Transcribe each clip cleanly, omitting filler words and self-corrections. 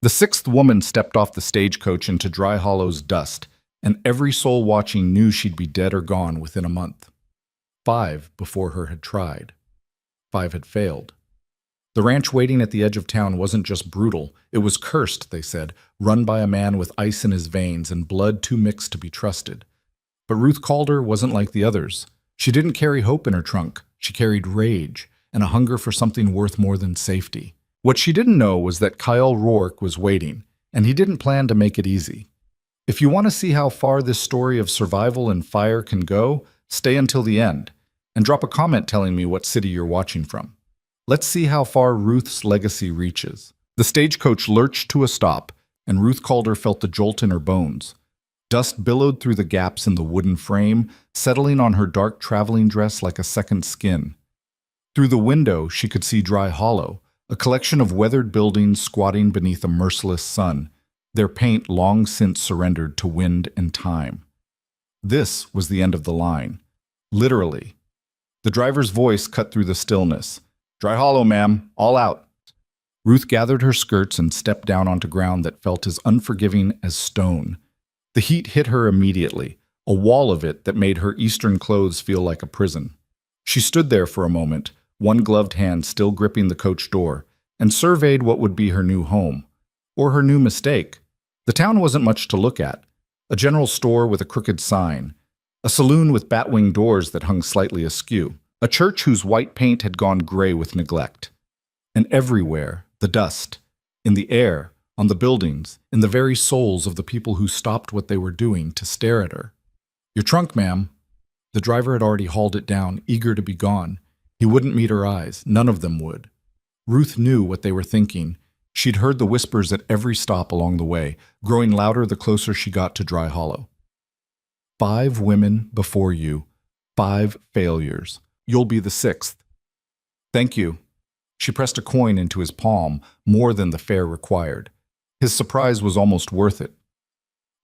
The sixth woman stepped off the stagecoach into Dry Hollow's dust, and every soul watching knew she'd be dead or gone within a month. 5 before her had tried. 5 had failed. The ranch waiting at the edge of town wasn't just brutal, it was cursed, they said, run by a man with ice in his veins and blood too mixed to be trusted. But Ruth Calder wasn't like the others. She didn't carry hope in her trunk. She carried rage and a hunger for something worth more than safety. What she didn't know was that Kyle Rourke was waiting, and he didn't plan to make it easy. If you want to see how far this story of survival and fire can go, stay until the end, and drop a comment telling me what city you're watching from. Let's see how far Ruth's legacy reaches. The stagecoach lurched to a stop, and Ruth Calder felt the jolt in her bones. Dust billowed through the gaps in the wooden frame, settling on her dark traveling dress like a second skin. Through the window, she could see Dry Hollow, a collection of weathered buildings squatting beneath a merciless sun, their paint long since surrendered to wind and time. This was the end of the line. Literally. The driver's voice cut through the stillness. "Dry Hollow, ma'am. All out." Ruth gathered her skirts and stepped down onto ground that felt as unforgiving as stone. The heat hit her immediately, a wall of it that made her eastern clothes feel like a prison. She stood there for a moment, one gloved hand still gripping the coach door, and surveyed what would be her new home. Or her new mistake. The town wasn't much to look at. A general store with a crooked sign. A saloon with batwing doors that hung slightly askew. A church whose white paint had gone gray with neglect. And everywhere, the dust. In the air, on the buildings, in the very souls of the people who stopped what they were doing to stare at her. "Your trunk, ma'am." The driver had already hauled it down, eager to be gone. He wouldn't meet her eyes. None of them would. Ruth knew what they were thinking. She'd heard the whispers at every stop along the way, growing louder the closer she got to Dry Hollow. 5 women before you. 5 failures. You'll be the 6th. "Thank you." She pressed a coin into his palm, more than the fare required. His surprise was almost worth it.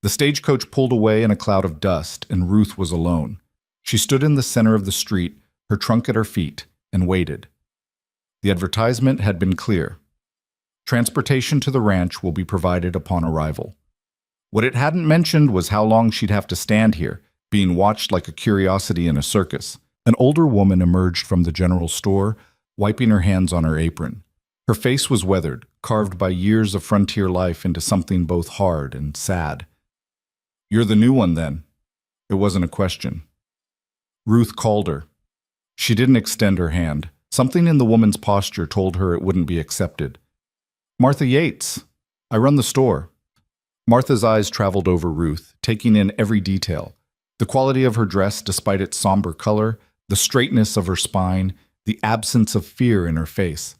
The stagecoach pulled away in a cloud of dust, and Ruth was alone. She stood in the center of the street, her trunk at her feet, and waited. The advertisement had been clear. Transportation to the ranch will be provided upon arrival. What it hadn't mentioned was how long she'd have to stand here, being watched like a curiosity in a circus. An older woman emerged from the general store, wiping her hands on her apron. Her face was weathered, carved by years of frontier life into something both hard and sad. "You're the new one, then?" It wasn't a question. Ruth Calder. She didn't extend her hand. Something in the woman's posture told her it wouldn't be accepted. "Martha Yates. I run the store." Martha's eyes traveled over Ruth, taking in every detail. The quality of her dress despite its somber color, the straightness of her spine, the absence of fear in her face.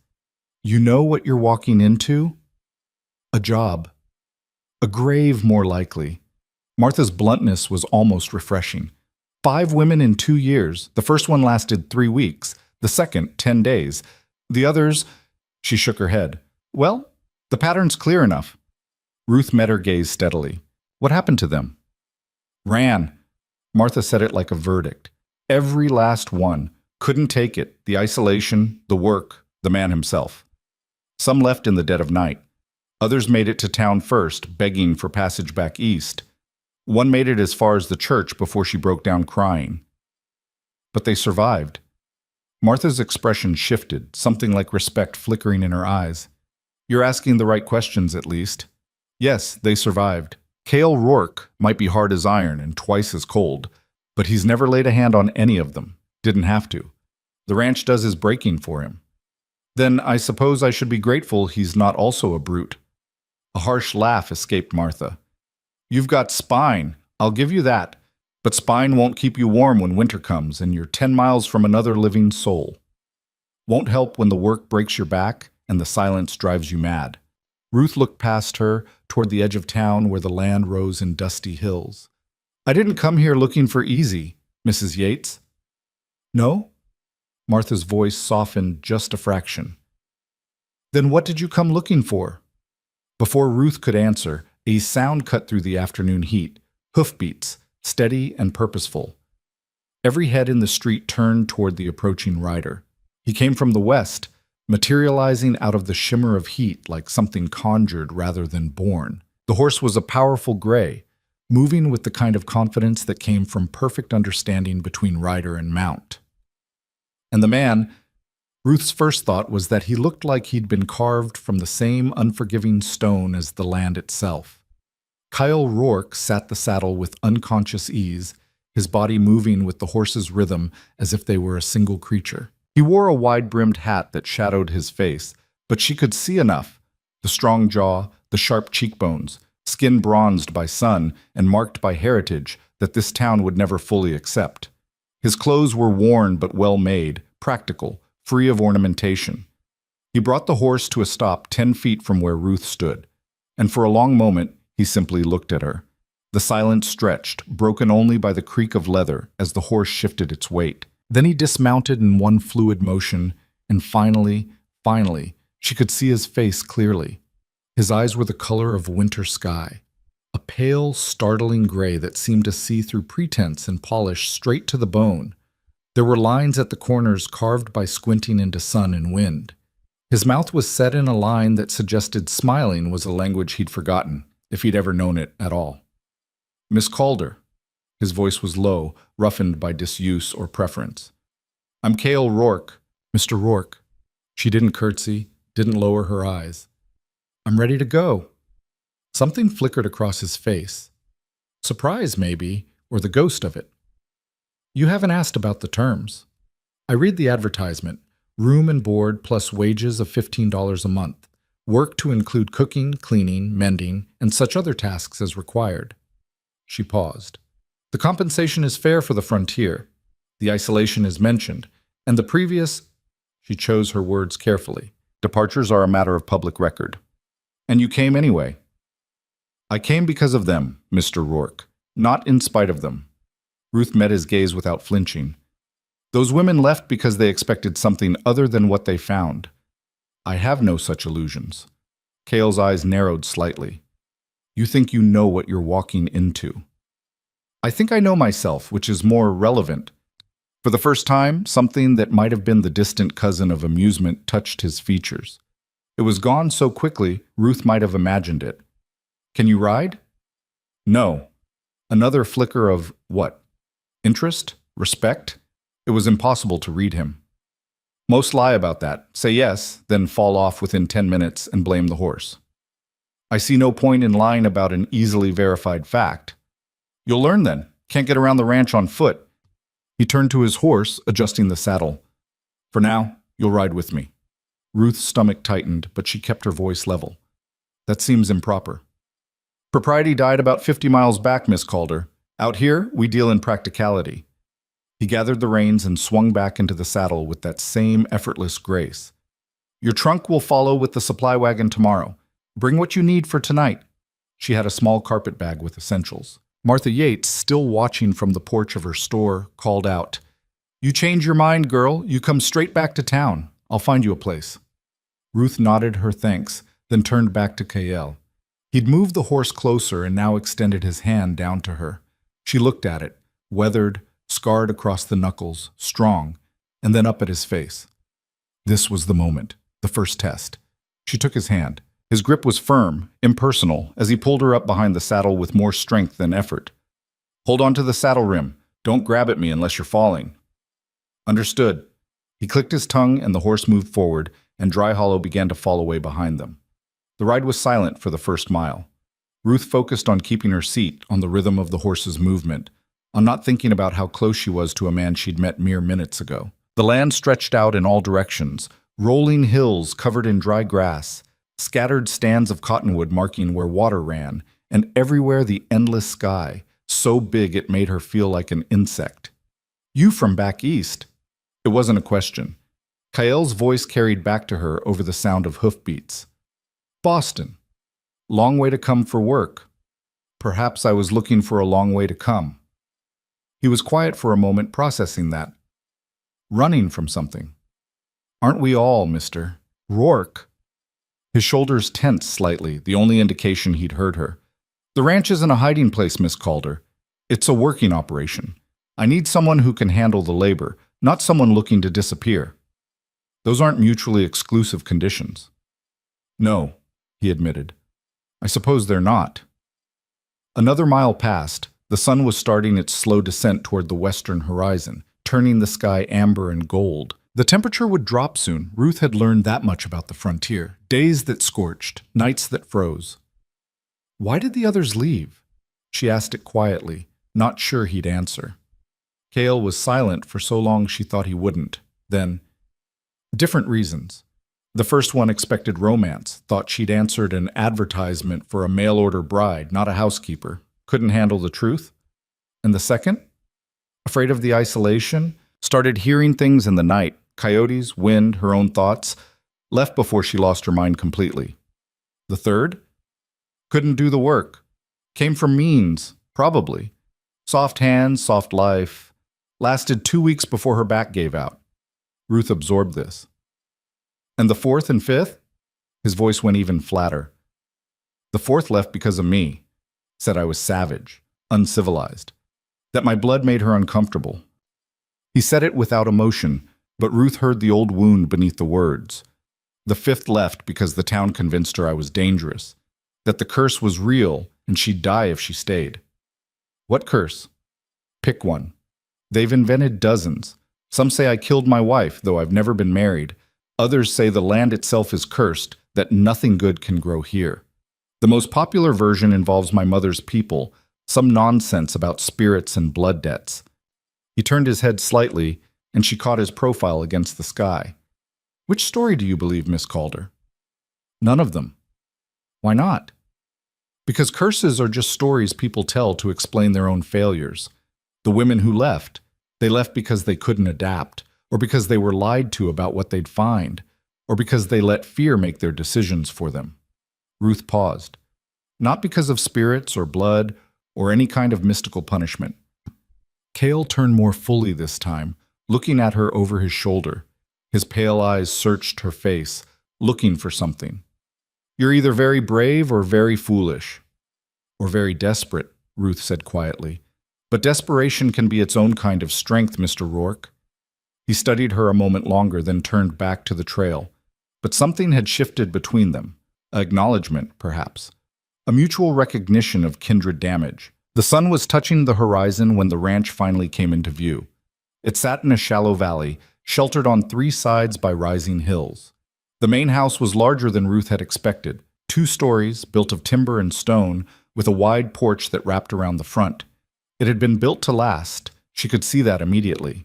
"You know what you're walking into?" A job. A grave, more likely. Martha's bluntness was almost refreshing. 5 women in 2 years. The first one lasted 3 weeks. The second, 10 days. The others, she shook her head. "Well, the pattern's clear enough." Ruth met her gaze steadily. "What happened to them?" "Ran." Martha said it like a verdict. Every last one. Couldn't take it. The isolation, the work, the man himself. Some left in the dead of night. Others made it to town first, begging for passage back east. One made it as far as the church before she broke down crying. But they survived. Martha's expression shifted, something like respect flickering in her eyes. "You're asking the right questions, at least." "Yes, they survived. Cale Rourke might be hard as iron and twice as cold, but he's never laid a hand on any of them. Didn't have to. The ranch does his breaking for him. Then I suppose I should be grateful he's not also a brute." A harsh laugh escaped Martha. "You've got spine, I'll give you that, but spine won't keep you warm when winter comes and you're 10 miles from another living soul. Won't help when the work breaks your back and the silence drives you mad." Ruth looked past her toward the edge of town where the land rose in dusty hills. "I didn't come here looking for easy, Mrs. Yates." "No?" Martha's voice softened just a fraction. "Then what did you come looking for?" Before Ruth could answer, a sound cut through the afternoon heat, hoofbeats, steady and purposeful. Every head in the street turned toward the approaching rider. He came from the west, materializing out of the shimmer of heat like something conjured rather than born. The horse was a powerful gray, moving with the kind of confidence that came from perfect understanding between rider and mount. And the man, Ruth's first thought was that he looked like he'd been carved from the same unforgiving stone as the land itself. Kyle Rourke sat the saddle with unconscious ease, his body moving with the horse's rhythm as if they were a single creature. He wore a wide-brimmed hat that shadowed his face, but she could see enough: the strong jaw, the sharp cheekbones, skin bronzed by sun and marked by heritage that this town would never fully accept. His clothes were worn but well-made, practical, free of ornamentation. He brought the horse to a stop 10 feet from where Ruth stood, and for a long moment he simply looked at her. The silence stretched, broken only by the creak of leather as the horse shifted its weight. Then he dismounted in one fluid motion, and finally, she could see his face clearly. His eyes were the color of winter sky, a pale, startling gray that seemed to see through pretense and polish straight to the bone. There were lines at the corners carved by squinting into sun and wind. His mouth was set in a line that suggested smiling was a language he'd forgotten, if he'd ever known it at all. "Miss Calder." His voice was low, roughened by disuse or preference. "I'm Cale Rourke." "Mr. Rourke." She didn't curtsy, didn't lower her eyes. "I'm ready to go." Something flickered across his face. Surprise, maybe, or the ghost of it. "You haven't asked about the terms." "I read the advertisement. Room and board plus wages of $15 a month. Work to include cooking, cleaning, mending, and such other tasks as required." She paused. "The compensation is fair for the frontier. The isolation is mentioned, and the previous—" She chose her words carefully. "Departures are a matter of public record." "And you came anyway." "I came because of them, Mr. Rourke, not in spite of them." Ruth met his gaze without flinching. "Those women left because they expected something other than what they found. I have no such illusions." Cale's eyes narrowed slightly. "You think you know what you're walking into." "I think I know myself, which is more relevant." For the first time, something that might have been the distant cousin of amusement touched his features. It was gone so quickly, Ruth might have imagined it. "Can you ride?" "No." Another flicker of what? Interest? Respect? It was impossible to read him. "Most lie about that. Say yes, then fall off within 10 minutes and blame the horse." "I see no point in lying about an easily verified fact." "You'll learn then. Can't get around the ranch on foot." He turned to his horse, adjusting the saddle. "For now, you'll ride with me." Ruth's stomach tightened, but she kept her voice level. "That seems improper." "Propriety died about 50 miles back, Miss Calder. Out here, we deal in practicality." He gathered the reins and swung back into the saddle with that same effortless grace. "Your trunk will follow with the supply wagon tomorrow. Bring what you need for tonight." She had a small carpet bag with essentials. Martha Yates, still watching from the porch of her store, called out, "You change your mind, girl. You come straight back to town. I'll find you a place." Ruth nodded her thanks, then turned back to Kael. He'd moved the horse closer and now extended his hand down to her. She looked at it, weathered, scarred across the knuckles, strong, and then up at his face. This was the moment, the first test. She took his hand. His grip was firm, impersonal, as he pulled her up behind the saddle with more strength than effort. "Hold on to the saddle rim. Don't grab at me unless you're falling." "Understood." He clicked his tongue and the horse moved forward, and Dry Hollow began to fall away behind them. The ride was silent for the first mile. Ruth focused on keeping her seat, on the rhythm of the horse's movement, on not thinking about how close she was to a man she'd met mere minutes ago. The land stretched out in all directions, rolling hills covered in dry grass, scattered stands of cottonwood marking where water ran, and everywhere the endless sky, so big it made her feel like an insect. "You from back east?" It wasn't a question. Kael's voice carried back to her over the sound of hoofbeats. "Boston. Long way to come for work." "Perhaps I was looking for a long way to come." He was quiet for a moment, processing that. "Running from something." "Aren't we all, Mr. Rourke?" His shoulders tensed slightly, the only indication he'd heard her. "The ranch isn't a hiding place, Miss Calder. It's a working operation. I need someone who can handle the labor, not someone looking to disappear." Those aren't mutually exclusive conditions. No, he admitted. I suppose they're not. Another mile passed. The sun was starting its slow descent toward the western horizon, turning the sky amber and gold. The temperature would drop soon. Ruth had learned that much about the frontier. Days that scorched, nights that froze. Why did the others leave? She asked it quietly, not sure he'd answer. Cale was silent for so long she thought he wouldn't. Then, different reasons. The first one expected romance, thought she'd answered an advertisement for a mail-order bride, not a housekeeper. Couldn't handle the truth. And the second? Afraid of the isolation, started hearing things in the night, coyotes, wind, her own thoughts, left before she lost her mind completely. The third? Couldn't do the work. Came from means, probably. Soft hands, soft life. Lasted 2 weeks before her back gave out. Ruth absorbed this. And the fourth and fifth? His voice went even flatter. The fourth left because of me. Said I was savage, uncivilized. That my blood made her uncomfortable. He said it without emotion, but Ruth heard the old wound beneath the words. The fifth left because the town convinced her I was dangerous. That the curse was real and she'd die if she stayed. What curse? Pick one. They've invented dozens. Some say I killed my wife, though I've never been married. Others say the land itself is cursed, that nothing good can grow here. The most popular version involves my mother's people, some nonsense about spirits and blood debts. He turned his head slightly, and she caught his profile against the sky. Which story do you believe, Miss Calder? None of them. Why not? Because curses are just stories people tell to explain their own failures. The women who left, they left because they couldn't adapt, or because they were lied to about what they'd find, or because they let fear make their decisions for them. Ruth paused. Not because of spirits or blood or any kind of mystical punishment. Cale turned more fully this time, looking at her over his shoulder. His pale eyes searched her face, looking for something. You're either very brave or very foolish. Or very desperate, Ruth said quietly. But desperation can be its own kind of strength, Mr. Rourke. He studied her a moment longer, then turned back to the trail. But something had shifted between them. An acknowledgement, perhaps. A mutual recognition of kindred damage. The sun was touching the horizon when the ranch finally came into view. It sat in a shallow valley, sheltered on 3 sides by rising hills. The main house was larger than Ruth had expected. 2 stories, built of timber and stone, with a wide porch that wrapped around the front. It had been built to last. She could see that immediately.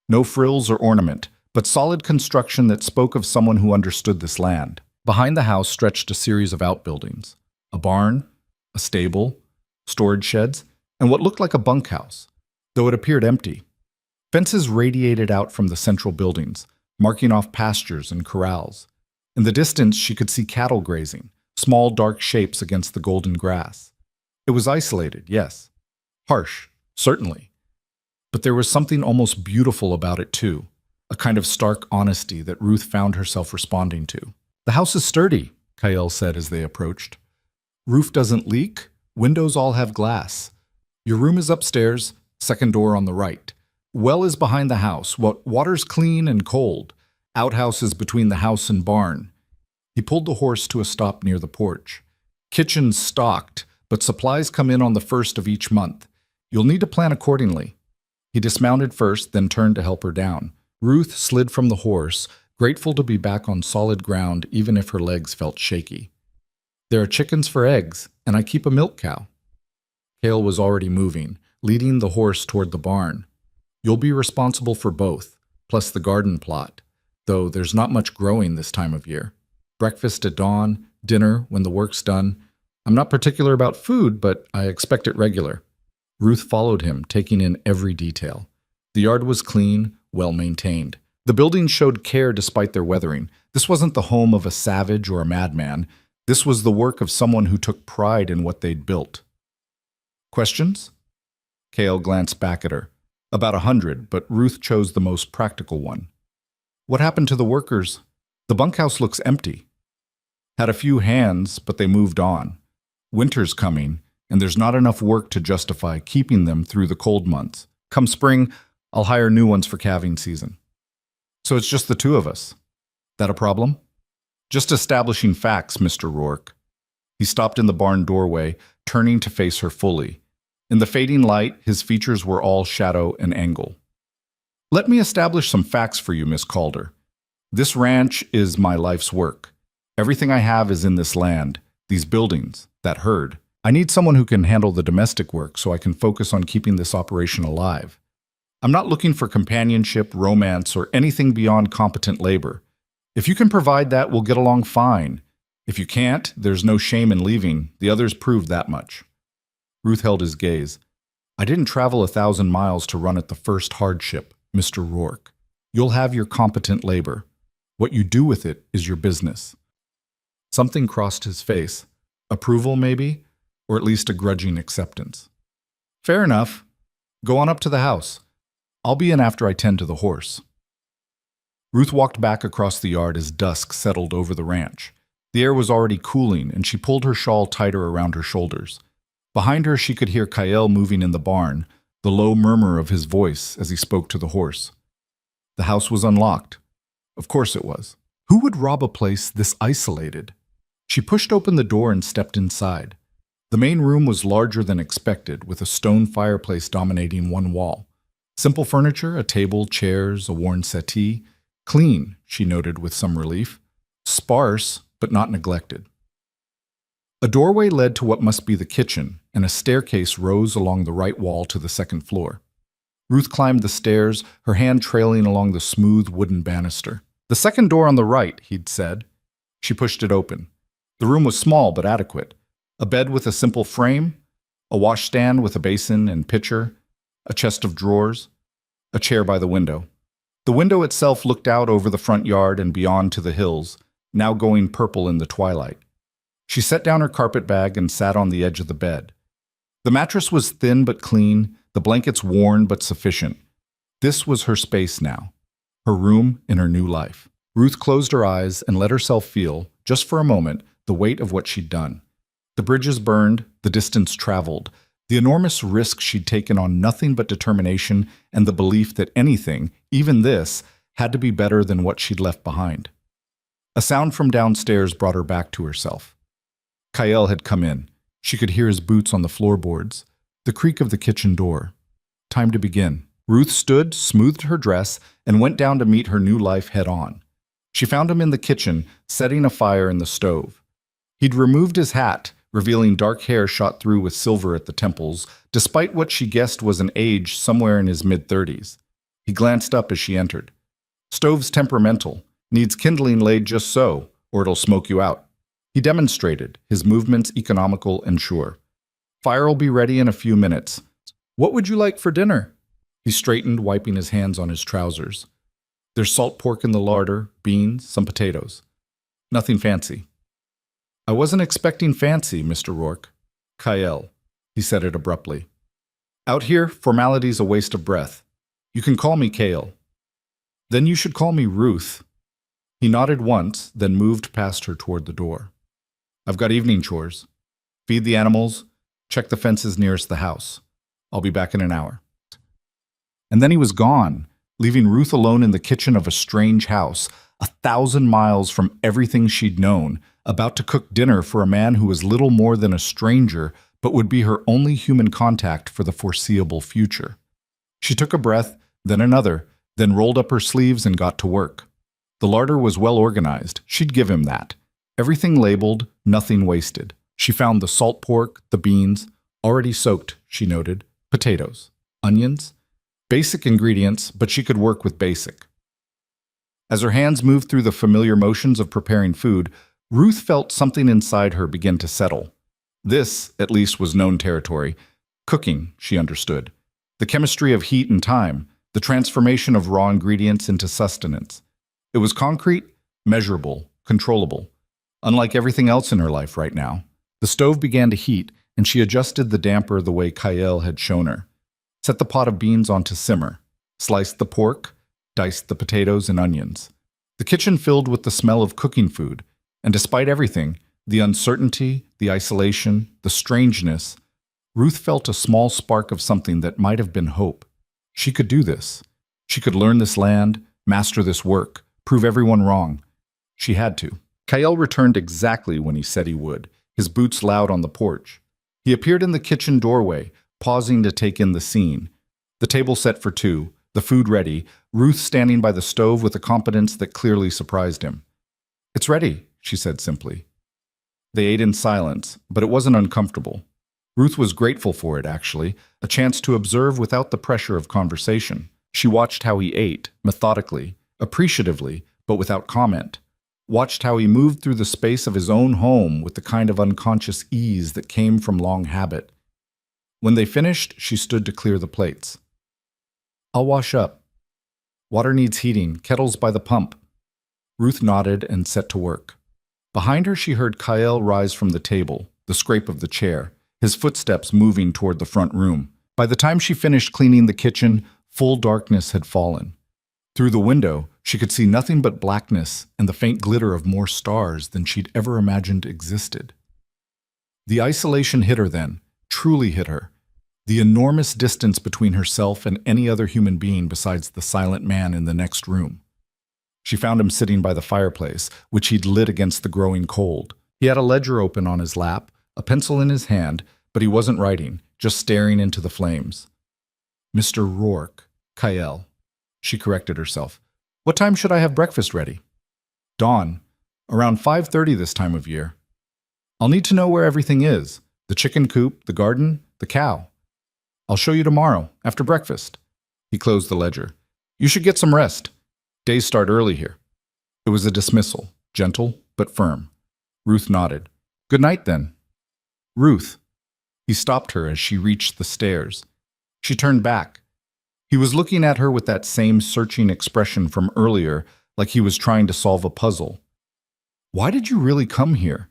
No frills or ornament, but solid construction that spoke of someone who understood this land. Behind the house stretched a series of outbuildings. A barn, a stable, storage sheds, and what looked like a bunkhouse, though it appeared empty. Fences radiated out from the central buildings, marking off pastures and corrals. In the distance, she could see cattle grazing, small dark shapes against the golden grass. It was isolated, yes. Harsh, certainly. But there was something almost beautiful about it too, a kind of stark honesty that Ruth found herself responding to. The house is sturdy, Cale said as they approached. Roof doesn't leak, windows all have glass. Your room is upstairs, second door on the right. Well is behind the house, water's clean and cold. Outhouse is between the house and barn. He pulled the horse to a stop near the porch. Kitchen's stocked, but supplies come in on the 1st of each month. You'll need to plan accordingly. He dismounted first, then turned to help her down. Ruth slid from the horse, grateful to be back on solid ground even if her legs felt shaky. There are chickens for eggs, and I keep a milk cow. Cale was already moving, leading the horse toward the barn. You'll be responsible for both, plus the garden plot, though there's not much growing this time of year. Breakfast at dawn, dinner when the work's done. I'm not particular about food, but I expect it regular. Ruth followed him, taking in every detail. The yard was clean, well maintained. The buildings showed care despite their weathering. This wasn't the home of a savage or a madman. This was the work of someone who took pride in what they'd built. Questions? Cale glanced back at her. About 100, but Ruth chose the most practical one. What happened to the workers? The bunkhouse looks empty. Had a few hands, but they moved on. Winter's coming, and there's not enough work to justify keeping them through the cold months. Come spring, I'll hire new ones for calving season. So it's just the 2 of us. That a problem? Just establishing facts, Mr. Rourke. He stopped in the barn doorway, turning to face her fully. In the fading light, his features were all shadow and angle. Let me establish some facts for you, Miss Calder. This ranch is my life's work. Everything I have is in this land, these buildings, that herd. I need someone who can handle the domestic work so I can focus on keeping this operation alive. I'm not looking for companionship, romance, or anything beyond competent labor. If you can provide that, we'll get along fine. If you can't, there's no shame in leaving. The others proved that much. Ruth held his gaze. I didn't travel 1,000 miles to run at the first hardship, Mr. Rourke. You'll have your competent labor. What you do with it is your business. Something crossed his face. Approval, maybe? Or at least a grudging acceptance. Fair enough. Go on up to the house. I'll be in after I tend to the horse. Ruth walked back across the yard as dusk settled over the ranch. The air was already cooling, and she pulled her shawl tighter around her shoulders. Behind her, she could hear Kyle moving in the barn, the low murmur of his voice as he spoke to the horse. The house was unlocked. Of course it was. Who would rob a place this isolated? She pushed open the door and stepped inside. The main room was larger than expected, with a stone fireplace dominating one wall. Simple furniture, a table, chairs, a worn settee. Clean, she noted with some relief. Sparse, but not neglected. A doorway led to what must be the kitchen, and a staircase rose along the right wall to the second floor. Ruth climbed the stairs, her hand trailing along the smooth wooden banister. The second door on the right, he'd said. She pushed it open. The room was small but adequate. A bed with a simple frame, a washstand with a basin and pitcher, a chest of drawers, a chair by the window. The window itself looked out over the front yard and beyond to the hills, now going purple in the twilight. She set down her carpet bag and sat on the edge of the bed. The mattress was thin but clean, the blankets worn but sufficient. This was her space now, her room in her new life. Ruth closed her eyes and let herself feel, just for a moment, the weight of what she'd done. The bridges burned, the distance traveled, the enormous risk she'd taken on nothing but determination and the belief that anything, even this, had to be better than what she'd left behind. A sound from downstairs brought her back to herself. Kyle had come in. She could hear his boots on the floorboards, the creak of the kitchen door. Time to begin. Ruth stood, smoothed her dress, and went down to meet her new life head-on. She found him in the kitchen, setting a fire in the stove. He'd removed his hat, revealing dark hair shot through with silver at the temples, despite what she guessed was an age somewhere in his mid-30s. He glanced up as she entered. Stove's temperamental, needs kindling laid just so, or it'll smoke you out. He demonstrated, his movements economical and sure. Fire'll be ready in a few minutes. What would you like for dinner? He straightened, wiping his hands on his trousers. There's salt pork in the larder, beans, some potatoes. Nothing fancy. I wasn't expecting fancy, Mr. Rourke. Kyle, he said it abruptly. Out here, formality's a waste of breath. You can call me Kale. Then you should call me Ruth. He nodded once, then moved past her toward the door. I've got evening chores. Feed the animals, check the fences nearest the house. I'll be back in an hour. And then he was gone, leaving Ruth alone in the kitchen of a strange house, 1,000 miles from everything she'd known, about to cook dinner for a man who was little more than a stranger, but would be her only human contact for the foreseeable future. She took a breath, then another, then rolled up her sleeves and got to work. The larder was well organized. She'd give him that. Everything labeled, nothing wasted. She found the salt pork, the beans, already soaked, she noted, potatoes, onions. Basic ingredients, but she could work with basic. As her hands moved through the familiar motions of preparing food, Ruth felt something inside her begin to settle. This, at least, was known territory. Cooking, she understood. The chemistry of heat and time, the transformation of raw ingredients into sustenance. It was concrete, measurable, controllable. Unlike everything else in her life right now, the stove began to heat, and she adjusted the damper the way Kyle had shown her. Set the pot of beans onto simmer. Sliced the pork, diced the potatoes and onions. The kitchen filled with the smell of cooking food, and despite everything, the uncertainty, the isolation, the strangeness, Ruth felt a small spark of something that might have been hope. She could do this. She could learn this land, master this work, prove everyone wrong. She had to. Kyle returned exactly when he said he would, his boots loud on the porch. He appeared in the kitchen doorway, pausing to take in the scene. The table set for two, the food ready, Ruth standing by the stove with a competence that clearly surprised him. "It's ready," she said simply. They ate in silence, but it wasn't uncomfortable. Ruth was grateful for it, actually, a chance to observe without the pressure of conversation. She watched how he ate, methodically, appreciatively, but without comment. Watched how he moved through the space of his own home with the kind of unconscious ease that came from long habit. When they finished, she stood to clear the plates. "I'll wash up. Water needs heating, kettle's by the pump." Ruth nodded and set to work. Behind her, she heard Kyle rise from the table, the scrape of the chair, his footsteps moving toward the front room. By the time she finished cleaning the kitchen, full darkness had fallen. Through the window, she could see nothing but blackness and the faint glitter of more stars than she'd ever imagined existed. The isolation hit her then, truly hit her. The enormous distance between herself and any other human being besides the silent man in the next room. She found him sitting by the fireplace, which he'd lit against the growing cold. He had a ledger open on his lap, a pencil in his hand, but he wasn't writing, just staring into the flames. "Mr. Rourke, Kyle." She corrected herself. "What time should I have breakfast ready?" "Dawn. Around 5:30 this time of year." "I'll need to know where everything is. The chicken coop, the garden, the cow." "I'll show you tomorrow, after breakfast." He closed the ledger. "You should get some rest. Days start early here." It was a dismissal, gentle but firm. Ruth nodded. "Good night, then." "Ruth." He stopped her as she reached the stairs. She turned back. He was looking at her with that same searching expression from earlier, like he was trying to solve a puzzle. "Why did you really come here?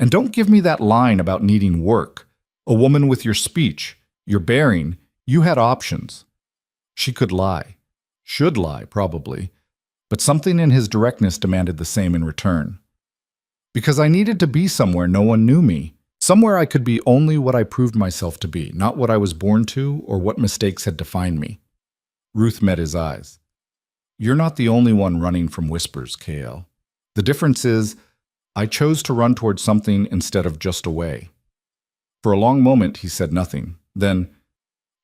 And don't give me that line about needing work. A woman with your speech, your bearing, you had options." She could lie. Should lie, probably. But something in his directness demanded the same in return. "Because I needed to be somewhere no one knew me. Somewhere I could be only what I proved myself to be, not what I was born to or what mistakes had defined me." Ruth met his eyes. "You're not the only one running from whispers, KL. The difference is, I chose to run toward something instead of just away." For a long moment, he said nothing. Then,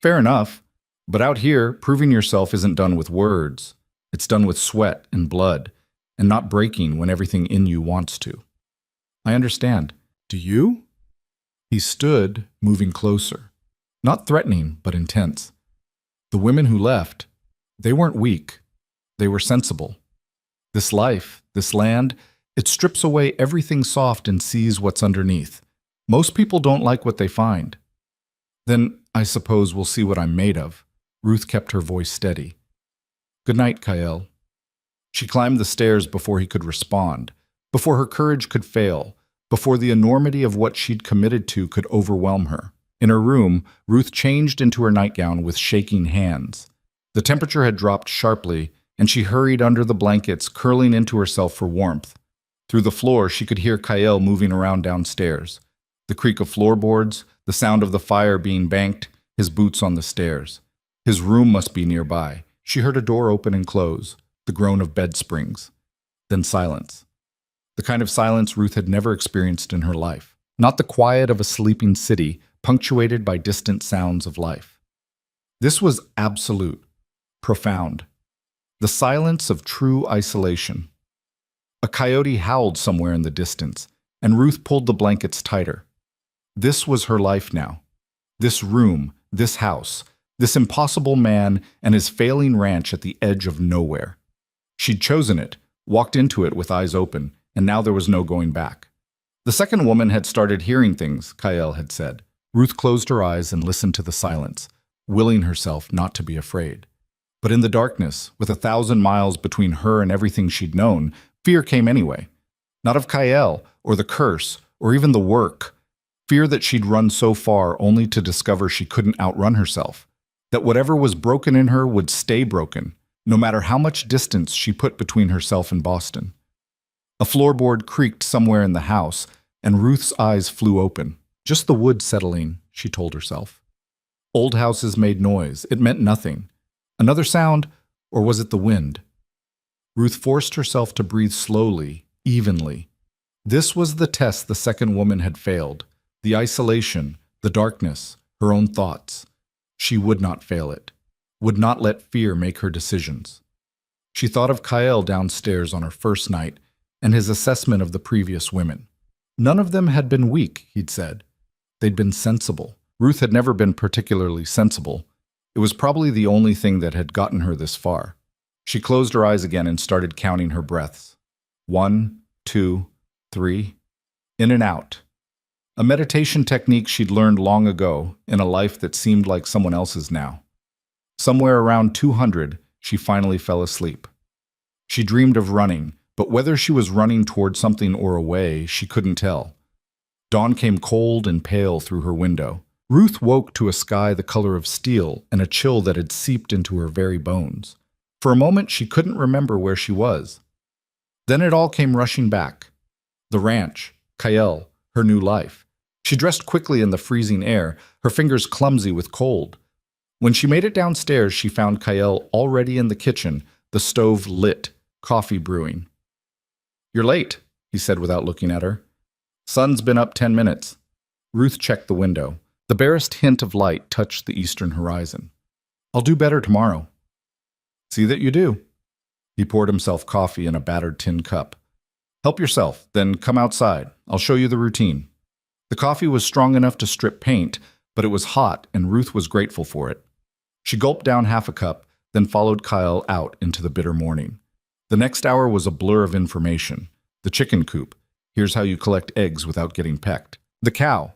"Fair enough, but out here, proving yourself isn't done with words. It's done with sweat and blood, and not breaking when everything in you wants to." "I understand. Do you?" He stood, moving closer. Not threatening, but intense. "The women who left, they weren't weak. They were sensible. This life, this land, it strips away everything soft and sees what's underneath. Most people don't like what they find." "Then I suppose we'll see what I'm made of." Ruth kept her voice steady. "Good night, Kyle." She climbed the stairs before he could respond, before her courage could fail, before the enormity of what she'd committed to could overwhelm her. In her room, Ruth changed into her nightgown with shaking hands. The temperature had dropped sharply, and she hurried under the blankets, curling into herself for warmth. Through the floor, she could hear Kyle moving around downstairs. The creak of floorboards, the sound of the fire being banked, his boots on the stairs. His room must be nearby. She heard a door open and close, the groan of bed springs. Then silence. The kind of silence Ruth had never experienced in her life. Not the quiet of a sleeping city, punctuated by distant sounds of life. This was absolute, profound. The silence of true isolation. A coyote howled somewhere in the distance, and Ruth pulled the blankets tighter. This was her life now. This room, this house, this impossible man and his failing ranch at the edge of nowhere. She'd chosen it, walked into it with eyes open, and now there was no going back. The second woman had started hearing things, Kyle had said. Ruth closed her eyes and listened to the silence, willing herself not to be afraid. But in the darkness, with 1,000 miles between her and everything she'd known, fear came anyway. Not of Kyle, or the curse, or even the work. Fear that she'd run so far only to discover she couldn't outrun herself. That whatever was broken in her would stay broken, no matter how much distance she put between herself and Boston. A floorboard creaked somewhere in the house, and Ruth's eyes flew open. Just the wood settling, she told herself. Old houses made noise. It meant nothing. Another sound, or was it the wind? Ruth forced herself to breathe slowly, evenly. This was the test the second woman had failed. The isolation, the darkness, her own thoughts. She would not fail it. Would not let fear make her decisions. She thought of Kyle downstairs on her first night and his assessment of the previous women. None of them had been weak, he'd said. They'd been sensible. Ruth had never been particularly sensible. It was probably the only thing that had gotten her this far. She closed her eyes again and started counting her breaths. 1, 2, 3, in and out. A meditation technique she'd learned long ago in a life that seemed like someone else's now. Somewhere around 200, she finally fell asleep. She dreamed of running, but whether she was running toward something or away, she couldn't tell. Dawn came cold and pale through her window. Ruth woke to a sky the color of steel and a chill that had seeped into her very bones. For a moment, she couldn't remember where she was. Then it all came rushing back. The ranch, Kyle, her new life. She dressed quickly in the freezing air, her fingers clumsy with cold. When she made it downstairs, she found Kyle already in the kitchen, the stove lit, coffee brewing. "You're late," he said without looking at her. "Sun's been up 10 minutes. Ruth checked the window. The barest hint of light touched the eastern horizon. "I'll do better tomorrow." "See that you do." He poured himself coffee in a battered tin cup. "Help yourself, then come outside. I'll show you the routine." The coffee was strong enough to strip paint, but it was hot, and Ruth was grateful for it. She gulped down half a cup, then followed Kyle out into the bitter morning. The next hour was a blur of information. The chicken coop. Here's how you collect eggs without getting pecked. The cow.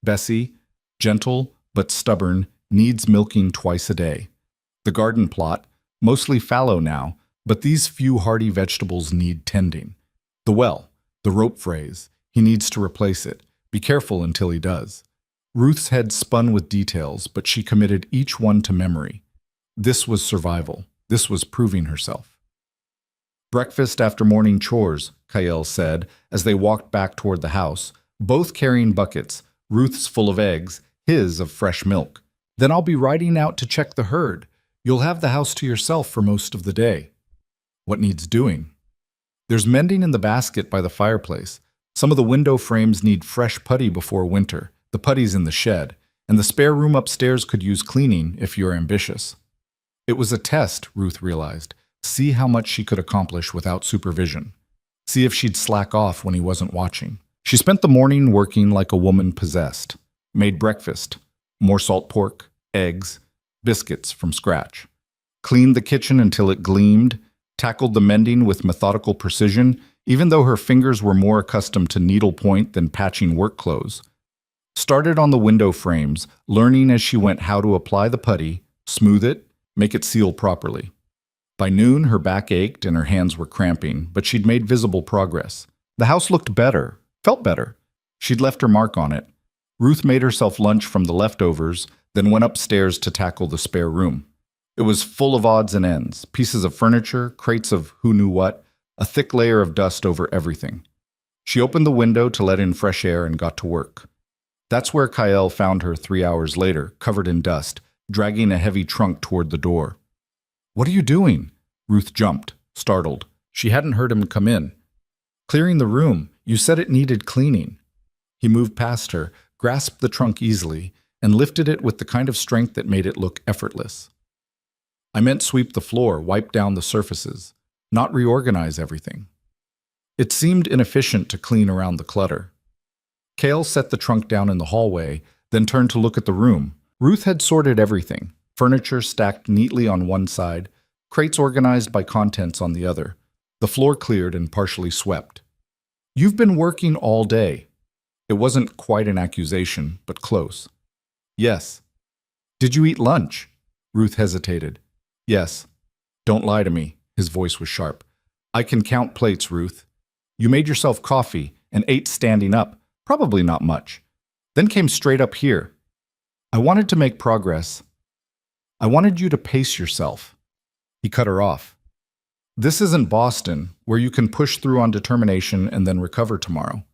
Bessie, gentle but stubborn, needs milking twice a day. The garden plot, mostly fallow now, but these few hardy vegetables need tending. The well, the rope phrase. He needs to replace it. Be careful until he does. Ruth's head spun with details, but she committed each one to memory. This was survival. This was proving herself. "Breakfast after morning chores," Kyle said as they walked back toward the house, both carrying buckets, Ruth's full of eggs, his of fresh milk. "Then I'll be riding out to check the herd. You'll have the house to yourself for most of the day." "What needs doing?" "There's mending in the basket by the fireplace. Some of the window frames need fresh putty before winter. The putty's in the shed, and the spare room upstairs could use cleaning if you're ambitious." It was a test, Ruth realized. See how much she could accomplish without supervision. See if she'd slack off when he wasn't watching. She spent the morning working like a woman possessed. Made breakfast, more salt pork, eggs, biscuits from scratch. Cleaned the kitchen until it gleamed, tackled the mending with methodical precision, even though her fingers were more accustomed to needlepoint than patching work clothes. Started on the window frames, learning as she went how to apply the putty, smooth it, make it seal properly. By noon, her back ached and her hands were cramping, but she'd made visible progress. The house looked better, felt better. She'd left her mark on it. Ruth made herself lunch from the leftovers, then went upstairs to tackle the spare room. It was full of odds and ends, pieces of furniture, crates of who knew what, a thick layer of dust over everything. She opened the window to let in fresh air and got to work. That's where Kyle found her 3 hours later, covered in dust, dragging a heavy trunk toward the door. "What are you doing?" Ruth jumped, startled. She hadn't heard him come in. "Clearing the room. You said it needed cleaning." He moved past her, grasped the trunk easily, and lifted it with the kind of strength that made it look effortless. "I meant sweep the floor, wipe down the surfaces, not reorganize everything." It seemed inefficient to clean around the clutter. Kale set the trunk down in the hallway, then turned to look at the room. Ruth had sorted everything, furniture stacked neatly on one side, crates organized by contents on the other, the floor cleared and partially swept. "You've been working all day." It wasn't quite an accusation, but close. "Yes." "Did you eat lunch?" Ruth hesitated. "Yes." "Don't lie to me." His voice was sharp. "I can count plates, Ruth. You made yourself coffee and ate standing up, probably not much. Then came straight up here. I wanted to make progress. I wanted you to pace yourself." He cut her off. "This isn't Boston, where you can push through on determination and then recover tomorrow.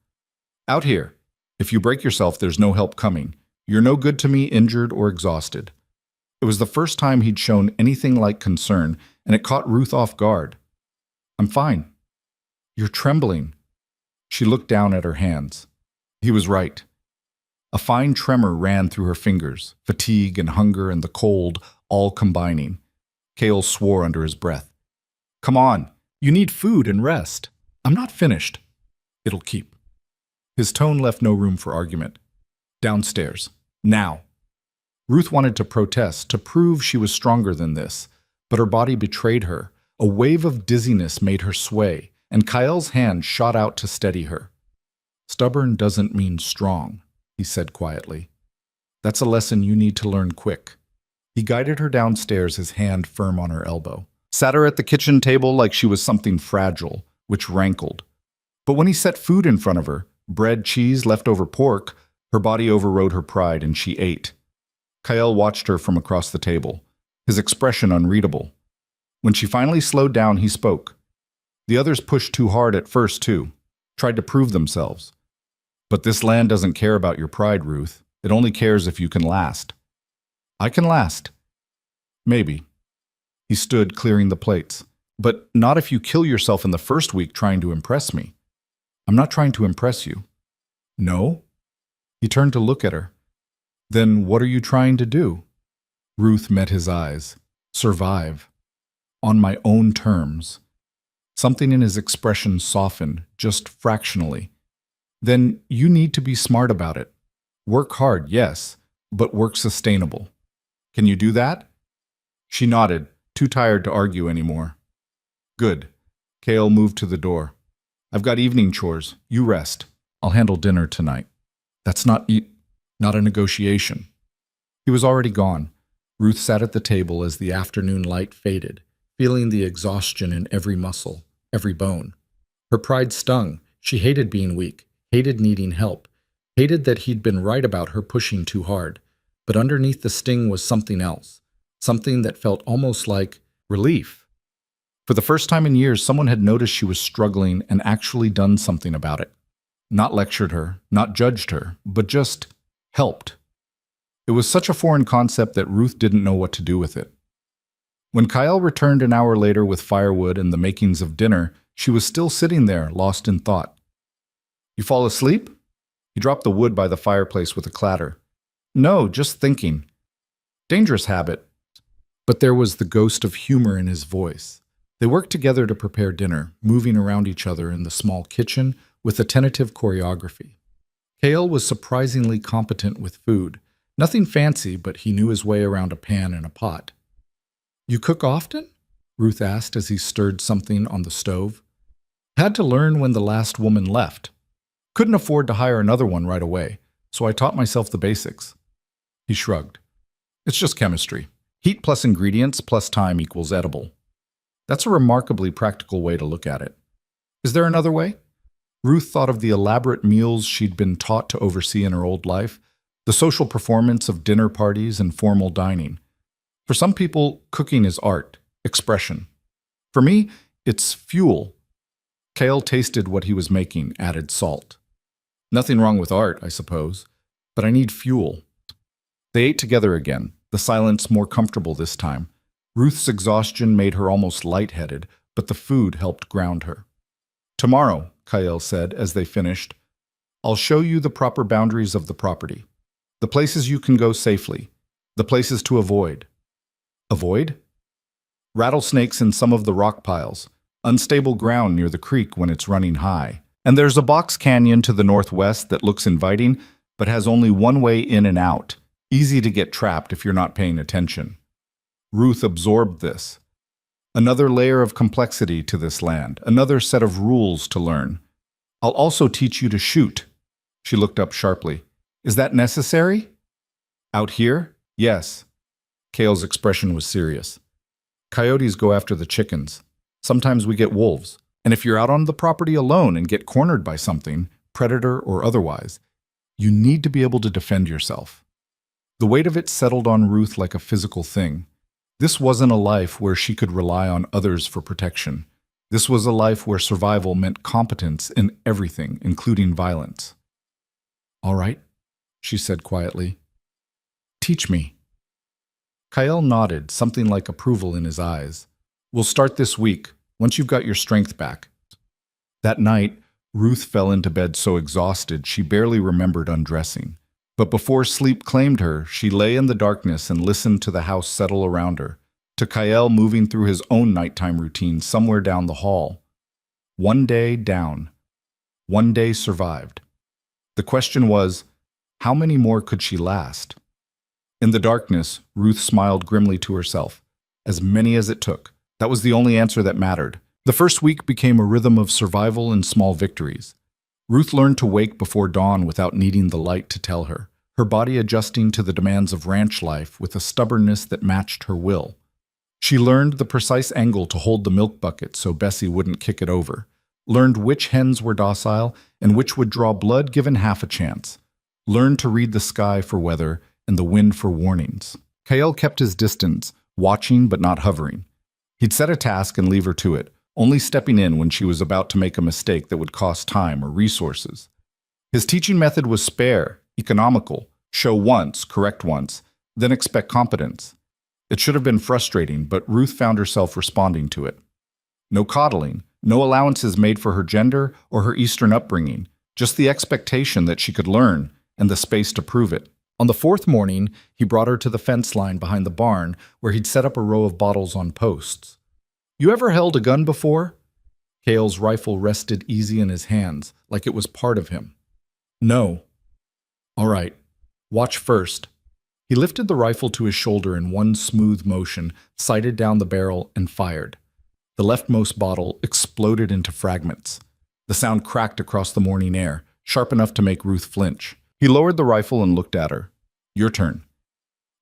Out here, if you break yourself, there's no help coming. You're no good to me, injured or exhausted." It was the first time he'd shown anything like concern, and it caught Ruth off guard. "I'm fine." You're trembling. She looked down at her hands. He was right. A fine tremor ran through her fingers, fatigue and hunger and the cold all combining. Kale swore under his breath. Come on, you need food and rest. I'm not finished. It'll keep. His tone left no room for argument. Downstairs. Now. Ruth wanted to protest, to prove she was stronger than this, but her body betrayed her. A wave of dizziness made her sway, and Kyle's hand shot out to steady her. Stubborn doesn't mean strong, he said quietly. That's a lesson you need to learn quick. He guided her downstairs, his hand firm on her elbow. Sat her at the kitchen table like she was something fragile, which rankled. But when he set food in front of her, bread, cheese, leftover pork, her body overrode her pride and she ate. Kyle watched her from across the table, his expression unreadable. When she finally slowed down, he spoke. The others pushed too hard at first, too, tried to prove themselves. But this land doesn't care about your pride, Ruth. It only cares if you can last. I can last. Maybe. He stood, clearing the plates. But not if you kill yourself in the first week trying to impress me. I'm not trying to impress you. No? He turned to look at her. Then what are you trying to do? Ruth met his eyes. Survive. On my own terms. Something in his expression softened, just fractionally. Then you need to be smart about it. Work hard, yes, but work sustainable. Can you do that? She nodded, too tired to argue anymore. Good. Kale moved to the door. I've got evening chores. You rest. I'll handle dinner tonight. That's not a negotiation. He was already gone. Ruth sat at the table as the afternoon light faded, feeling the exhaustion in every muscle, every bone. Her pride stung. She hated being weak, hated needing help, hated that he'd been right about her pushing too hard. But underneath the sting was something else, something that felt almost like relief. For the first time in years, someone had noticed she was struggling and actually done something about it. Not lectured her, not judged her, but just helped. It was such a foreign concept that Ruth didn't know what to do with it. When Kyle returned an hour later with firewood and the makings of dinner, she was still sitting there, lost in thought. You fall asleep? He dropped the wood by the fireplace with a clatter. No, just thinking. Dangerous habit. But there was the ghost of humor in his voice. They worked together to prepare dinner, moving around each other in the small kitchen with a tentative choreography. Kale was surprisingly competent with food. Nothing fancy, but he knew his way around a pan and a pot. You cook often? Ruth asked as he stirred something on the stove. Had to learn when the last woman left. Couldn't afford to hire another one right away, so I taught myself the basics. He shrugged. It's just chemistry. Heat plus ingredients plus time equals edible. That's a remarkably practical way to look at it. Is there another way? Ruth thought of the elaborate meals she'd been taught to oversee in her old life, the social performance of dinner parties and formal dining. For some people, cooking is art, expression. For me, it's fuel. Kale tasted what he was making, added salt. Nothing wrong with art, I suppose, but I need fuel. They ate together again, the silence more comfortable this time. Ruth's exhaustion made her almost lightheaded, but the food helped ground her. Tomorrow, Kyle said as they finished, I'll show you the proper boundaries of the property. The places you can go safely. The places to avoid. Avoid? Rattlesnakes in some of the rock piles. Unstable ground near the creek when it's running high. And there's a box canyon to the northwest that looks inviting, but has only one way in and out. Easy to get trapped if you're not paying attention. Ruth absorbed this. Another layer of complexity to this land, another set of rules to learn. I'll also teach you to shoot. She looked up sharply. Is that necessary? Out here? Yes. Kale's expression was serious. Coyotes go after the chickens. Sometimes we get wolves. And if you're out on the property alone and get cornered by something, predator or otherwise, you need to be able to defend yourself. The weight of it settled on Ruth like a physical thing. This wasn't a life where she could rely on others for protection. This was a life where survival meant competence in everything, including violence. All right, she said quietly. Teach me. Kyle nodded, something like approval in his eyes. We'll start this week, once you've got your strength back. That night, Ruth fell into bed so exhausted she barely remembered undressing. But before sleep claimed her, she lay in the darkness and listened to the house settle around her, to Kyle moving through his own nighttime routine somewhere down the hall. One day down. One day survived. The question was, how many more could she last? In the darkness, Ruth smiled grimly to herself. As many as it took. That was the only answer that mattered. The first week became a rhythm of survival and small victories. Ruth learned to wake before dawn without needing the light to tell her, her body adjusting to the demands of ranch life with a stubbornness that matched her will. She learned the precise angle to hold the milk bucket so Bessie wouldn't kick it over, learned which hens were docile and which would draw blood given half a chance, learned to read the sky for weather and the wind for warnings. Kyle kept his distance, watching but not hovering. He'd set a task and leave her to it, only stepping in when she was about to make a mistake that would cost time or resources. His teaching method was spare, economical, show once, correct once, then expect competence. It should have been frustrating, but Ruth found herself responding to it. No coddling, no allowances made for her gender or her Eastern upbringing, just the expectation that she could learn and the space to prove it. On the fourth morning, he brought her to the fence line behind the barn where he'd set up a row of bottles on posts. "You ever held a gun before?" Cale's rifle rested easy in his hands, like it was part of him. "No." "All right. Watch first." He lifted the rifle to his shoulder in one smooth motion, sighted down the barrel, and fired. The leftmost bottle exploded into fragments. The sound cracked across the morning air, sharp enough to make Ruth flinch. He lowered the rifle and looked at her. "Your turn."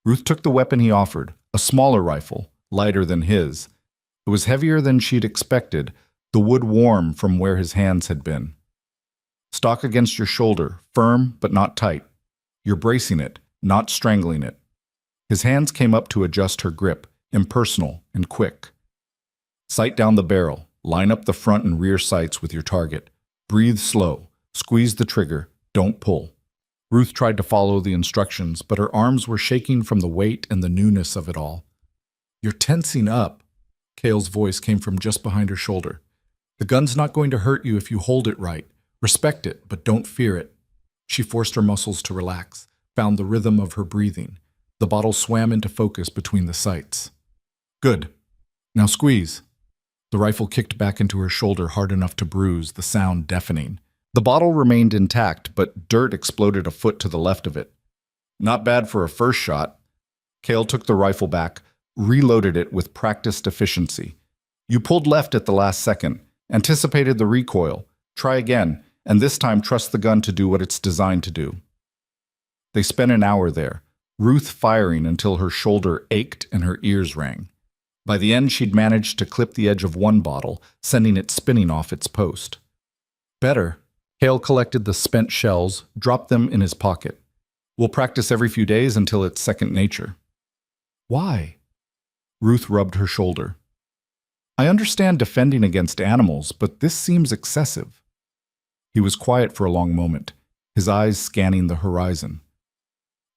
Ruth took the weapon he offered, a smaller rifle, lighter than his. It was heavier than she'd expected, the wood warm from where his hands had been. "Stock against your shoulder, firm but not tight. You're bracing it, not strangling it." His hands came up to adjust her grip, impersonal and quick. "Sight down the barrel, line up the front and rear sights with your target. Breathe slow, squeeze the trigger, don't pull." Ruth tried to follow the instructions, but her arms were shaking from the weight and the newness of it all. "You're tensing up." Cale's voice came from just behind her shoulder. "The gun's not going to hurt you if you hold it right. Respect it, but don't fear it." She forced her muscles to relax, found the rhythm of her breathing. The bottle swam into focus between the sights. "Good. Now squeeze." The rifle kicked back into her shoulder hard enough to bruise, the sound deafening. The bottle remained intact, but dirt exploded a foot to the left of it. Not bad for a first shot. Cale took the rifle back, reloaded it with practiced efficiency. "You pulled left at the last second, anticipated the recoil. Try again, and this time trust the gun to do what it's designed to do." They spent an hour there, Ruth firing until her shoulder ached and her ears rang. By the end, she'd managed to clip the edge of one bottle, sending it spinning off its post. "Better." Cale collected the spent shells, dropped them in his pocket. "We'll practice every few days until it's second nature." "Why?" Ruth rubbed her shoulder. "I understand defending against animals, but this seems excessive." He was quiet for a long moment, his eyes scanning the horizon.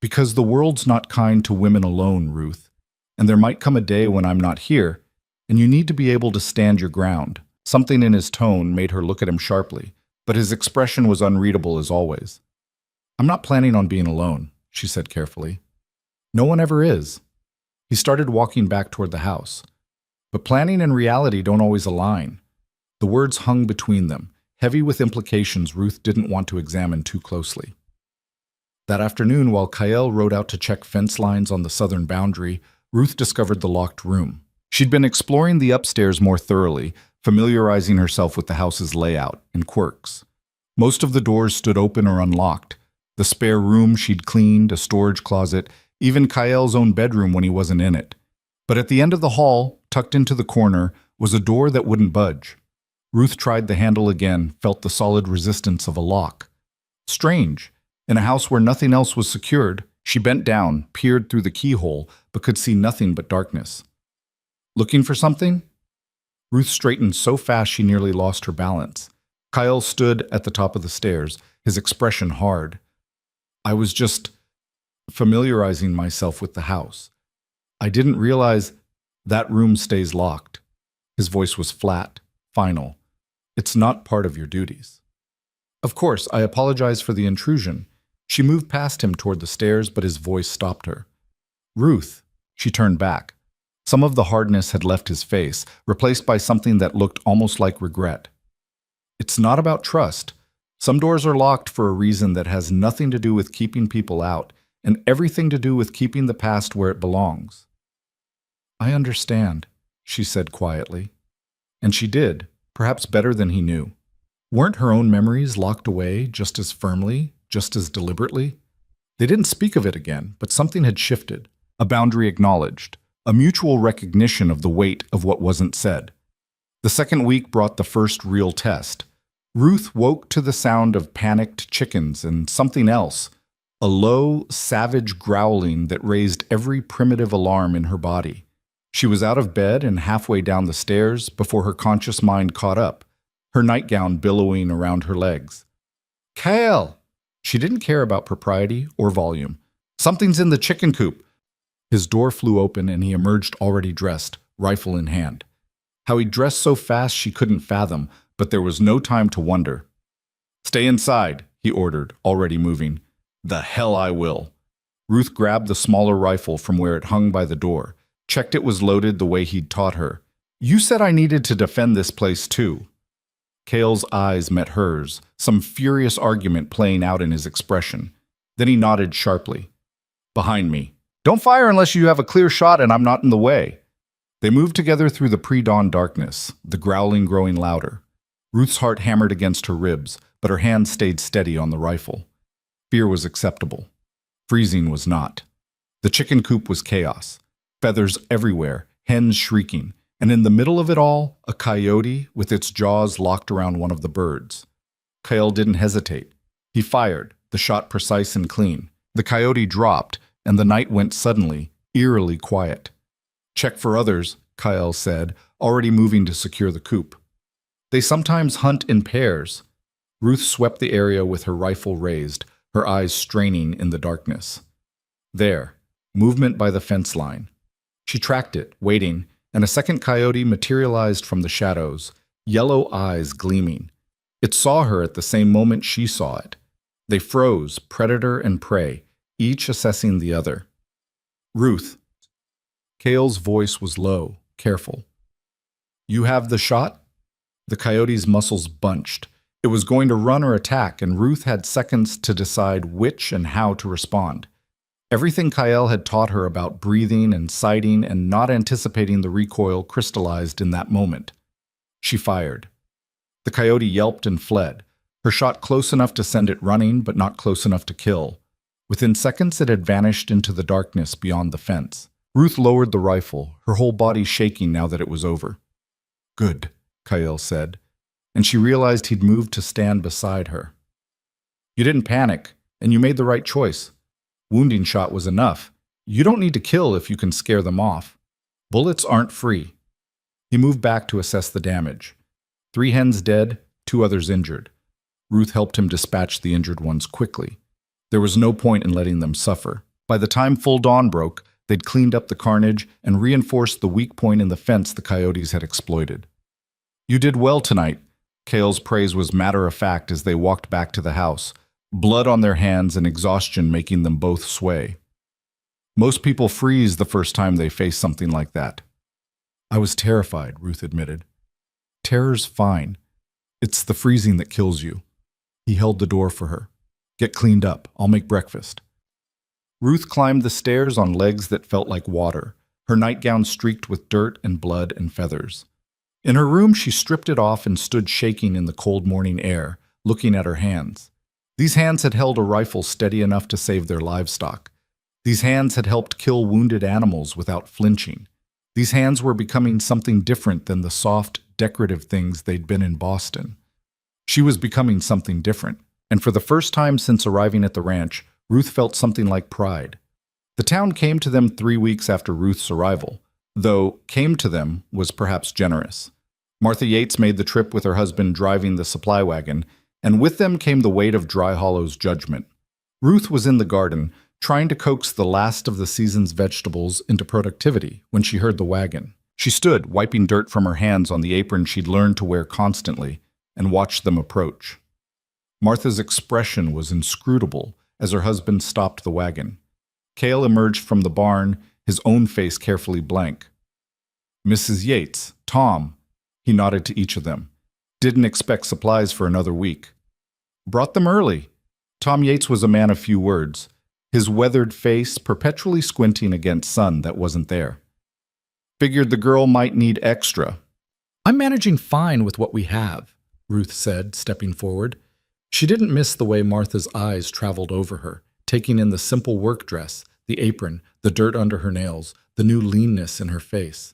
"Because the world's not kind to women alone, Ruth, and there might come a day when I'm not here, and you need to be able to stand your ground." Something in his tone made her look at him sharply, but his expression was unreadable as always. "I'm not planning on being alone," she said carefully. "No one ever is." He started walking back toward the house. But planning and reality don't always align. The words hung between them, heavy with implications Ruth didn't want to examine too closely. That afternoon, while Kyle rode out to check fence lines on the southern boundary, Ruth discovered the locked room. She'd been exploring the upstairs more thoroughly, familiarizing herself with the house's layout and quirks. Most of the doors stood open or unlocked. The spare room she'd cleaned, a storage closet, even Kyle's own bedroom when he wasn't in it. But at the end of the hall, tucked into the corner, was a door that wouldn't budge. Ruth tried the handle again, felt the solid resistance of a lock. Strange. In a house where nothing else was secured, she bent down, peered through the keyhole, but could see nothing but darkness. "Looking for something?" Ruth straightened so fast she nearly lost her balance. Kyle stood at the top of the stairs, his expression hard. "I was just familiarizing myself with the house. I didn't realize that room stays locked." His voice was flat, final. It's not part of your duties. Of course, I apologize for the intrusion. She moved past him toward the stairs, but his voice stopped her. Ruth, she turned back. Some of the hardness had left his face, replaced by something that looked almost like regret. It's not about trust. Some doors are locked for a reason that has nothing to do with keeping people out, and everything to do with keeping the past where it belongs. I understand, she said quietly. And she did, perhaps better than he knew. Weren't her own memories locked away just as firmly, just as deliberately? They didn't speak of it again, but something had shifted, a boundary acknowledged, a mutual recognition of the weight of what wasn't said. The second week brought the first real test. Ruth woke to the sound of panicked chickens and something else, a low, savage growling that raised every primitive alarm in her body. She was out of bed and halfway down the stairs before her conscious mind caught up, her nightgown billowing around her legs. Kale! She didn't care about propriety or volume. Something's in the chicken coop. His door flew open and he emerged already dressed, rifle in hand. How he dressed so fast she couldn't fathom, but there was no time to wonder. Stay inside, he ordered, already moving. The hell I will. Ruth grabbed the smaller rifle from where it hung by the door, checked it was loaded the way he'd taught her. You said I needed to defend this place too. Cale's eyes met hers, some furious argument playing out in his expression. Then he nodded sharply. Behind me. Don't fire unless you have a clear shot and I'm not in the way. They moved together through the pre-dawn darkness, the growling growing louder. Ruth's heart hammered against her ribs, but her hand stayed steady on the rifle. Fear was acceptable. Freezing was not. The chicken coop was chaos. Feathers everywhere, hens shrieking, and in the middle of it all, a coyote with its jaws locked around one of the birds. Kale didn't hesitate. He fired, the shot precise and clean. The coyote dropped, and the night went suddenly, eerily quiet. Check for others, Kyle said, already moving to secure the coop. They sometimes hunt in pairs. Ruth swept the area with her rifle raised, her eyes straining in the darkness. There, movement by the fence line. She tracked it, waiting, and a second coyote materialized from the shadows, yellow eyes gleaming. It saw her at the same moment she saw it. They froze, predator and prey, each assessing the other. Ruth. Kale's voice was low, careful. You have the shot? The coyote's muscles bunched. It was going to run or attack, and Ruth had seconds to decide which and how to respond. Everything Kyle had taught her about breathing and sighting and not anticipating the recoil crystallized in that moment. She fired. The coyote yelped and fled, her shot close enough to send it running, but not close enough to kill. Within seconds, it had vanished into the darkness beyond the fence. Ruth lowered the rifle, her whole body shaking now that it was over. Good, Kyle said, and she realized he'd moved to stand beside her. You didn't panic, and you made the right choice. Wounding shot was enough. You don't need to kill if you can scare them off. Bullets aren't free. He moved back to assess the damage. 3 hens dead, 2 others injured. Ruth helped him dispatch the injured ones quickly. There was no point in letting them suffer. By the time full dawn broke, they'd cleaned up the carnage and reinforced the weak point in the fence the coyotes had exploited. You did well tonight. Kale's praise was matter-of-fact as they walked back to the house, blood on their hands and exhaustion making them both sway. Most people freeze the first time they face something like that. I was terrified, Ruth admitted. Terror's fine. It's the freezing that kills you. He held the door for her. Get cleaned up. I'll make breakfast. Ruth climbed the stairs on legs that felt like water, her nightgown streaked with dirt and blood and feathers. In her room, she stripped it off and stood shaking in the cold morning air, looking at her hands. These hands had held a rifle steady enough to save their livestock. These hands had helped kill wounded animals without flinching. These hands were becoming something different than the soft, decorative things they'd been in Boston. She was becoming something different, and for the first time since arriving at the ranch, Ruth felt something like pride. The town came to them 3 weeks after Ruth's arrival, though came to them was perhaps generous. Martha Yates made the trip with her husband driving the supply wagon, and with them came the weight of Dry Hollow's judgment. Ruth was in the garden, trying to coax the last of the season's vegetables into productivity when she heard the wagon. She stood, wiping dirt from her hands on the apron she'd learned to wear constantly, and watched them approach. Martha's expression was inscrutable as her husband stopped the wagon. Cale emerged from the barn, his own face carefully blank. "Mrs. Yates, Tom," he nodded to each of them. "Didn't expect supplies for another week." "Brought them early." Tom Yates was a man of few words, his weathered face perpetually squinting against sun that wasn't there. "Figured the girl might need extra." "I'm managing fine with what we have," Ruth said, stepping forward. She didn't miss the way Martha's eyes traveled over her, taking in the simple work dress, the apron, the dirt under her nails, the new leanness in her face.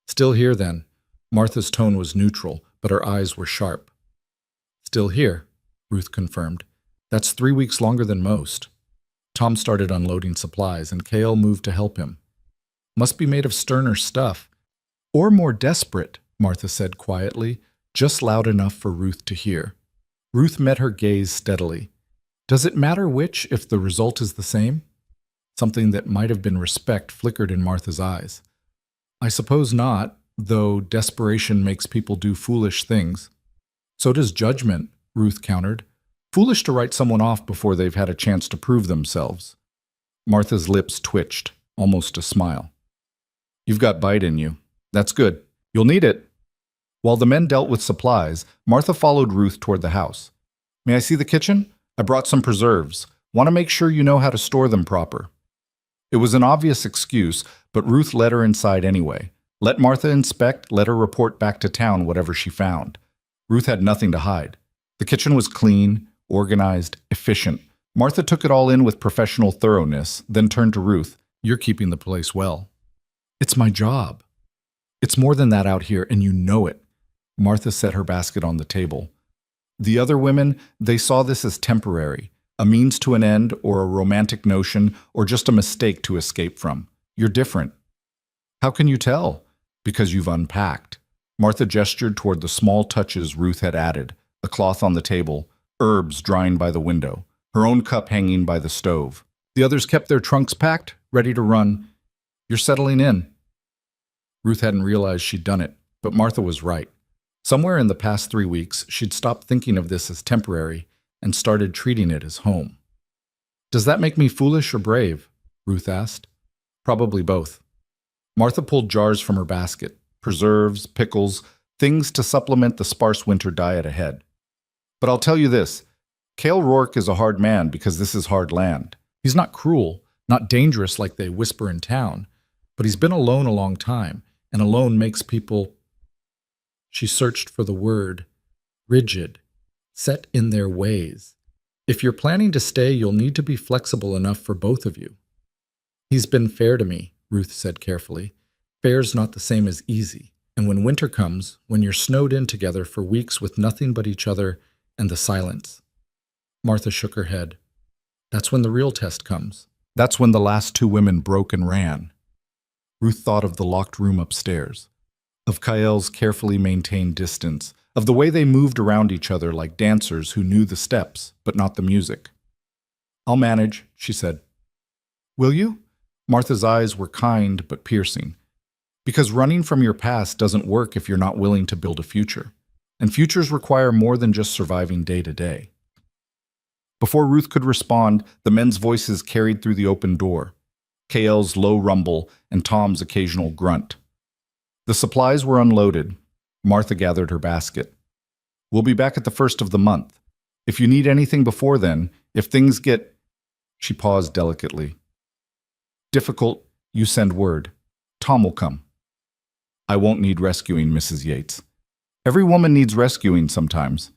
"Still here, then." Martha's tone was neutral, but her eyes were sharp. "Still here," Ruth confirmed. "That's 3 weeks longer than most." Tom started unloading supplies, and Cale moved to help him. "Must be made of sterner stuff." "Or more desperate," Martha said quietly, just loud enough for Ruth to hear. Ruth met her gaze steadily. "Does it matter which if the result is the same?" Something that might have been respect flickered in Martha's eyes. "I suppose not, though desperation makes people do foolish things." "So does judgment," Ruth countered. "Foolish to write someone off before they've had a chance to prove themselves." Martha's lips twitched, almost a smile. "You've got bite in you. That's good. You'll need it." While the men dealt with supplies, Martha followed Ruth toward the house. "May I see the kitchen? I brought some preserves. Want to make sure you know how to store them proper." It was an obvious excuse, but Ruth led her inside anyway. Let Martha inspect, let her report back to town whatever she found. Ruth had nothing to hide. The kitchen was clean, organized, efficient. Martha took it all in with professional thoroughness, then turned to Ruth. "You're keeping the place well." "It's my job." "It's more than that out here, and you know it." Martha set her basket on the table. The other women, they saw this as temporary, a means to an end or a romantic notion or just a mistake to escape from. You're different. "How can you tell?" "Because you've unpacked." Martha gestured toward the small touches Ruth had added, a cloth on the table, herbs drying by the window, her own cup hanging by the stove. The others kept their trunks packed, ready to run. "You're settling in." Ruth hadn't realized she'd done it, but Martha was right. Somewhere in the past 3 weeks, she'd stopped thinking of this as temporary and started treating it as home. "Does that make me foolish or brave?" Ruth asked. "Probably both." Martha pulled jars from her basket, preserves, pickles, things to supplement the sparse winter diet ahead. "But I'll tell you this, Cale Rourke is a hard man because this is hard land. He's not cruel, not dangerous like they whisper in town, but he's been alone a long time, and alone makes people—" She searched for the word. "Rigid. Set in their ways. If you're planning to stay, you'll need to be flexible enough for both of you." "He's been fair to me," Ruth said carefully. "Fair's not the same as easy. And when winter comes, when you're snowed in together for weeks with nothing but each other and the silence." Martha shook her head. "That's when the real test comes. That's when the last 2 women broke and ran." Ruth thought of the locked room upstairs, of Kael's carefully maintained distance, of the way they moved around each other like dancers who knew the steps, but not the music. "I'll manage," she said. "Will you?" Martha's eyes were kind but piercing. "Because running from your past doesn't work if you're not willing to build a future. And futures require more than just surviving day to day." Before Ruth could respond, the men's voices carried through the open door. Kael's low rumble and Tom's occasional grunt. The supplies were unloaded. Martha gathered her basket. "We'll be back at the 1st of the month. If you need anything before then, if things get—" She paused delicately. "Difficult, you send word. Tom will come." "I won't need rescuing, Mrs. Yates. Every woman needs rescuing sometimes.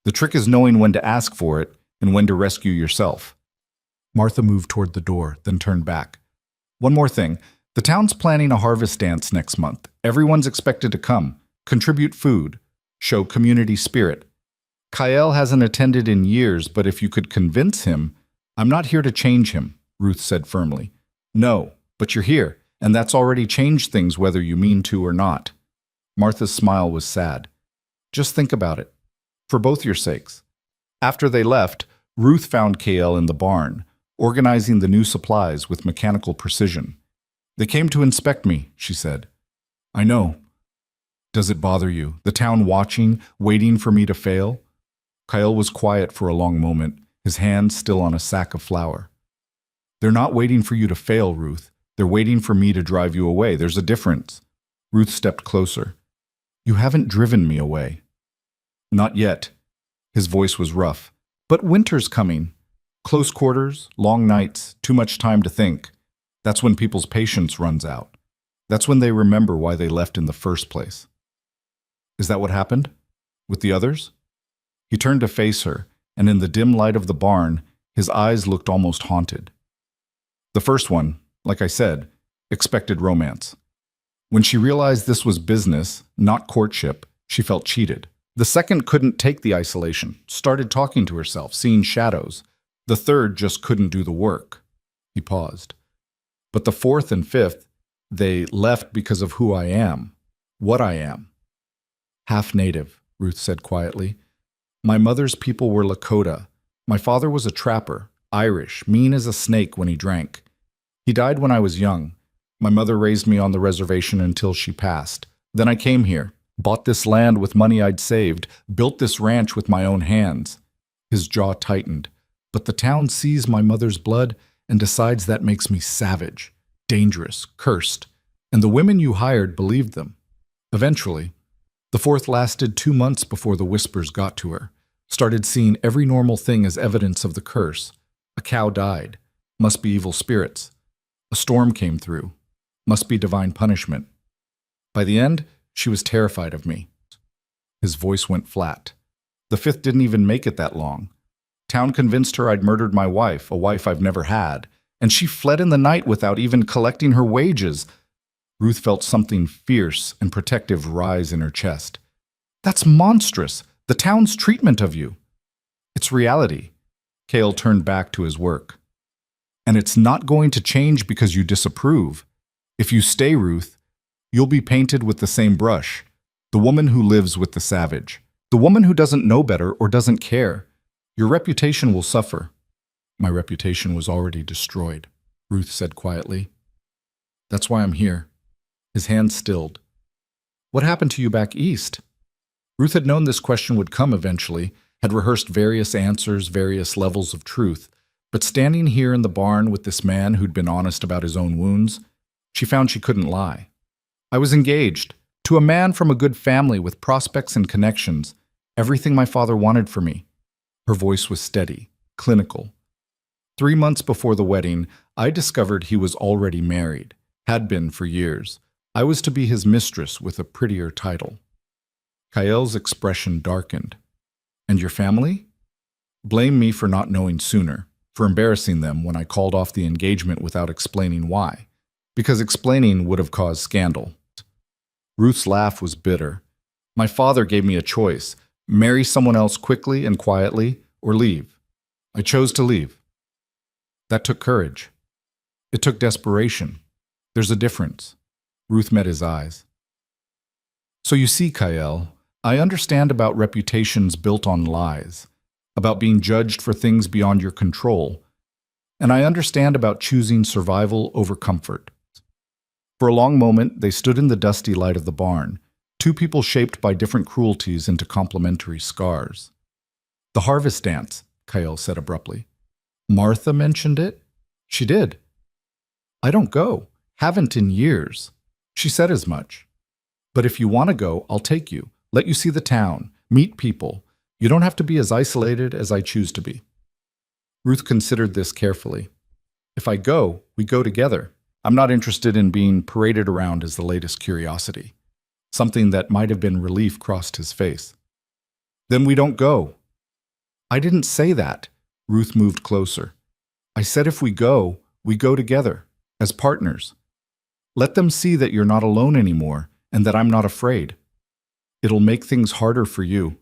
The trick is knowing when to ask for it and when to rescue yourself." Martha moved toward the door, then turned back. "One more thing. The town's planning a harvest dance next month. Everyone's expected to come, contribute food, show community spirit. Kael hasn't attended in years, but if you could convince him—" "I'm not here to change him," Ruth said firmly. "No, but you're here, and that's already changed things whether you mean to or not." Martha's smile was sad. "Just think about it. For both your sakes." After they left, Ruth found Kael in the barn, organizing the new supplies with mechanical precision. "They came to inspect me," she said. "I know." Does it bother you? The town watching, waiting for me to fail? Kyle was quiet for a long moment, his hand still on a sack of flour. They're not waiting for you to fail, Ruth. They're waiting for me to drive you away. There's a difference. Ruth stepped closer. You haven't driven me away. Not yet. His voice was rough. But winter's coming. Close quarters, long nights, too much time to think. That's when people's patience runs out. That's when they remember why they left in the first place. Is that what happened? With the others? He turned to face her, and in the dim light of the barn, his eyes looked almost haunted. The first one, like I said, expected romance. When she realized this was business, not courtship, she felt cheated. The second couldn't take the isolation, started talking to herself, seeing shadows. The third just couldn't do the work. He paused. But the fourth and fifth, they left because of who I am, what I am. Half native, Ruth said quietly. My mother's people were Lakota. My father was a trapper, Irish, mean as a snake when he drank. He died when I was young. My mother raised me on the reservation until she passed. Then I came here, bought this land with money I'd saved, built this ranch with my own hands. His jaw tightened. But the town sees my mother's blood and decides that makes me savage, dangerous, cursed. And the women you hired believed them. Eventually, the fourth lasted 2 months before the whispers got to her. Started seeing every normal thing as evidence of the curse. A cow died. Must be evil spirits. A storm came through. Must be divine punishment. By the end, she was terrified of me. His voice went flat. The fifth didn't even make it that long. Town convinced her I'd murdered my wife, a wife I've never had, and she fled in the night without even collecting her wages. Ruth felt something fierce and protective rise in her chest. That's monstrous, the town's treatment of you. It's reality. Cale turned back to his work. And it's not going to change because you disapprove. If you stay, Ruth, you'll be painted with the same brush. The woman who lives with the savage. The woman who doesn't know better or doesn't care. Your reputation will suffer. My reputation was already destroyed, Ruth said quietly. That's why I'm here. His hand stilled. What happened to you back east? Ruth had known this question would come eventually, had rehearsed various answers, various levels of truth, but standing here in the barn with this man who'd been honest about his own wounds, she found she couldn't lie. I was engaged, to a man from a good family with prospects and connections, everything my father wanted for me. Her voice was steady, clinical. 3 months before the wedding, I discovered he was already married, had been for years. I was to be his mistress with a prettier title. Kael's expression darkened. And your family? Blame me for not knowing sooner, for embarrassing them when I called off the engagement without explaining why, because explaining would have caused scandal. Ruth's laugh was bitter. My father gave me a choice, marry someone else quickly and quietly, or leave. I chose to leave. That took courage. It took desperation. There's a difference. Ruth met his eyes. So you see, Kael, I understand about reputations built on lies, about being judged for things beyond your control, and I understand about choosing survival over comfort. For a long moment, they stood in the dusty light of the barn, two people shaped by different cruelties into complementary scars. The harvest dance, Kael said abruptly. Martha mentioned it? She did. I don't go. Haven't in years. She said as much. But if you want to go, I'll take you, let you see the town, meet people. You don't have to be as isolated as I choose to be. Ruth considered this carefully. If I go, we go together. I'm not interested in being paraded around as the latest curiosity. Something that might have been relief crossed his face. Then we don't go. I didn't say that. Ruth moved closer. I said if we go together, as partners. Let them see that you're not alone anymore and that I'm not afraid. It'll make things harder for you.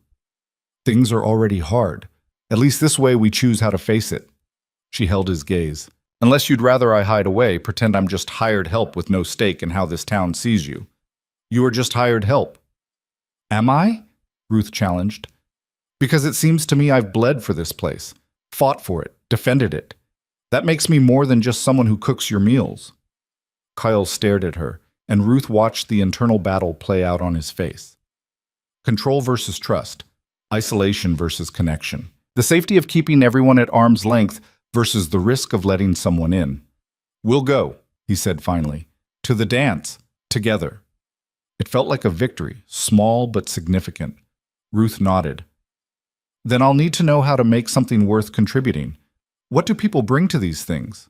Things are already hard. At least this way we choose how to face it. She held his gaze. Unless you'd rather I hide away, pretend I'm just hired help with no stake in how this town sees you. You are just hired help. Am I? Ruth challenged. Because it seems to me I've bled for this place, fought for it, defended it. That makes me more than just someone who cooks your meals. Kyle stared at her, and Ruth watched the internal battle play out on his face. Control versus trust, isolation versus connection, the safety of keeping everyone at arm's length versus the risk of letting someone in. "We'll go," he said finally, "to the dance, together." It felt like a victory, small but significant. Ruth nodded. "Then I'll need to know how to make something worth contributing. What do people bring to these things?"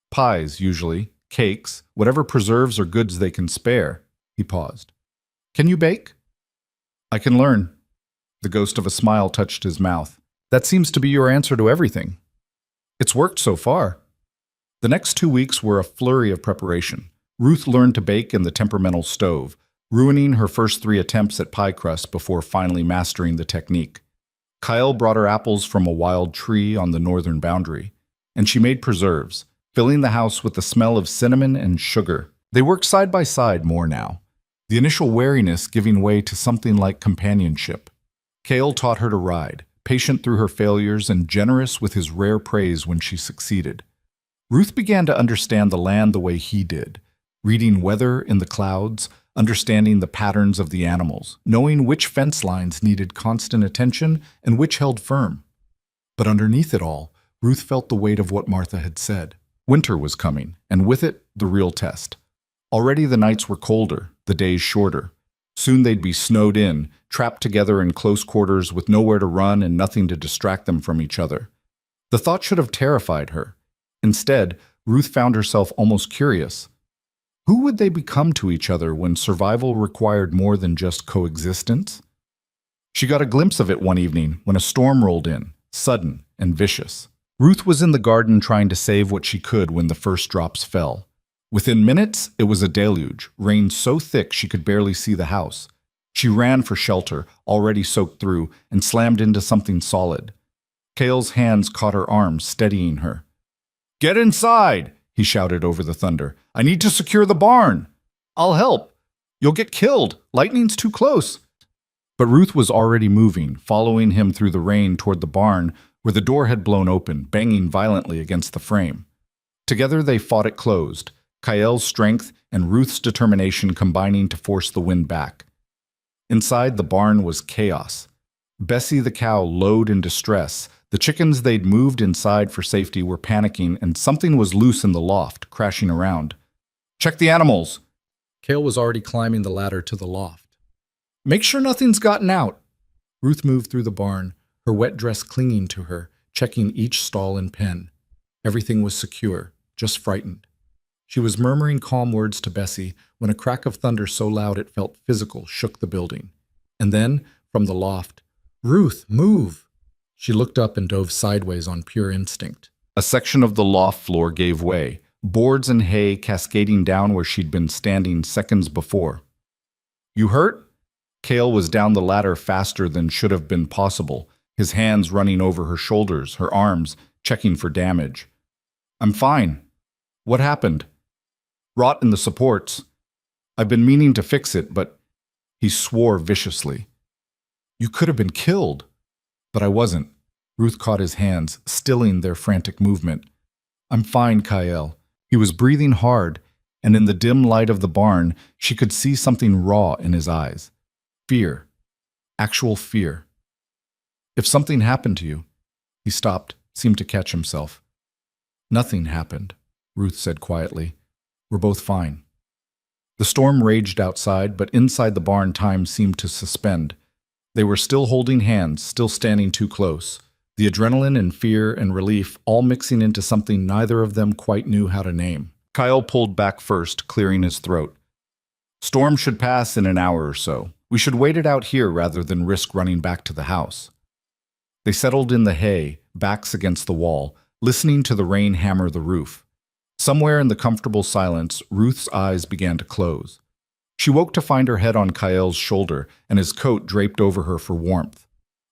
"Pies, usually, cakes, whatever preserves or goods they can spare." He paused. "Can you bake?" "I can learn." The ghost of a smile touched his mouth. "That seems to be your answer to everything." "It's worked so far." The next 2 weeks were a flurry of preparation. Ruth learned to bake in the temperamental stove, ruining her first 3 attempts at pie crust before finally mastering the technique. Kyle brought her apples from a wild tree on the northern boundary, and she made preserves, filling the house with the smell of cinnamon and sugar. They worked side by side more now, the initial wariness giving way to something like companionship. Kale taught her to ride, patient through her failures and generous with his rare praise when she succeeded. Ruth began to understand the land the way he did, reading weather in the clouds, understanding the patterns of the animals, knowing which fence lines needed constant attention and which held firm. But underneath it all, Ruth felt the weight of what Martha had said. Winter was coming, and with it, the real test. Already the nights were colder, the days shorter. Soon they'd be snowed in, trapped together in close quarters with nowhere to run and nothing to distract them from each other. The thought should have terrified her. Instead, Ruth found herself almost curious. Who would they become to each other when survival required more than just coexistence? She got a glimpse of it one evening when a storm rolled in, sudden and vicious. Ruth was in the garden trying to save what she could when the first drops fell. Within minutes, it was a deluge, rain so thick she could barely see the house. She ran for shelter, already soaked through, and slammed into something solid. Kale's hands caught her arms, steadying her. "Get inside!" he shouted over the thunder. "I need to secure the barn." "I'll help." "You'll get killed. Lightning's too close." But Ruth was already moving, following him through the rain toward the barn, where the door had blown open, banging violently against the frame. Together they fought it closed, Kael's strength and Ruth's determination combining to force the wind back. Inside, the barn was chaos. Bessie the cow lowed in distress. The chickens they'd moved inside for safety were panicking, and something was loose in the loft, crashing around. "Check the animals!" Kale was already climbing the ladder to the loft. "Make sure nothing's gotten out." Ruth moved through the barn, her wet dress clinging to her, checking each stall and pen. Everything was secure, just frightened. She was murmuring calm words to Bessie when a crack of thunder so loud it felt physical shook the building. And then, from the loft, "Ruth, move!" She looked up and dove sideways on pure instinct. A section of the loft floor gave way, boards and hay cascading down where she'd been standing seconds before. "You hurt?" Kale was down the ladder faster than should have been possible, his hands running over her shoulders, her arms, checking for damage. "I'm fine." "What happened?" "Rot in the supports. I've been meaning to fix it, but..." He swore viciously. "You could have been killed." But I wasn't. Ruth caught his hands, stilling their frantic movement. "I'm fine, Kyle." He was breathing hard, and in the dim light of the barn, she could see something raw in his eyes. Fear. Actual fear. "If something happened to you..." He stopped, seemed to catch himself. "Nothing happened," Ruth said quietly. "We're both fine." The storm raged outside, but inside the barn time seemed to suspend. They were still holding hands, still standing too close. The adrenaline and fear and relief all mixing into something neither of them quite knew how to name. Kyle pulled back first, clearing his throat. "Storm should pass in an hour or so. We should wait it out here rather than risk running back to the house." They settled in the hay, backs against the wall, listening to the rain hammer the roof. Somewhere in the comfortable silence, Ruth's eyes began to close. She woke to find her head on Kyle's shoulder and his coat draped over her for warmth.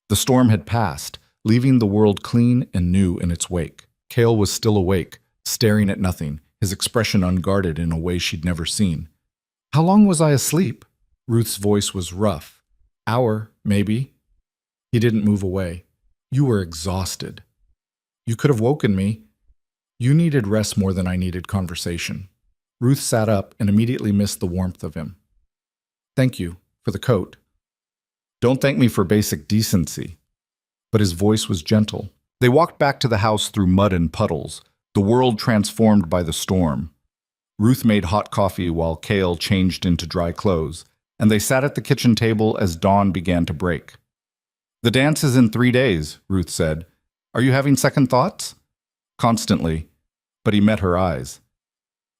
The storm had passed, leaving the world clean and new in its wake. Kale was still awake, staring at nothing, his expression unguarded in a way she'd never seen. "How long was I asleep?" Ruth's voice was rough. "Hour, maybe." He didn't move away. "You were exhausted." "You could have woken me." "You needed rest more than I needed conversation." Ruth sat up and immediately missed the warmth of him. Thank you for the coat. Don't thank me for basic decency. But his voice was gentle. They walked back to the house through mud and puddles, the world transformed by the storm. Ruth made hot coffee while Cale changed into dry clothes, and they sat at the kitchen table as dawn began to break. The dance is in 3 days, Ruth said. Are you having second thoughts? Constantly, but he met her eyes.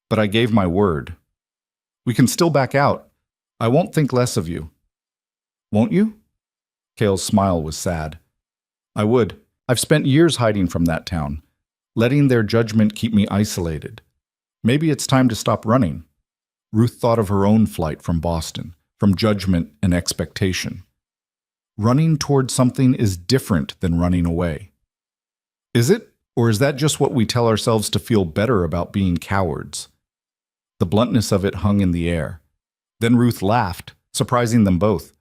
But I gave my word. We can still back out. I won't think less of you. Won't you? Cale's smile was sad. I would. I've spent years hiding from that town, letting their judgment keep me isolated. Maybe it's time to stop running. Ruth thought of her own flight from Boston, from judgment and expectation. Running toward something is different than running away. Is it? Or is that just what we tell ourselves to feel better about being cowards? The bluntness of it hung in the air. Then Ruth laughed, surprising them both.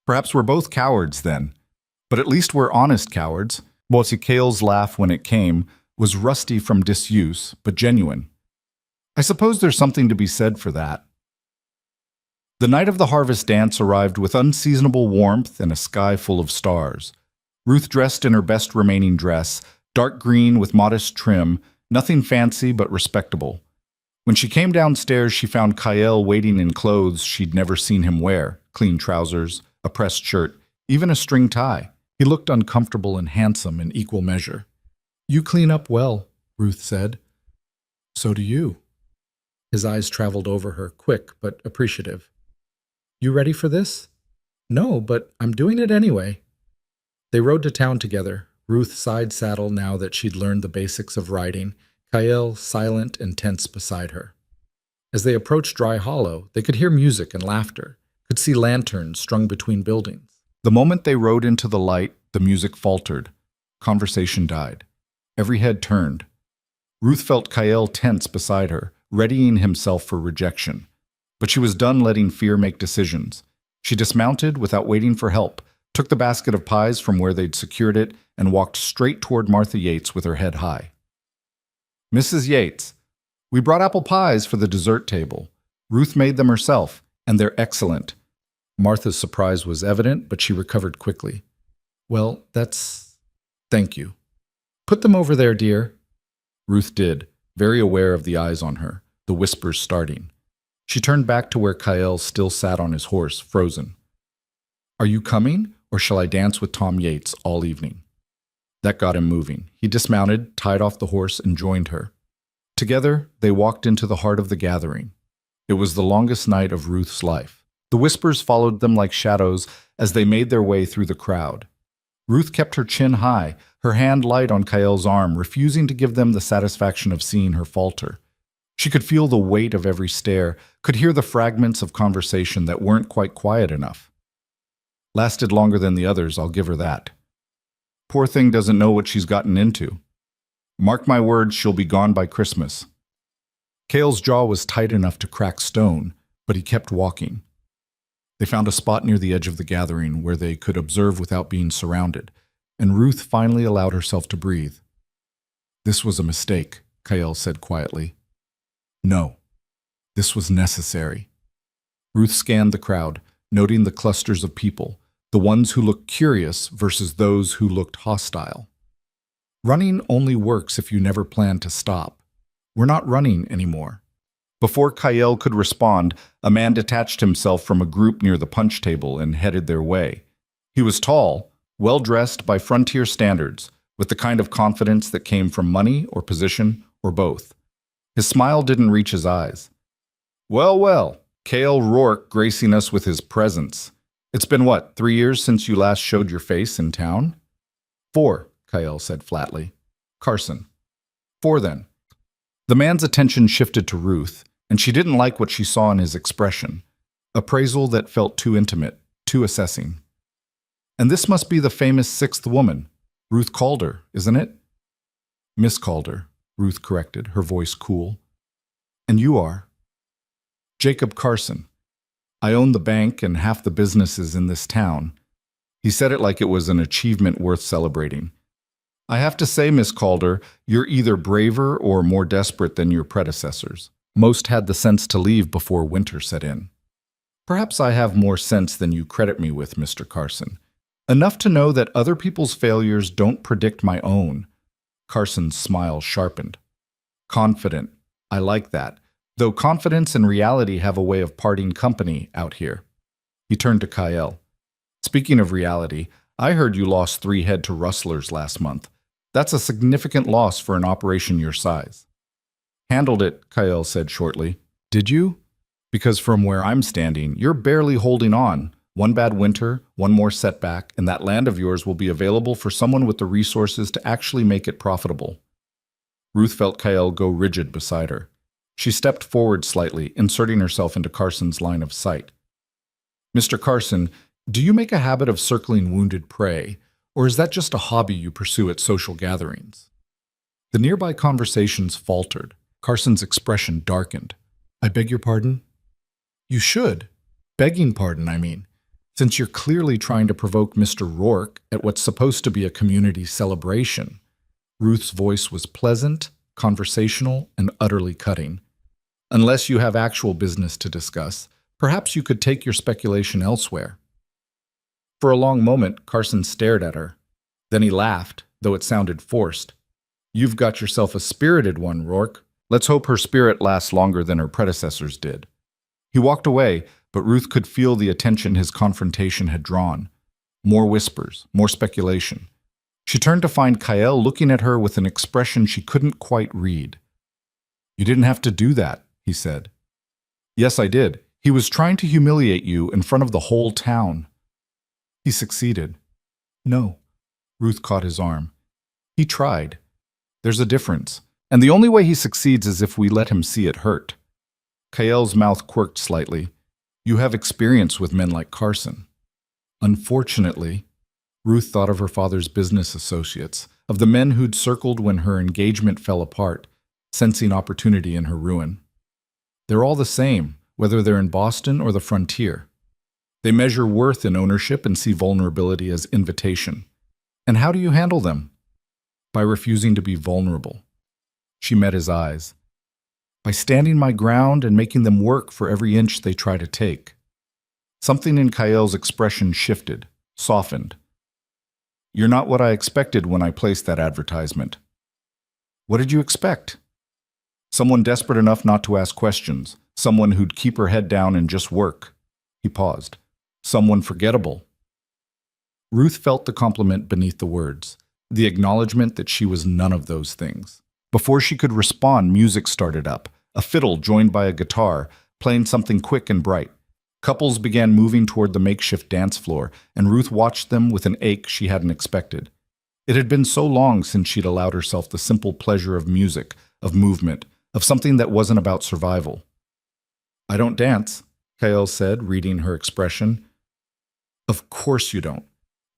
Perhaps we're both cowards then. But at least we're honest cowards. Cale's laugh, when it came, was rusty from disuse, but genuine. I suppose there's something to be said for that. The night of the harvest dance arrived with unseasonable warmth and a sky full of stars. Ruth dressed in her best remaining dress, dark green with modest trim, nothing fancy but respectable. When she came downstairs, she found Kyle waiting in clothes she'd never seen him wear, clean trousers, a pressed shirt, even a string tie. He looked uncomfortable and handsome in equal measure. You clean up well, Ruth said. So do you. His eyes traveled over her, quick but appreciative. You ready for this? No, but I'm doing it anyway. They rode to town together, Ruth side saddle now that she'd learned the basics of riding, Kyle silent and tense beside her. As they approached Dry Hollow, they could hear music and laughter, could see lanterns strung between buildings. The moment they rode into the light, the music faltered. Conversation died. Every head turned. Ruth felt Kyle tense beside her, readying himself for rejection. But she was done letting fear make decisions. She dismounted without waiting for help, took the basket of pies from where they'd secured it, and walked straight toward Martha Yates with her head high. Mrs. Yates, we brought apple pies for the dessert table. Ruth made them herself, and they're excellent. Martha's surprise was evident, but she recovered quickly. Well, thank you. Put them over there, dear. Ruth did, very aware of the eyes on her, the whispers starting. She turned back to where Kyle still sat on his horse, frozen. Are you coming, or shall I dance with Tom Yates all evening? That got him moving. He dismounted, tied off the horse, and joined her. Together, they walked into the heart of the gathering. It was the longest night of Ruth's life. The whispers followed them like shadows as they made their way through the crowd. Ruth kept her chin high, her hand light on Kyle's arm, refusing to give them the satisfaction of seeing her falter. She could feel the weight of every stare, could hear the fragments of conversation that weren't quite quiet enough. Lasted longer than the others, I'll give her that. Poor thing doesn't know what she's gotten into. Mark my words, she'll be gone by Christmas. Cale's jaw was tight enough to crack stone, but he kept walking. They found a spot near the edge of the gathering where they could observe without being surrounded, and Ruth finally allowed herself to breathe. This was a mistake, Kyle said quietly. No, this was necessary. Ruth scanned the crowd, noting the clusters of people, the ones who looked curious versus those who looked hostile. Running only works if you never plan to stop. We're not running anymore. Before Kyle could respond, a man detached himself from a group near the punch table and headed their way. He was tall, well-dressed by frontier standards, with the kind of confidence that came from money or position or both. His smile didn't reach his eyes. Well, well, Cale Rourke gracing us with his presence. It's been, 3 years since you last showed your face in town? 4, Kyle said flatly. Carson. 4 then. The man's attention shifted to Ruth, and she didn't like what she saw in his expression. Appraisal that felt too intimate, too assessing. And this must be the famous 6th woman, Ruth Calder, isn't it? Miss Calder, Ruth corrected, her voice cool. And you are? Jacob Carson. I own the bank and half the businesses in this town. He said it like it was an achievement worth celebrating. I have to say, Miss Calder, you're either braver or more desperate than your predecessors. Most had the sense to leave before winter set in. Perhaps I have more sense than you credit me with, Mr. Carson. Enough to know that other people's failures don't predict my own. Carson's smile sharpened. Confident. I like that. Though confidence and reality have a way of parting company out here. He turned to Kyle. Speaking of reality, I heard you lost 3 head to rustlers last month. That's a significant loss for an operation your size. Handled it, Kyle said shortly. Did you? Because from where I'm standing, you're barely holding on. One bad winter, one more setback, and that land of yours will be available for someone with the resources to actually make it profitable. Ruth felt Kyle go rigid beside her. She stepped forward slightly, inserting herself into Carson's line of sight. Mr. Carson, do you make a habit of circling wounded prey, or is that just a hobby you pursue at social gatherings? The nearby conversations faltered. Carson's expression darkened. I beg your pardon? You should. Begging pardon, I mean. Since you're clearly trying to provoke Mr. Rourke at what's supposed to be a community celebration. Ruth's voice was pleasant, conversational, and utterly cutting. Unless you have actual business to discuss, perhaps you could take your speculation elsewhere. For a long moment, Carson stared at her. Then he laughed, though it sounded forced. You've got yourself a spirited one, Rourke. Let's hope her spirit lasts longer than her predecessors did. He walked away, but Ruth could feel the attention his confrontation had drawn. More whispers, more speculation. She turned to find Kyle looking at her with an expression she couldn't quite read. You didn't have to do that, he said. Yes, I did. He was trying to humiliate you in front of the whole town. He succeeded. No. Ruth caught his arm. He tried. There's a difference. And the only way he succeeds is if we let him see it hurt. Kyle's mouth quirked slightly. You have experience with men like Carson. Unfortunately, Ruth thought of her father's business associates, of the men who'd circled when her engagement fell apart, sensing opportunity in her ruin. They're all the same, whether they're in Boston or the frontier. They measure worth in ownership and see vulnerability as invitation. And how do you handle them? By refusing to be vulnerable. She met his eyes. By standing my ground and making them work for every inch they try to take. Something in Kyle's expression shifted, softened. You're not what I expected when I placed that advertisement. What did you expect? Someone desperate enough not to ask questions, someone who'd keep her head down and just work. He paused. Someone forgettable. Ruth felt the compliment beneath the words, the acknowledgement that she was none of those things. Before she could respond, music started up, a fiddle joined by a guitar, playing something quick and bright. Couples began moving toward the makeshift dance floor, and Ruth watched them with an ache she hadn't expected. It had been so long since she'd allowed herself the simple pleasure of music, of movement, of something that wasn't about survival. I don't dance, Kyle said, reading her expression. Of course you don't.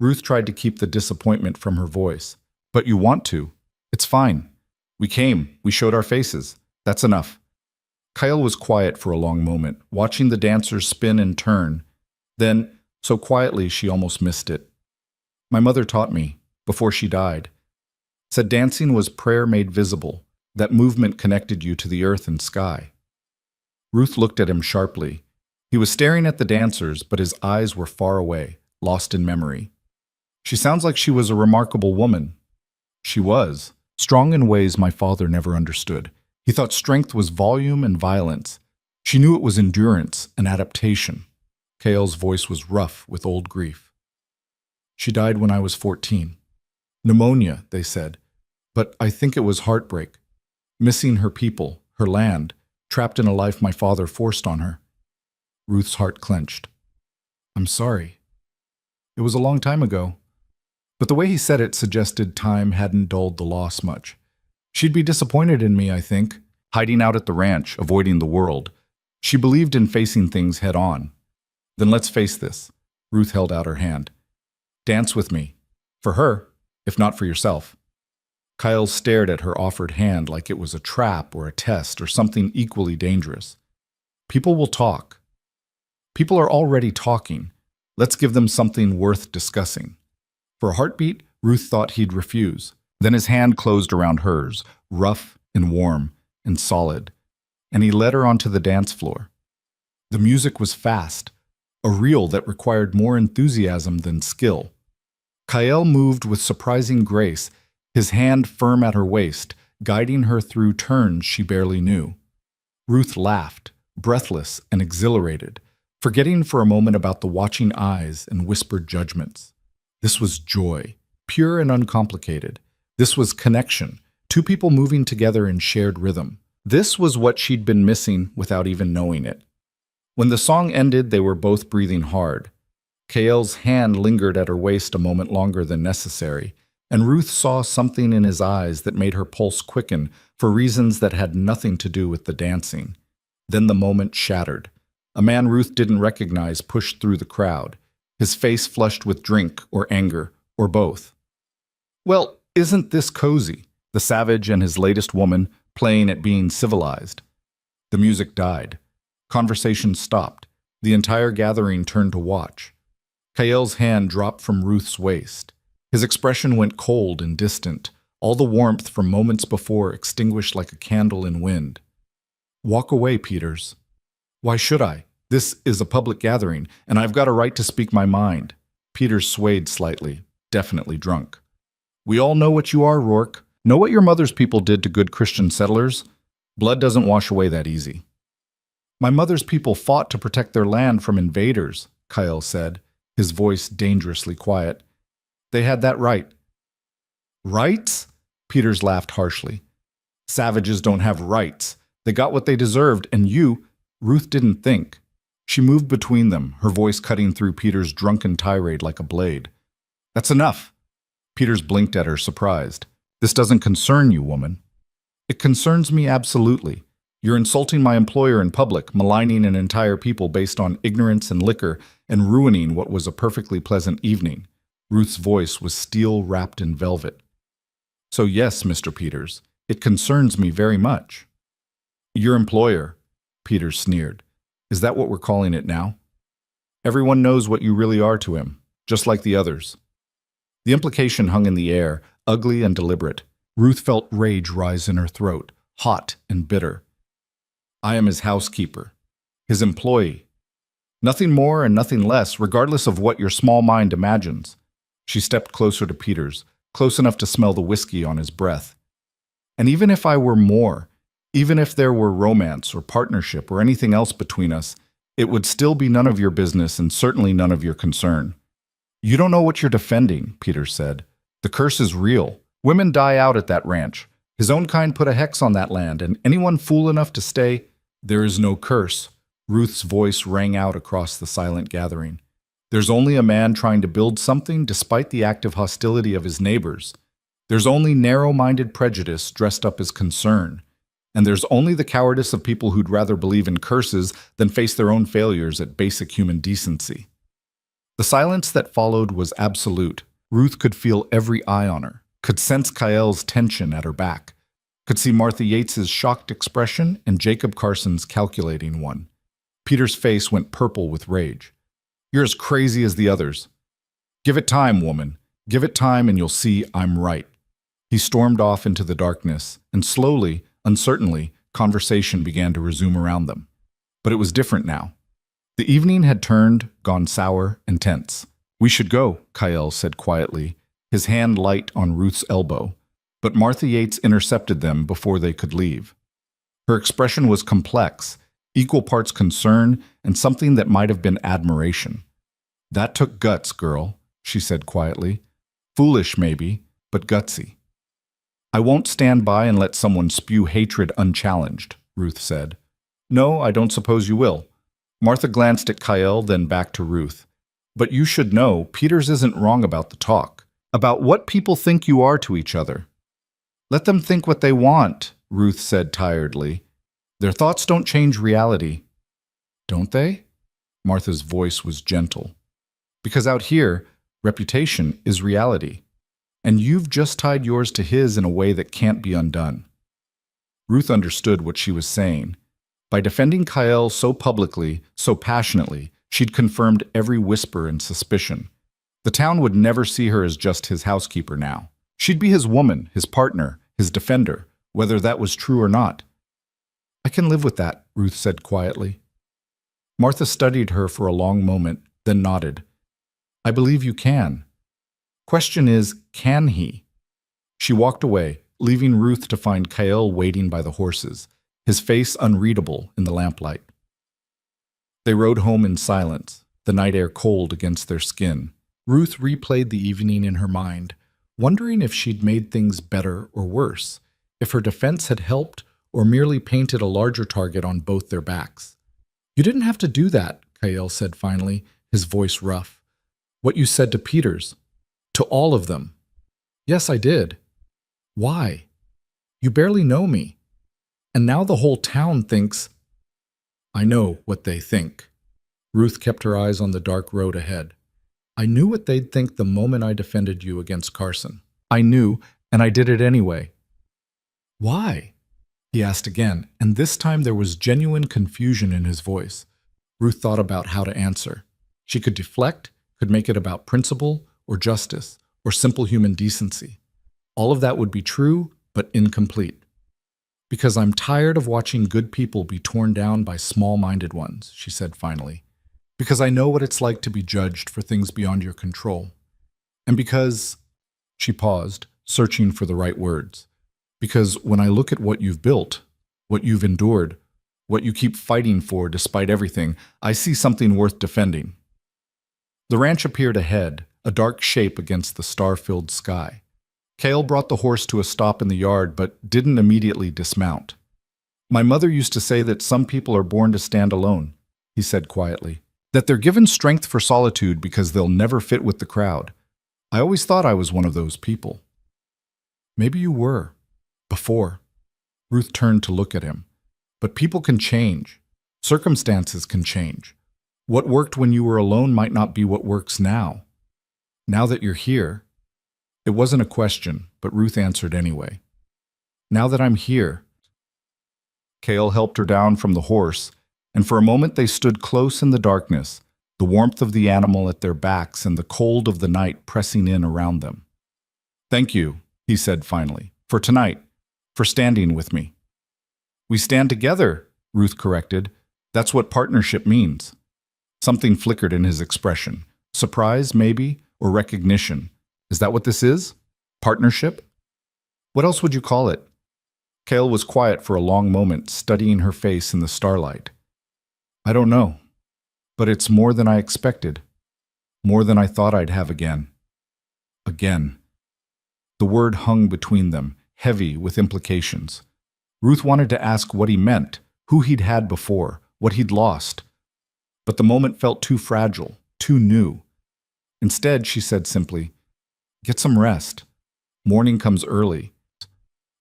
Ruth tried to keep the disappointment from her voice. But you want to. It's fine. We came. We showed our faces. That's enough. Kyle was quiet for a long moment, watching the dancers spin and turn. Then, so quietly she almost missed it. My mother taught me, before she died, said dancing was prayer made visible, that movement connected you to the earth and sky. Ruth looked at him sharply. He was staring at the dancers, but his eyes were far away, lost in memory. She sounds like she was a remarkable woman. She was, strong in ways my father never understood. He thought strength was volume and violence. She knew it was endurance and adaptation. Kyle's voice was rough with old grief. She died when I was 14. Pneumonia, they said. But I think it was heartbreak. Missing her people, her land, trapped in a life my father forced on her. Ruth's heart clenched. I'm sorry. It was a long time ago. But the way he said it suggested time hadn't dulled the loss much. She'd be disappointed in me, I think, hiding out at the ranch, avoiding the world. She believed in facing things head on. Then let's face this. Ruth held out her hand. Dance with me. For her, if not for yourself. Kyle stared at her offered hand like it was a trap or a test or something equally dangerous. People will talk. People are already talking. Let's give them something worth discussing. For a heartbeat, Ruth thought he'd refuse. Then his hand closed around hers, rough and warm and solid. and he led her onto the dance floor. The music was fast, a reel that required more enthusiasm than skill. Kael moved with surprising grace, his hand firm at her waist, guiding her through turns she barely knew. Ruth laughed, breathless and exhilarated, forgetting for a moment about the watching eyes and whispered judgments. This was joy, pure and uncomplicated. This was connection, two people moving together in shared rhythm. This was what she'd been missing without even knowing it. When the song ended, they were both breathing hard. Kael's hand lingered at her waist a moment longer than necessary, and Ruth saw something in his eyes that made her pulse quicken for reasons that had nothing to do with the dancing. Then the moment shattered. A man Ruth didn't recognize pushed through the crowd, his face flushed with drink or anger, or both. Well, isn't this cozy? The savage and his latest woman playing at being civilized. The music died. Conversation stopped. The entire gathering turned to watch. Kael's hand dropped from Ruth's waist. His expression went cold and distant, all the warmth from moments before extinguished like a candle in wind. Walk away, Peters. Why should I? This is a public gathering, and I've got a right to speak my mind. Peters swayed slightly, definitely drunk. We all know what you are, Rourke. Know what your mother's people did to good Christian settlers? Blood doesn't wash away that easy. My mother's people fought to protect their land from invaders, Kael said, his voice dangerously quiet. They had that right. Rights? Peters laughed harshly. Savages don't have rights. They got what they deserved, and you, Ruth didn't think. She moved between them, her voice cutting through Peters' drunken tirade like a blade. That's enough. Peters blinked at her, surprised. This doesn't concern you, woman. It concerns me absolutely. You're insulting my employer in public, maligning an entire people based on ignorance and liquor, and ruining what was a perfectly pleasant evening. Ruth's voice was steel wrapped in velvet. So yes, Mr. Peters, it concerns me very much. Your employer, Peters sneered. Is that what we're calling it now? Everyone knows what you really are to him, just like the others. The implication hung in the air, ugly and deliberate. Ruth felt rage rise in her throat, hot and bitter. I am his housekeeper, his employee. Nothing more and nothing less, regardless of what your small mind imagines. She stepped closer to Peters, close enough to smell the whiskey on his breath. And even if I were more, even if there were romance or partnership or anything else between us, it would still be none of your business and certainly none of your concern. You don't know what you're defending, Peters said. The curse is real. Women die out at that ranch. His own kind put a hex on that land, and anyone fool enough to stay, there is no curse. Ruth's voice rang out across the silent gathering. There's only a man trying to build something despite the active hostility of his neighbors. There's only narrow-minded prejudice dressed up as concern. And there's only the cowardice of people who'd rather believe in curses than face their own failures at basic human decency. The silence that followed was absolute. Ruth could feel every eye on her, could sense Kael's tension at her back, could see Martha Yates's shocked expression and Jacob Carson's calculating one. Peter's face went purple with rage. You're as crazy as the others. Give it time, woman. Give it time and you'll see I'm right. He stormed off into the darkness, and slowly, uncertainly, conversation began to resume around them. But it was different now. The evening had turned, gone sour and tense. We should go, Kael said quietly, his hand light on Ruth's elbow. But Martha Yates intercepted them before they could leave. Her expression was complex, equal parts concern and something that might have been admiration. That took guts, girl, she said quietly. Foolish, maybe, but gutsy. I won't stand by and let someone spew hatred unchallenged, Ruth said. No, I don't suppose you will. Martha glanced at Kael, then back to Ruth. But you should know, Peters isn't wrong about the talk, about what people think you are to each other. Let them think what they want, Ruth said tiredly. Their thoughts don't change reality. Don't they? Martha's voice was gentle. Because out here, reputation is reality. And you've just tied yours to his in a way that can't be undone. Ruth understood what she was saying. By defending Kael so publicly, so passionately, she'd confirmed every whisper and suspicion. The town would never see her as just his housekeeper now. She'd be his woman, his partner, his defender, whether that was true or not. I can live with that, Ruth said quietly. Martha studied her for a long moment, then nodded. I believe you can. Question is, can he? She walked away, leaving Ruth to find Kael waiting by the horses, his face unreadable in the lamplight. They rode home in silence, the night air cold against their skin. Ruth replayed the evening in her mind, wondering if she'd made things better or worse, if her defense had helped or merely painted a larger target on both their backs. You didn't have to do that, Kael said finally, his voice rough. What you said to Peters. To all of them. Yes, I did. Why? You barely know me. And now the whole town thinks... I know what they think. Ruth kept her eyes on the dark road ahead. I knew what they'd think the moment I defended you against Carson. I knew, and I did it anyway. Why? He asked again, and this time there was genuine confusion in his voice. Ruth thought about how to answer. She could deflect, could make it about principle or justice or simple human decency. All of that would be true, but incomplete. Because I'm tired of watching good people be torn down by small-minded ones, she said finally. Because I know what it's like to be judged for things beyond your control. And because... She paused, searching for the right words. Because when I look at what you've built, what you've endured, what you keep fighting for despite everything, I see something worth defending. The ranch appeared ahead, a dark shape against the star-filled sky. Kael brought the horse to a stop in the yard, but didn't immediately dismount. My mother used to say that some people are born to stand alone, he said quietly. That they're given strength for solitude because they'll never fit with the crowd. I always thought I was one of those people. Maybe you were. Before. Ruth turned to look at him. But people can change. Circumstances can change. What worked when you were alone might not be what works now. Now that you're here... It wasn't a question, but Ruth answered anyway. Now that I'm here... Kael helped her down from the horse, and for a moment they stood close in the darkness, the warmth of the animal at their backs and the cold of the night pressing in around them. Thank you, he said finally, for tonight, for standing with me. We stand together, Ruth corrected. That's what partnership means. Something flickered in his expression. Surprise, maybe, or recognition. Is that what this is? Partnership? What else would you call it? Kael was quiet for a long moment, studying her face in the starlight. I don't know, but it's more than I expected. More than I thought I'd have again. Again. The word hung between them, heavy with implications. Ruth wanted to ask what he meant, who he'd had before, what he'd lost. But the moment felt too fragile, too new. Instead, she said simply, Get some rest. Morning comes early.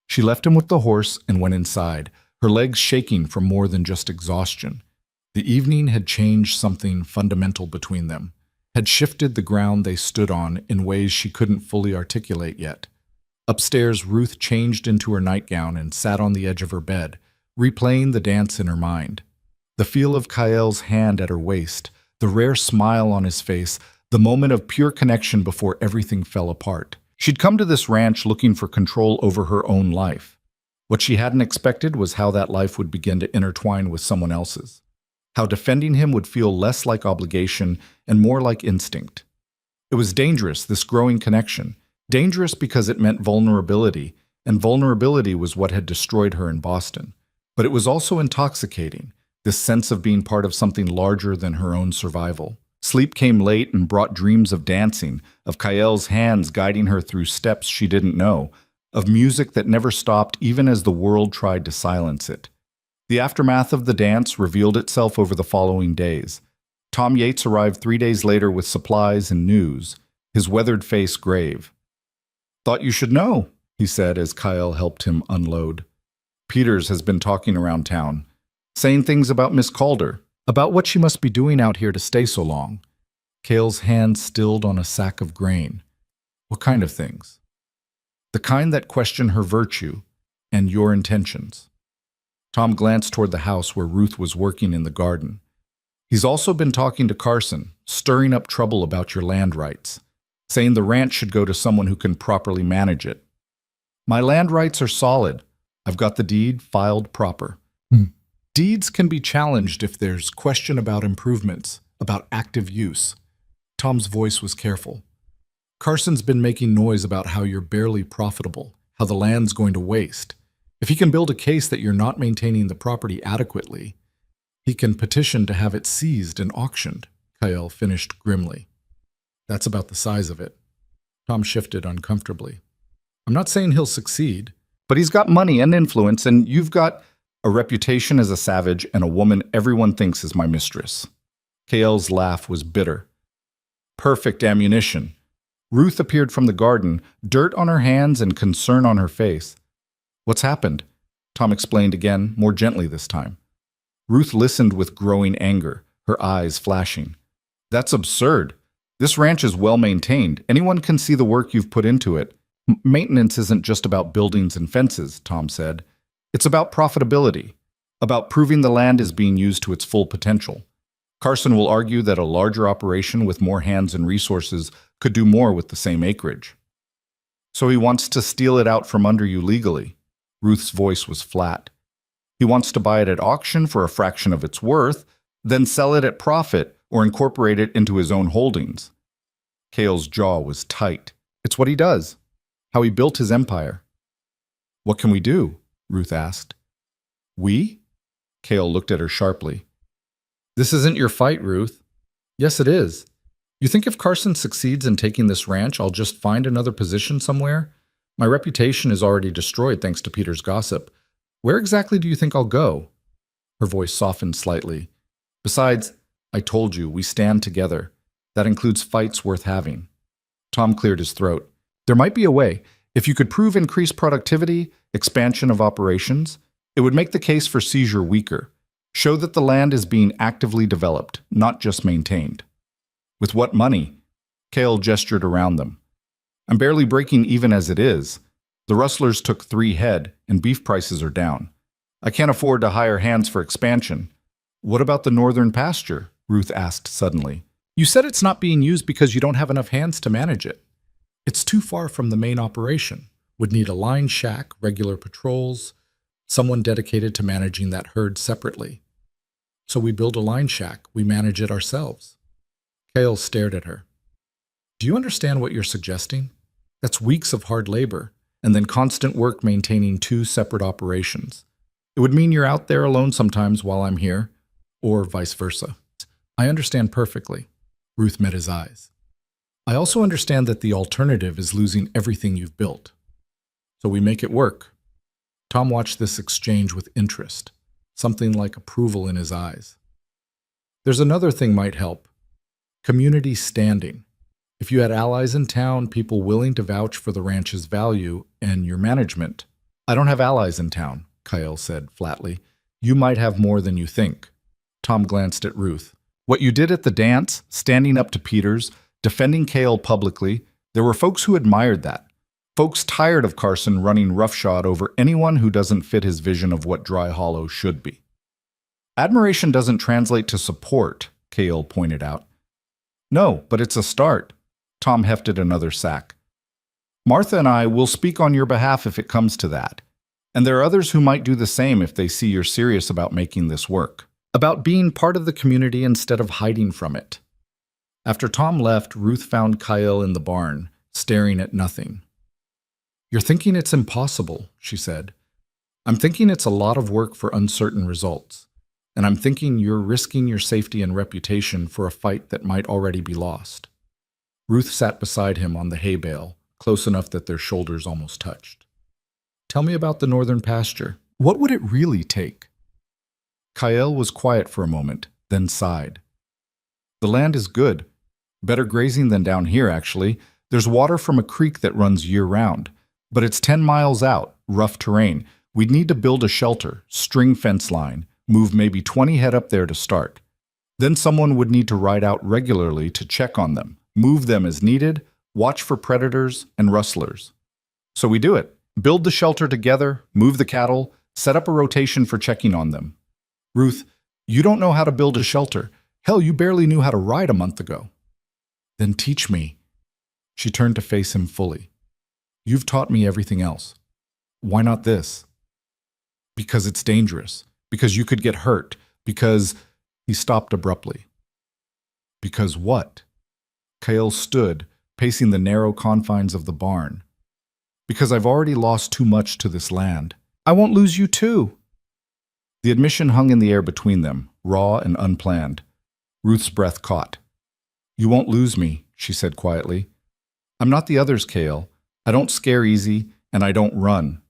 She left him with the horse and went inside, her legs shaking from more than just exhaustion. The evening had changed something fundamental between them, had shifted the ground they stood on in ways she couldn't fully articulate yet. Upstairs, Ruth changed into her nightgown and sat on the edge of her bed, replaying the dance in her mind. The feel of Kael's hand at her waist, the rare smile on his face, the moment of pure connection before everything fell apart. She'd come to this ranch looking for control over her own life. What she hadn't expected was how that life would begin to intertwine with someone else's. How defending him would feel less like obligation and more like instinct. It was dangerous, this growing connection. Dangerous because it meant vulnerability, and vulnerability was what had destroyed her in Boston. But it was also intoxicating, this sense of being part of something larger than her own survival. Sleep came late and brought dreams of dancing, of Kael's hands guiding her through steps she didn't know, of music that never stopped even as the world tried to silence it. The aftermath of the dance revealed itself over the following days. Tom Yates arrived 3 days later with supplies and news, his weathered face grave. Thought you should know, he said as Kael helped him unload. Peters has been talking around town, saying things about Miss Calder. About what she must be doing out here to stay so long. Kael's hand stilled on a sack of grain. What kind of things? The kind that question her virtue and your intentions. Tom glanced toward the house where Ruth was working in the garden. He's also been talking to Carson, stirring up trouble about your land rights, saying the ranch should go to someone who can properly manage it. My land rights are solid. I've got the deed filed proper. Deeds can be challenged if there's question about improvements, about active use. Tom's voice was careful. Carson's been making noise about how you're barely profitable, how the land's going to waste. If he can build a case that you're not maintaining the property adequately, he can petition to have it seized and auctioned, Kyle finished grimly. That's about the size of it. Tom shifted uncomfortably. I'm not saying he'll succeed. But he's got money and influence, and you've got a reputation as a savage and a woman everyone thinks is my mistress. Kael's laugh was bitter. Perfect ammunition. Ruth appeared from the garden, dirt on her hands and concern on her face. What's happened? Tom explained again, more gently this time. Ruth listened with growing anger, her eyes flashing. That's absurd. This ranch is well maintained. Anyone can see the work you've put into it. Maintenance isn't just about buildings and fences, Tom said. It's about profitability, about proving the land is being used to its full potential. Carson will argue that a larger operation with more hands and resources could do more with the same acreage. So he wants to steal it out from under you legally. Ruth's voice was flat. He wants to buy it at auction for a fraction of its worth, then sell it at profit or incorporate it into his own holdings. Kael's jaw was tight. It's what he does. How he built his empire. What can we do? Ruth asked. We? Kael looked at her sharply. This isn't your fight, Ruth. Yes, it is. You think if Carson succeeds in taking this ranch, I'll just find another position somewhere? My reputation is already destroyed thanks to Peter's gossip. Where exactly do you think I'll go? Her voice softened slightly. Besides, I told you, we stand together. That includes fights worth having. Tom cleared his throat. There might be a way. If you could prove increased productivity, expansion of operations, it would make the case for seizure weaker. Show that the land is being actively developed, not just maintained. With what money? Kael gestured around them. I'm barely breaking even as it is. The rustlers took 3 head, and beef prices are down. I can't afford to hire hands for expansion. What about the northern pasture? Ruth asked suddenly. You said it's not being used because you don't have enough hands to manage it. It's too far from the main operation. Would need a line shack, regular patrols, someone dedicated to managing that herd separately. So we build a line shack. We manage it ourselves. Kael stared at her. Do you understand what you're suggesting? That's weeks of hard labor, and then constant work maintaining 2 separate operations. It would mean you're out there alone sometimes while I'm here, or vice versa. I understand perfectly. Ruth met his eyes. I also understand that the alternative is losing everything you've built. So we make it work. Tom watched this exchange with interest, something like approval in his eyes. There's another thing might help. Community standing. If you had allies in town, people willing to vouch for the ranch's value and your management. I don't have allies in town, Kael said flatly. You might have more than you think. Tom glanced at Ruth. What you did at the dance, standing up to Peters, defending Kael publicly, there were folks who admired that. Folks tired of Carson running roughshod over anyone who doesn't fit his vision of what Dry Hollow should be. Admiration doesn't translate to support, Kael pointed out. No, but it's a start. Tom hefted another sack. Martha and I will speak on your behalf if it comes to that. And there are others who might do the same if they see you're serious about making this work. About being part of the community instead of hiding from it. After Tom left, Ruth found Kael in the barn, staring at nothing. You're thinking it's impossible, she said. I'm thinking it's a lot of work for uncertain results. And I'm thinking you're risking your safety and reputation for a fight that might already be lost. Ruth sat beside him on the hay bale, close enough that their shoulders almost touched. Tell me about the northern pasture. What would it really take? Kael was quiet for a moment, then sighed. The land is good. Better grazing than down here, actually. There's water from a creek that runs year-round. But it's 10 miles out, rough terrain. We'd need to build a shelter, string fence line, move maybe 20 head up there to start. Then someone would need to ride out regularly to check on them, move them as needed, watch for predators and rustlers. So we do it. Build the shelter together, move the cattle, set up a rotation for checking on them. Ruth, you don't know how to build a shelter. Hell, you barely knew how to ride a month ago. Then teach me. She turned to face him fully. You've taught me everything else. Why not this? Because it's dangerous. Because you could get hurt. Because he stopped abruptly. Because what? Kyle stood, pacing the narrow confines of the barn. Because I've already lost too much to this land. I won't lose you too. The admission hung in the air between them, raw and unplanned. Ruth's breath caught. You won't lose me, she said quietly. I'm not the others, Kale. I don't scare easy, and I don't run.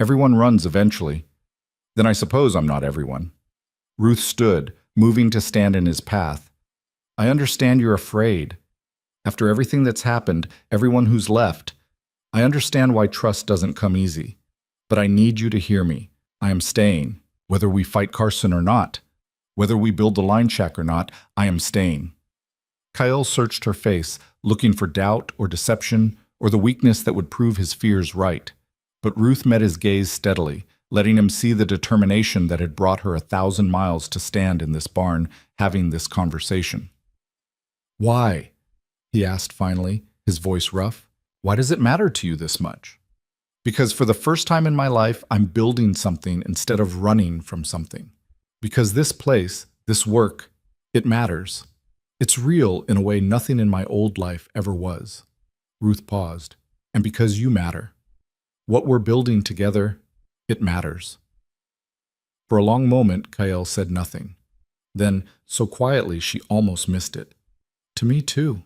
Everyone runs eventually. Then I suppose I'm not everyone. Ruth stood, moving to stand in his path. I understand you're afraid. After everything that's happened, everyone who's left, I understand why trust doesn't come easy. But I need you to hear me. I am staying. Whether we fight Carson or not, whether we build the line shack or not, I am staying. Kyle searched her face, looking for doubt or deception or the weakness that would prove his fears right. But Ruth met his gaze steadily, letting him see the determination that had brought her 1,000 miles to stand in this barn having this conversation. Why? He asked finally, his voice rough. Why does it matter to you this much? Because for the first time in my life, I'm building something instead of running from something. Because this place, this work, it matters. It's real in a way nothing in my old life ever was. Ruth paused. And because you matter. What we're building together, it matters. For a long moment, Kyle said nothing. Then, so quietly, she almost missed it. To me, too.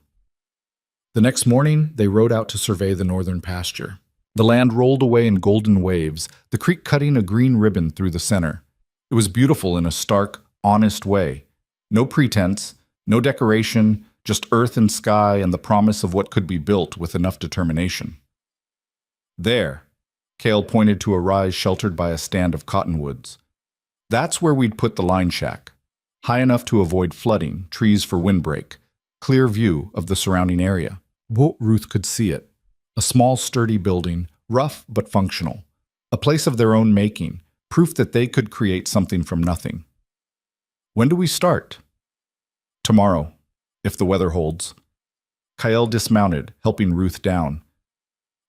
The next morning, they rode out to survey the northern pasture. The land rolled away in golden waves, the creek cutting a green ribbon through the center. It was beautiful in a stark, honest way. No pretense, no decoration, just earth and sky and the promise of what could be built with enough determination. There, Cale pointed to a rise sheltered by a stand of cottonwoods. That's where we'd put the line shack. High enough to avoid flooding, trees for windbreak, clear view of the surrounding area. Ruth could see it. A small, sturdy building, rough but functional. A place of their own making, proof that they could create something from nothing. When do we start? Tomorrow, if the weather holds. Kyle dismounted, helping Ruth down.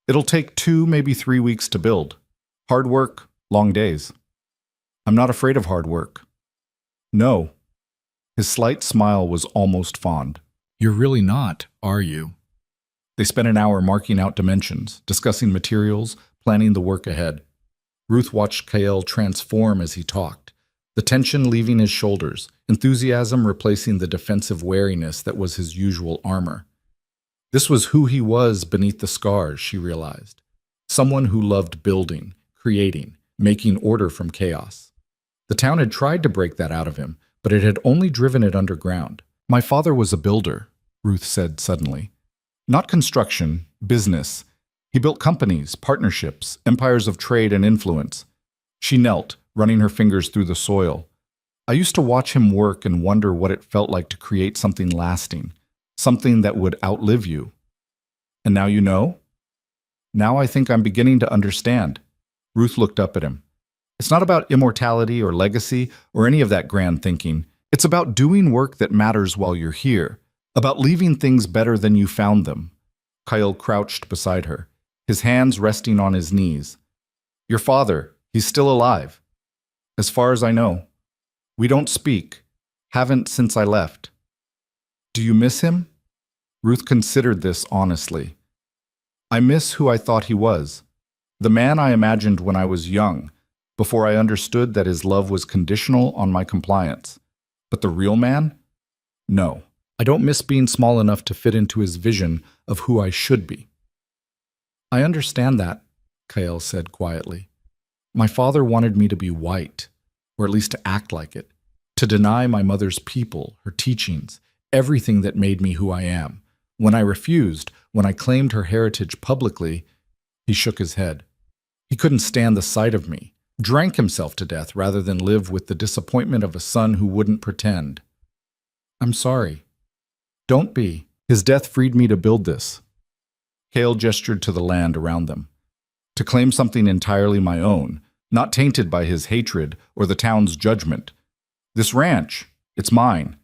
It'll take 2, maybe 3 weeks to build. Hard work, long days. I'm not afraid of hard work. No. His slight smile was almost fond. You're really not, are you? They spent an hour marking out dimensions, discussing materials, planning the work ahead. Ruth watched Kyle transform as he talked, the tension leaving his shoulders, enthusiasm replacing the defensive wariness that was his usual armor. This was who he was beneath the scars, she realized. Someone who loved building, creating, making order from chaos. The town had tried to break that out of him, but it had only driven it underground. My father was a builder, Ruth said suddenly. Not construction, business. He built companies, partnerships, empires of trade and influence. She knelt, running her fingers through the soil. I used to watch him work and wonder what it felt like to create something lasting, something that would outlive you. And now you know? Now I think I'm beginning to understand. Ruth looked up at him. It's not about immortality or legacy or any of that grand thinking. It's about doing work that matters while you're here. About leaving things better than you found them. Kyle crouched beside her, his hands resting on his knees. Your father, he's still alive. As far as I know. We don't speak. Haven't since I left. Do you miss him? Ruth considered this honestly. I miss who I thought he was. The man I imagined when I was young, before I understood that his love was conditional on my compliance. But the real man? No. I don't miss being small enough to fit into his vision of who I should be. I understand that, Kyle said quietly. My father wanted me to be white, or at least to act like it, to deny my mother's people, her teachings, everything that made me who I am. When I refused, when I claimed her heritage publicly, he shook his head. He couldn't stand the sight of me, drank himself to death rather than live with the disappointment of a son who wouldn't pretend. I'm sorry. Don't be. His death freed me to build this. Cale gestured to the land around them. To claim something entirely my own, not tainted by his hatred or the town's judgment. This ranch, it's mine.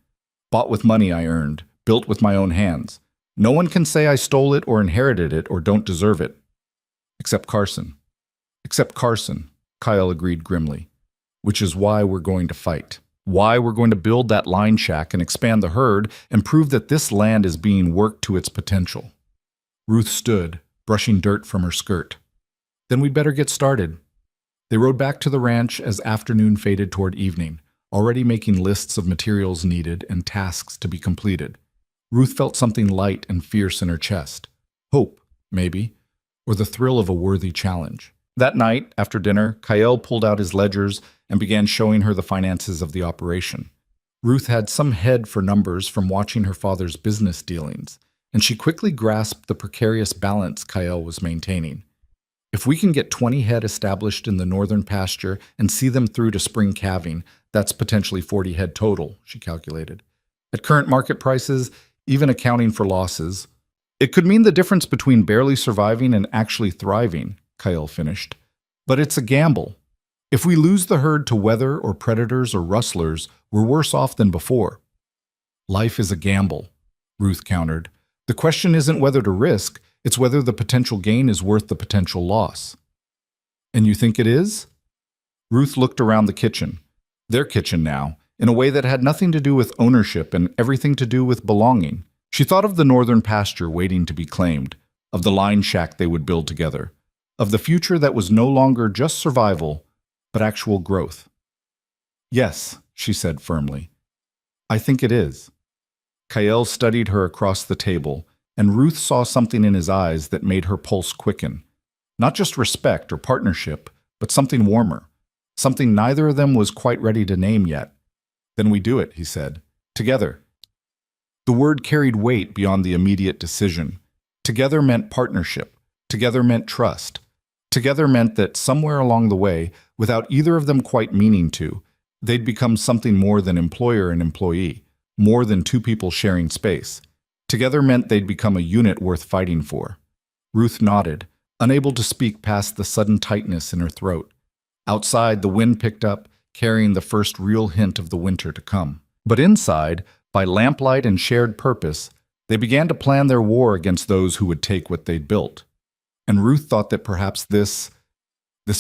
Bought with money I earned, built with my own hands. No one can say I stole it or inherited it or don't deserve it. Except Carson. Except Carson, Kyle agreed grimly. which is why we're going to fight. Why we're going to build that line shack and expand the herd and prove that this land is being worked to its potential. Ruth stood, brushing dirt from her skirt. Then we'd better get started. They rode back to the ranch as afternoon faded toward evening, already making lists of materials needed and tasks to be completed. Ruth felt something light and fierce in her chest. Hope, maybe, or the thrill of a worthy challenge. That night, after dinner, Kyle pulled out his ledgers and began showing her the finances of the operation. Ruth had some head for numbers from watching her father's business dealings, and she quickly grasped the precarious balance Kyle was maintaining. If we can get 20 head established in the northern pasture and see them through to spring calving, that's potentially 40 head total, she calculated. At current market prices, even accounting for losses, it could mean the difference between barely surviving and actually thriving, Kyle finished. But it's a gamble. If we lose the herd to weather or predators or rustlers, we're worse off than before. Life is a gamble, Ruth countered. The question isn't whether to risk, it's whether the potential gain is worth the potential loss. And you think it is? Ruth looked around the kitchen, their kitchen now, in a way that had nothing to do with ownership and everything to do with belonging. She thought of the northern pasture waiting to be claimed, of the line shack they would build together, of the future that was no longer just survival, but actual growth. Yes, she said firmly. I think it is. Kyle studied her across the table, and Ruth saw something in his eyes that made her pulse quicken. Not just respect or partnership, but something warmer, something neither of them was quite ready to name yet. Then we do it, he said. Together. The word carried weight beyond the immediate decision. Together meant partnership. Together meant trust. Together meant that somewhere along the way, without either of them quite meaning to, they'd become something more than employer and employee, more than two people sharing space. Together meant they'd become a unit worth fighting for. Ruth nodded, unable to speak past the sudden tightness in her throat. Outside, the wind picked up, carrying the first real hint of the winter to come. But inside, by lamplight and shared purpose, they began to plan their war against those who would take what they'd built. And Ruth thought that perhaps this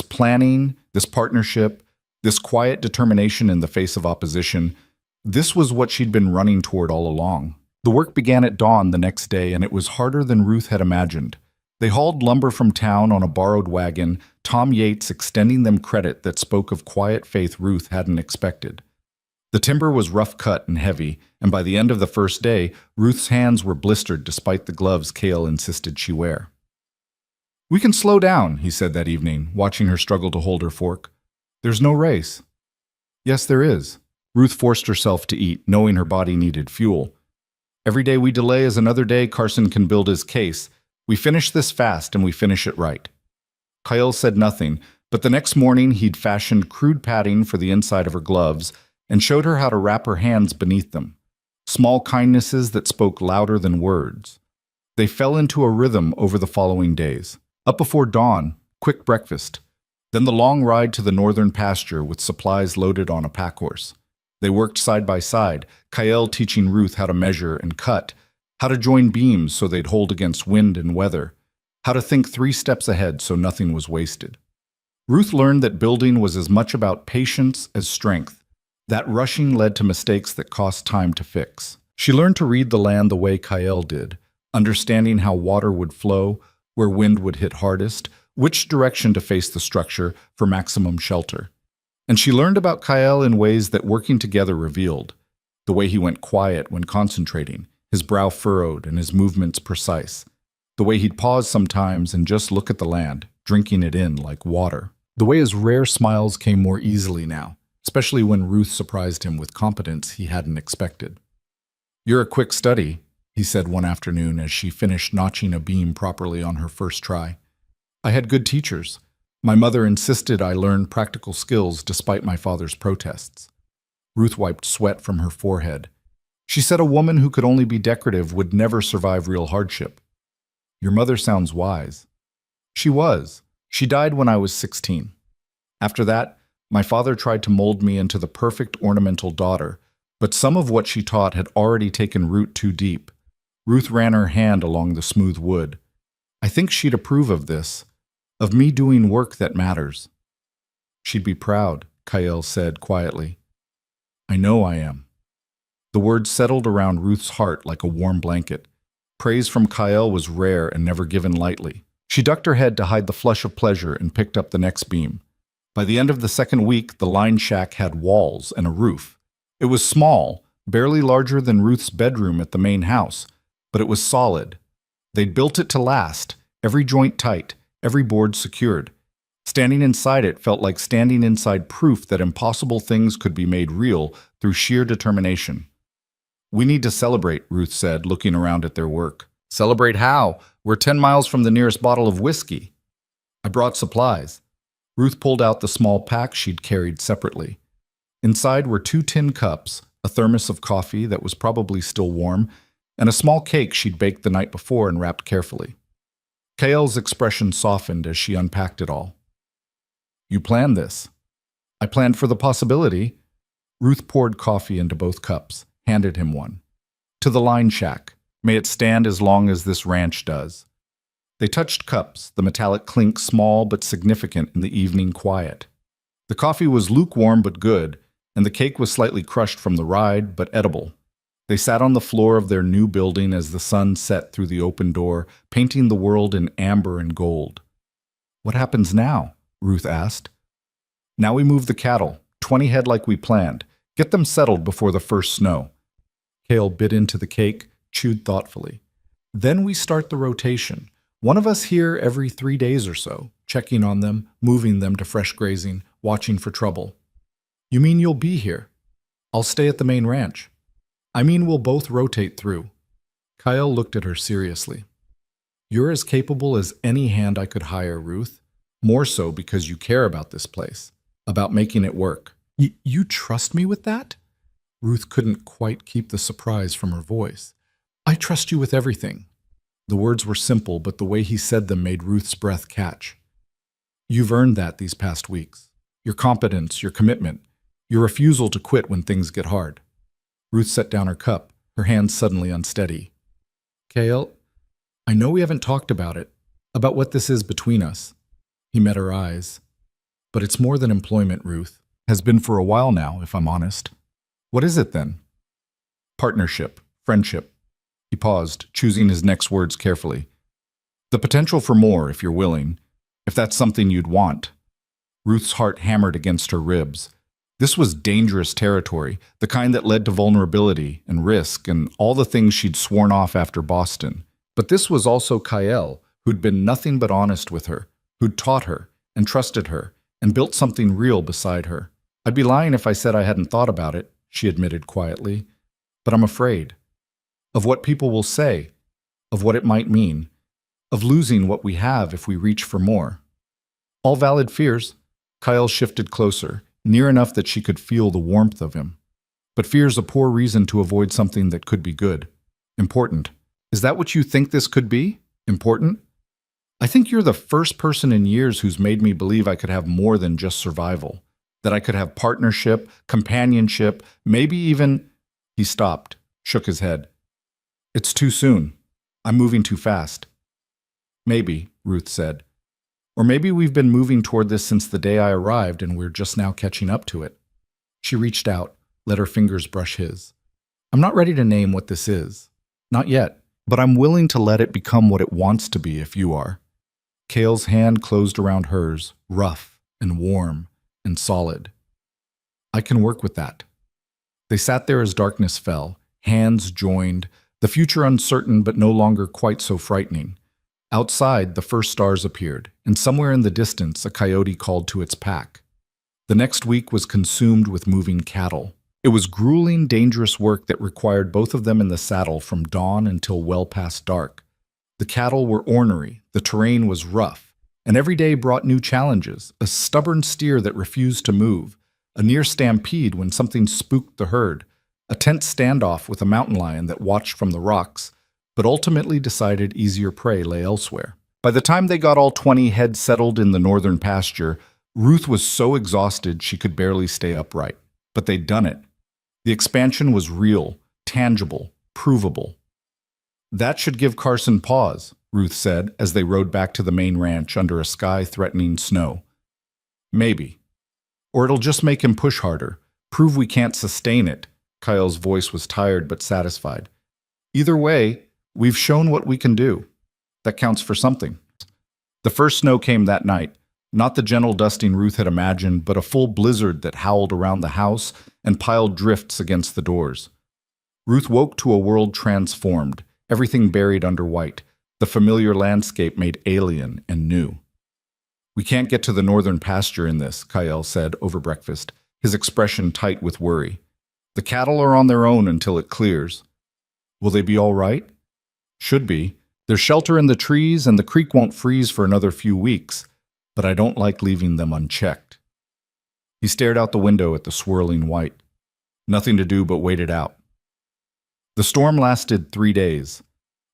planning, this partnership, this quiet determination in the face of opposition, this was what she'd been running toward all along. The work began at dawn the next day, and it was harder than Ruth had imagined. They hauled lumber from town on a borrowed wagon, Tom Yates extending them credit that spoke of quiet faith Ruth hadn't expected. The timber was rough cut and heavy, and by the end of the first day, Ruth's hands were blistered despite the gloves Cale insisted she wear. We can slow down, he said that evening, watching her struggle to hold her fork. There's no race. Yes, there is. Ruth forced herself to eat, knowing her body needed fuel. Every day we delay is another day Carson can build his case. We finish this fast and we finish it right. Kyle said nothing, but the next morning he'd fashioned crude padding for the inside of her gloves and showed her how to wrap her hands beneath them. Small kindnesses that spoke louder than words. They fell into a rhythm over the following days. Up before dawn, quick breakfast. Then the long ride to the northern pasture with supplies loaded on a pack horse. They worked side by side, Kyle teaching Ruth how to measure and cut, how to join beams so they'd hold against wind and weather, how to think 3 steps ahead so nothing was wasted. Ruth learned that building was as much about patience as strength. That rushing led to mistakes that cost time to fix. She learned to read the land the way Kyle did, understanding how water would flow, where wind would hit hardest, which direction to face the structure for maximum shelter. And she learned about Kyle in ways that working together revealed. The way he went quiet when concentrating, his brow furrowed and his movements precise. The way he'd pause sometimes and just look at the land, drinking it in like water. The way his rare smiles came more easily now, especially when Ruth surprised him with competence he hadn't expected. You're a quick study, he said one afternoon as she finished notching a beam properly on her first try. I had good teachers. My mother insisted I learn practical skills despite my father's protests. Ruth wiped sweat from her forehead. She said a woman who could only be decorative would never survive real hardship. Your mother sounds wise. She was. She died when I was 16. After that, my father tried to mold me into the perfect ornamental daughter, but some of what she taught had already taken root too deep. Ruth ran her hand along the smooth wood. I think she'd approve of this, of me doing work that matters. She'd be proud, Kyle said quietly. I know I am. The words settled around Ruth's heart like a warm blanket. Praise from Kyle was rare and never given lightly. She ducked her head to hide the flush of pleasure and picked up the next beam. By the end of the second week, the line shack had walls and a roof. It was small, barely larger than Ruth's bedroom at the main house, but it was solid. They'd built it to last, every joint tight, every board secured. Standing inside it felt like standing inside proof that impossible things could be made real through sheer determination. We need to celebrate, Ruth said, looking around at their work. Celebrate how? We're 10 miles from the nearest bottle of whiskey. I brought supplies. Ruth pulled out the small pack she'd carried separately. Inside were 2 tin cups, a thermos of coffee that was probably still warm, and a small cake she'd baked the night before and wrapped carefully. Kael's expression softened as she unpacked it all. You planned this. I planned for the possibility. Ruth poured coffee into both cups, handed him one. To the line shack. May it stand as long as this ranch does. They touched cups, the metallic clink small but significant in the evening quiet. The coffee was lukewarm but good, and the cake was slightly crushed from the ride but edible. They sat on the floor of their new building as the sun set through the open door, painting the world in amber and gold. What happens now? Ruth asked. Now we move the cattle, 20 head like we planned. Get them settled before the first snow. Kael bit into the cake, chewed thoughtfully. Then we start the rotation. One of us here every 3 days or so, checking on them, moving them to fresh grazing, watching for trouble. You mean you'll be here? I'll stay at the main ranch. I mean we'll both rotate through. Kyle looked at her seriously. You're as capable as any hand I could hire, Ruth. More so because you care about this place, about making it work. You trust me with that? Ruth couldn't quite keep the surprise from her voice. I trust you with everything. The words were simple, but the way he said them made Ruth's breath catch. You've earned that these past weeks. Your competence, your commitment, your refusal to quit when things get hard. Ruth set down her cup, her hands suddenly unsteady. Kael, I know we haven't talked about it, about what this is between us. He met her eyes. But it's more than employment, Ruth. Has been for a while now, if I'm honest. What is it then? Partnership, friendship. He paused, choosing his next words carefully. The potential for more, if you're willing, if that's something you'd want. Ruth's heart hammered against her ribs. This was dangerous territory, the kind that led to vulnerability and risk and all the things she'd sworn off after Boston. But this was also Kael, who'd been nothing but honest with her, who'd taught her and trusted her and built something real beside her. I'd be lying if I said I hadn't thought about it, she admitted quietly. But I'm afraid. Of what people will say, of what it might mean, of losing what we have if we reach for more. All valid fears. Kyle shifted closer, near enough that she could feel the warmth of him. But fear's a poor reason to avoid something that could be good. Important. Is that what you think this could be? Important? I think you're the first person in years who's made me believe I could have more than just survival. That I could have partnership, companionship, maybe even... He stopped, shook his head. It's too soon. I'm moving too fast. Maybe, Ruth said. Or maybe we've been moving toward this since the day I arrived and we're just now catching up to it. She reached out, let her fingers brush his. I'm not ready to name what this is. Not yet, but I'm willing to let it become what it wants to be if you are. Kael's hand closed around hers, rough and warm and solid. I can work with that. They sat there as darkness fell, hands joined, the future uncertain but no longer quite so frightening. Outside, the first stars appeared, and somewhere in the distance a coyote called to its pack. The next week was consumed with moving cattle. It was grueling, dangerous work that required both of them in the saddle from dawn until well past dark. The cattle were ornery, the terrain was rough, and every day brought new challenges, a stubborn steer that refused to move, a near stampede when something spooked the herd, a tense standoff with a mountain lion that watched from the rocks, but ultimately decided easier prey lay elsewhere. By the time they got all 20 head settled in the northern pasture, Ruth was so exhausted she could barely stay upright. But they'd done it. The expansion was real, tangible, provable. That should give Carson pause, Ruth said as they rode back to the main ranch under a sky-threatening snow. Maybe. or it'll just make him push harder, prove we can't sustain it. Kyle's voice was tired but satisfied. Either way, we've shown what we can do. That counts for something. The first snow came that night, not the gentle dusting Ruth had imagined, but a full blizzard that howled around the house and piled drifts against the doors. Ruth woke to a world transformed, everything buried under white, the familiar landscape made alien and new. "We can't get to the northern pasture in this," Kyle said over breakfast, his expression tight with worry. "The cattle are on their own until it clears." "Will they be all right?" "Should be. There's shelter in the trees, and the creek won't freeze for another few weeks, but I don't like leaving them unchecked." He stared out the window at the swirling white. Nothing to do but wait it out. The storm lasted 3 days.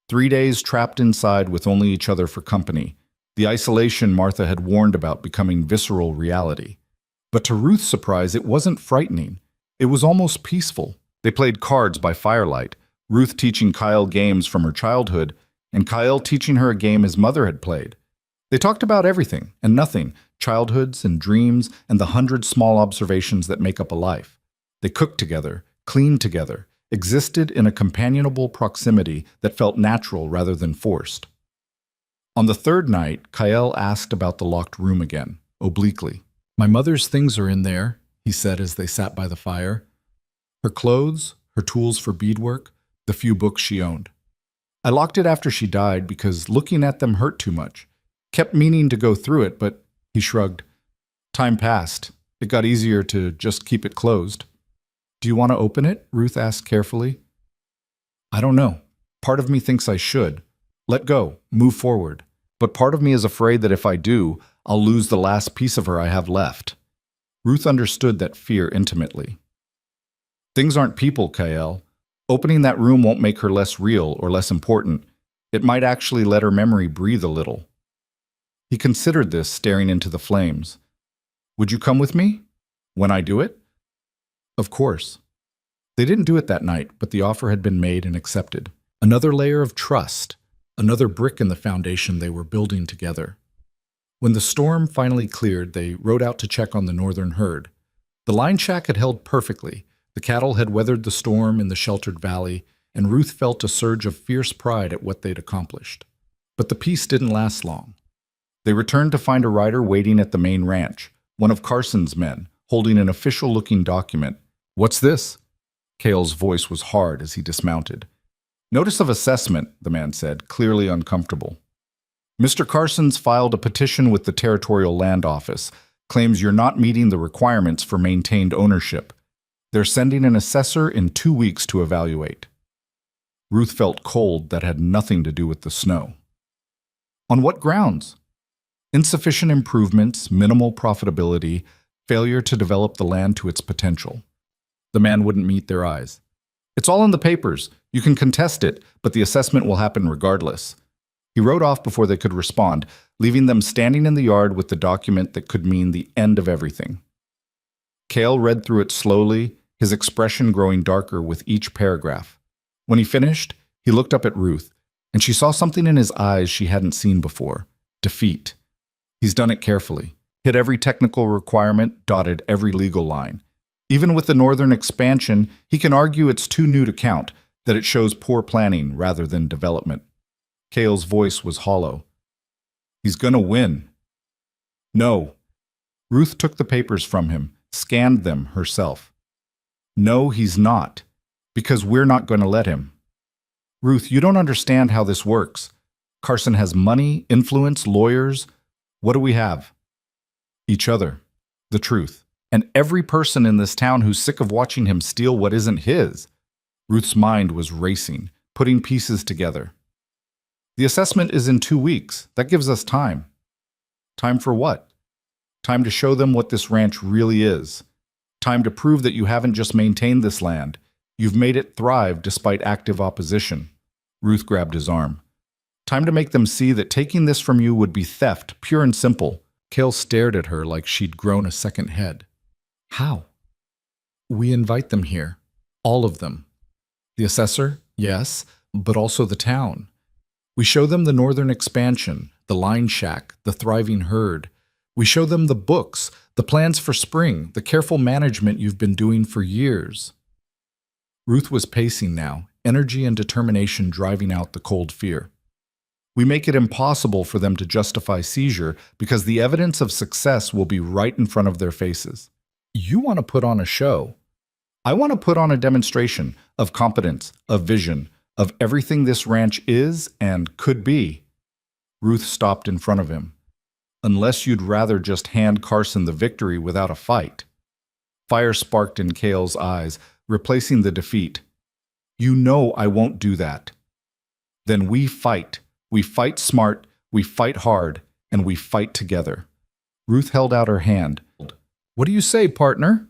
3 days trapped inside with only each other for company, the isolation Martha had warned about becoming visceral reality. But to Ruth's surprise, it wasn't frightening. It was almost peaceful. They played cards by firelight, Ruth teaching Kyle games from her childhood, and Kyle teaching her a game his mother had played. They talked about everything and nothing, childhoods and dreams and the 100 small observations that make up a life. They cooked together, cleaned together, existed in a companionable proximity that felt natural rather than forced. On the third night, Kyle asked about the locked room again, obliquely. "My mother's things are in there," he said as they sat by the fire. "Her clothes, her tools for beadwork, the few books she owned. I locked it after she died because looking at them hurt too much. Kept meaning to go through it, but," he shrugged, "time passed. It got easier to just keep it closed." "Do you want to open it?" Ruth asked carefully. "I don't know. Part of me thinks I should. Let go, move forward. But part of me is afraid that if I do, I'll lose the last piece of her I have left." Ruth understood that fear intimately. "Things aren't people, Kyle. Opening that room won't make her less real or less important. It might actually let her memory breathe a little." He considered this, staring into the flames. "Would you come with me? When I do it?" "Of course." They didn't do it that night, but the offer had been made and accepted. Another layer of trust, another brick in the foundation they were building together. When the storm finally cleared, they rode out to check on the northern herd. The line shack had held perfectly. The cattle had weathered the storm in the sheltered valley, and Ruth felt a surge of fierce pride at what they'd accomplished. But the peace didn't last long. They returned to find a rider waiting at the main ranch, one of Carson's men, holding an official-looking document. "What's this?" Cale's voice was hard as he dismounted. "Notice of assessment," the man said, clearly uncomfortable. "Mr. Carson's filed a petition with the Territorial Land Office, claims you're not meeting the requirements for maintained ownership. They're sending an assessor in 2 weeks to evaluate." Ruth felt cold that had nothing to do with the snow. "On what grounds?" "Insufficient improvements, minimal profitability, failure to develop the land to its potential." The man wouldn't meet their eyes. "It's all in the papers. You can contest it, but the assessment will happen regardless." He rode off before they could respond, leaving them standing in the yard with the document that could mean the end of everything. Cale read through it slowly, his expression growing darker with each paragraph. When he finished, he looked up at Ruth, and she saw something in his eyes she hadn't seen before: defeat. He's done it carefully, hit every technical requirement, dotted every legal line. Even with the northern expansion, he can argue it's too new to count, that it shows poor planning rather than development. Cale's voice was hollow. "He's gonna win." "No." Ruth took the papers from him, scanned them herself. "No, he's not. Because we're not going to let him." "Ruth, you don't understand how this works. Carson has money, influence, lawyers. What do we have?" "Each other. The truth. And every person in this town who's sick of watching him steal what isn't his." Ruth's mind was racing, putting pieces together. "The assessment is in 2 weeks. That gives us time." "Time for what?" "Time to show them what this ranch really is. Time to prove that you haven't just maintained this land. You've made it thrive despite active opposition." Ruth grabbed his arm. "Time to make them see that taking this from you would be theft, pure and simple." Cale stared at her like she'd grown a second head. "How?" "We invite them here. All of them. The assessor, yes, but also the town. We show them the northern expansion, the line shack, the thriving herd. We show them the books, the plans for spring, the careful management you've been doing for years. Ruth was pacing now, energy and determination driving out the cold fear. We make it impossible for them to justify seizure because the evidence of success will be right in front of their faces. You want to put on a show. I want to put on a demonstration of competence, of vision, of everything this ranch is and could be. Ruth stopped in front of him. Unless you'd rather just hand Carson the victory without a fight. Fire sparked in Cale's eyes, replacing the defeat. You know I won't do that. Then we fight. We fight smart, we fight hard, and we fight together. Ruth held out her hand. What do you say, partner?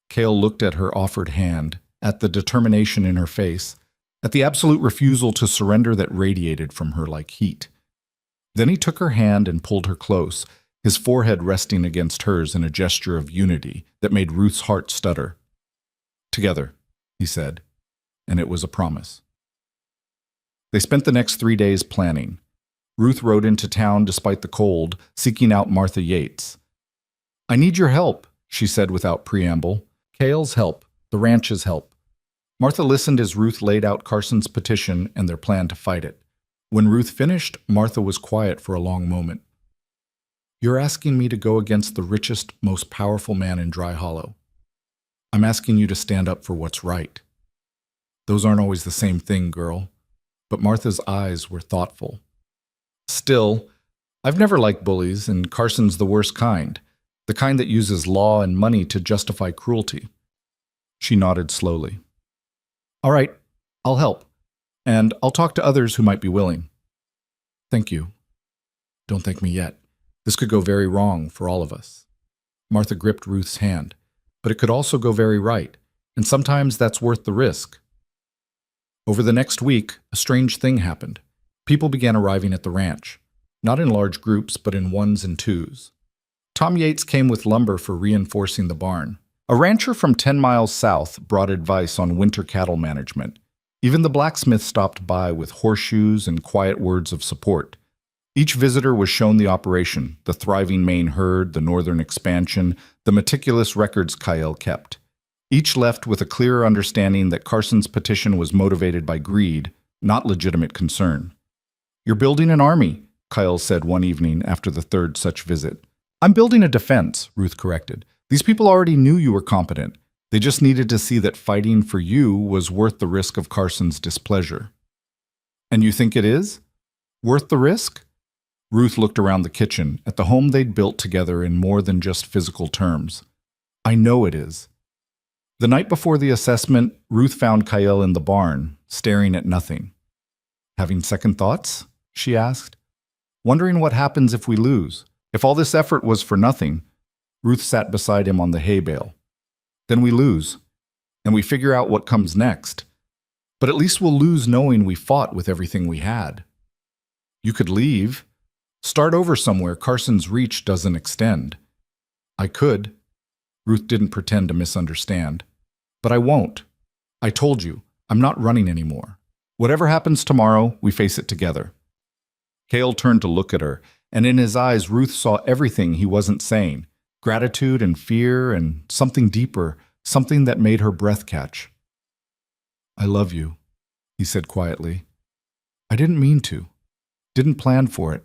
Cale looked at her offered hand, at the determination in her face, at the absolute refusal to surrender that radiated from her like heat. Then he took her hand and pulled her close, his forehead resting against hers in a gesture of unity that made Ruth's heart stutter. Together, he said, and it was a promise. They spent the next 3 days planning. Ruth rode into town despite the cold, seeking out Martha Yates. I need your help, she said without preamble. Cale's help, the ranch's help. Martha listened as Ruth laid out Carson's petition and their plan to fight it. When Ruth finished, Martha was quiet for a long moment. You're asking me to go against the richest, most powerful man in Dry Hollow. I'm asking you to stand up for what's right. Those aren't always the same thing, girl. But Martha's eyes were thoughtful. Still, I've never liked bullies, and Carson's the worst kind, the kind that uses law and money to justify cruelty. She nodded slowly. All right, I'll help, and I'll talk to others who might be willing. Thank you. Don't thank me yet. This could go very wrong for all of us. Martha gripped Ruth's hand, but it could also go very right, and sometimes that's worth the risk. Over the next week, a strange thing happened. People began arriving at the ranch, not in large groups, but in ones and twos. Tom Yates came with lumber for reinforcing the barn. A rancher from 10 miles south brought advice on winter cattle management. Even the blacksmith stopped by with horseshoes and quiet words of support. Each visitor was shown the operation, the thriving main herd, the northern expansion, the meticulous records Kyle kept. Each left with a clearer understanding that Carson's petition was motivated by greed, not legitimate concern. You're building an army, Kyle said one evening after the third such visit. I'm building a defense, Ruth corrected. These people already knew you were competent. They just needed to see that fighting for you was worth the risk of Carson's displeasure. And you think it is? Worth the risk? Ruth looked around the kitchen, at the home they'd built together in more than just physical terms. I know it is. The night before the assessment, Ruth found Kyle in the barn, staring at nothing. Having second thoughts? She asked. Wondering what happens if we lose. If all this effort was for nothing. Ruth sat beside him on the hay bale. Then we lose, and we figure out what comes next. But at least we'll lose knowing we fought with everything we had. You could leave. Start over somewhere Carson's reach doesn't extend. I could. Ruth didn't pretend to misunderstand. But I won't. I told you, I'm not running anymore. Whatever happens tomorrow, we face it together. Cale turned to look at her, and in his eyes Ruth saw everything he wasn't saying. Gratitude and fear and something deeper, something that made her breath catch. I love you, he said quietly. I didn't mean to. Didn't plan for it.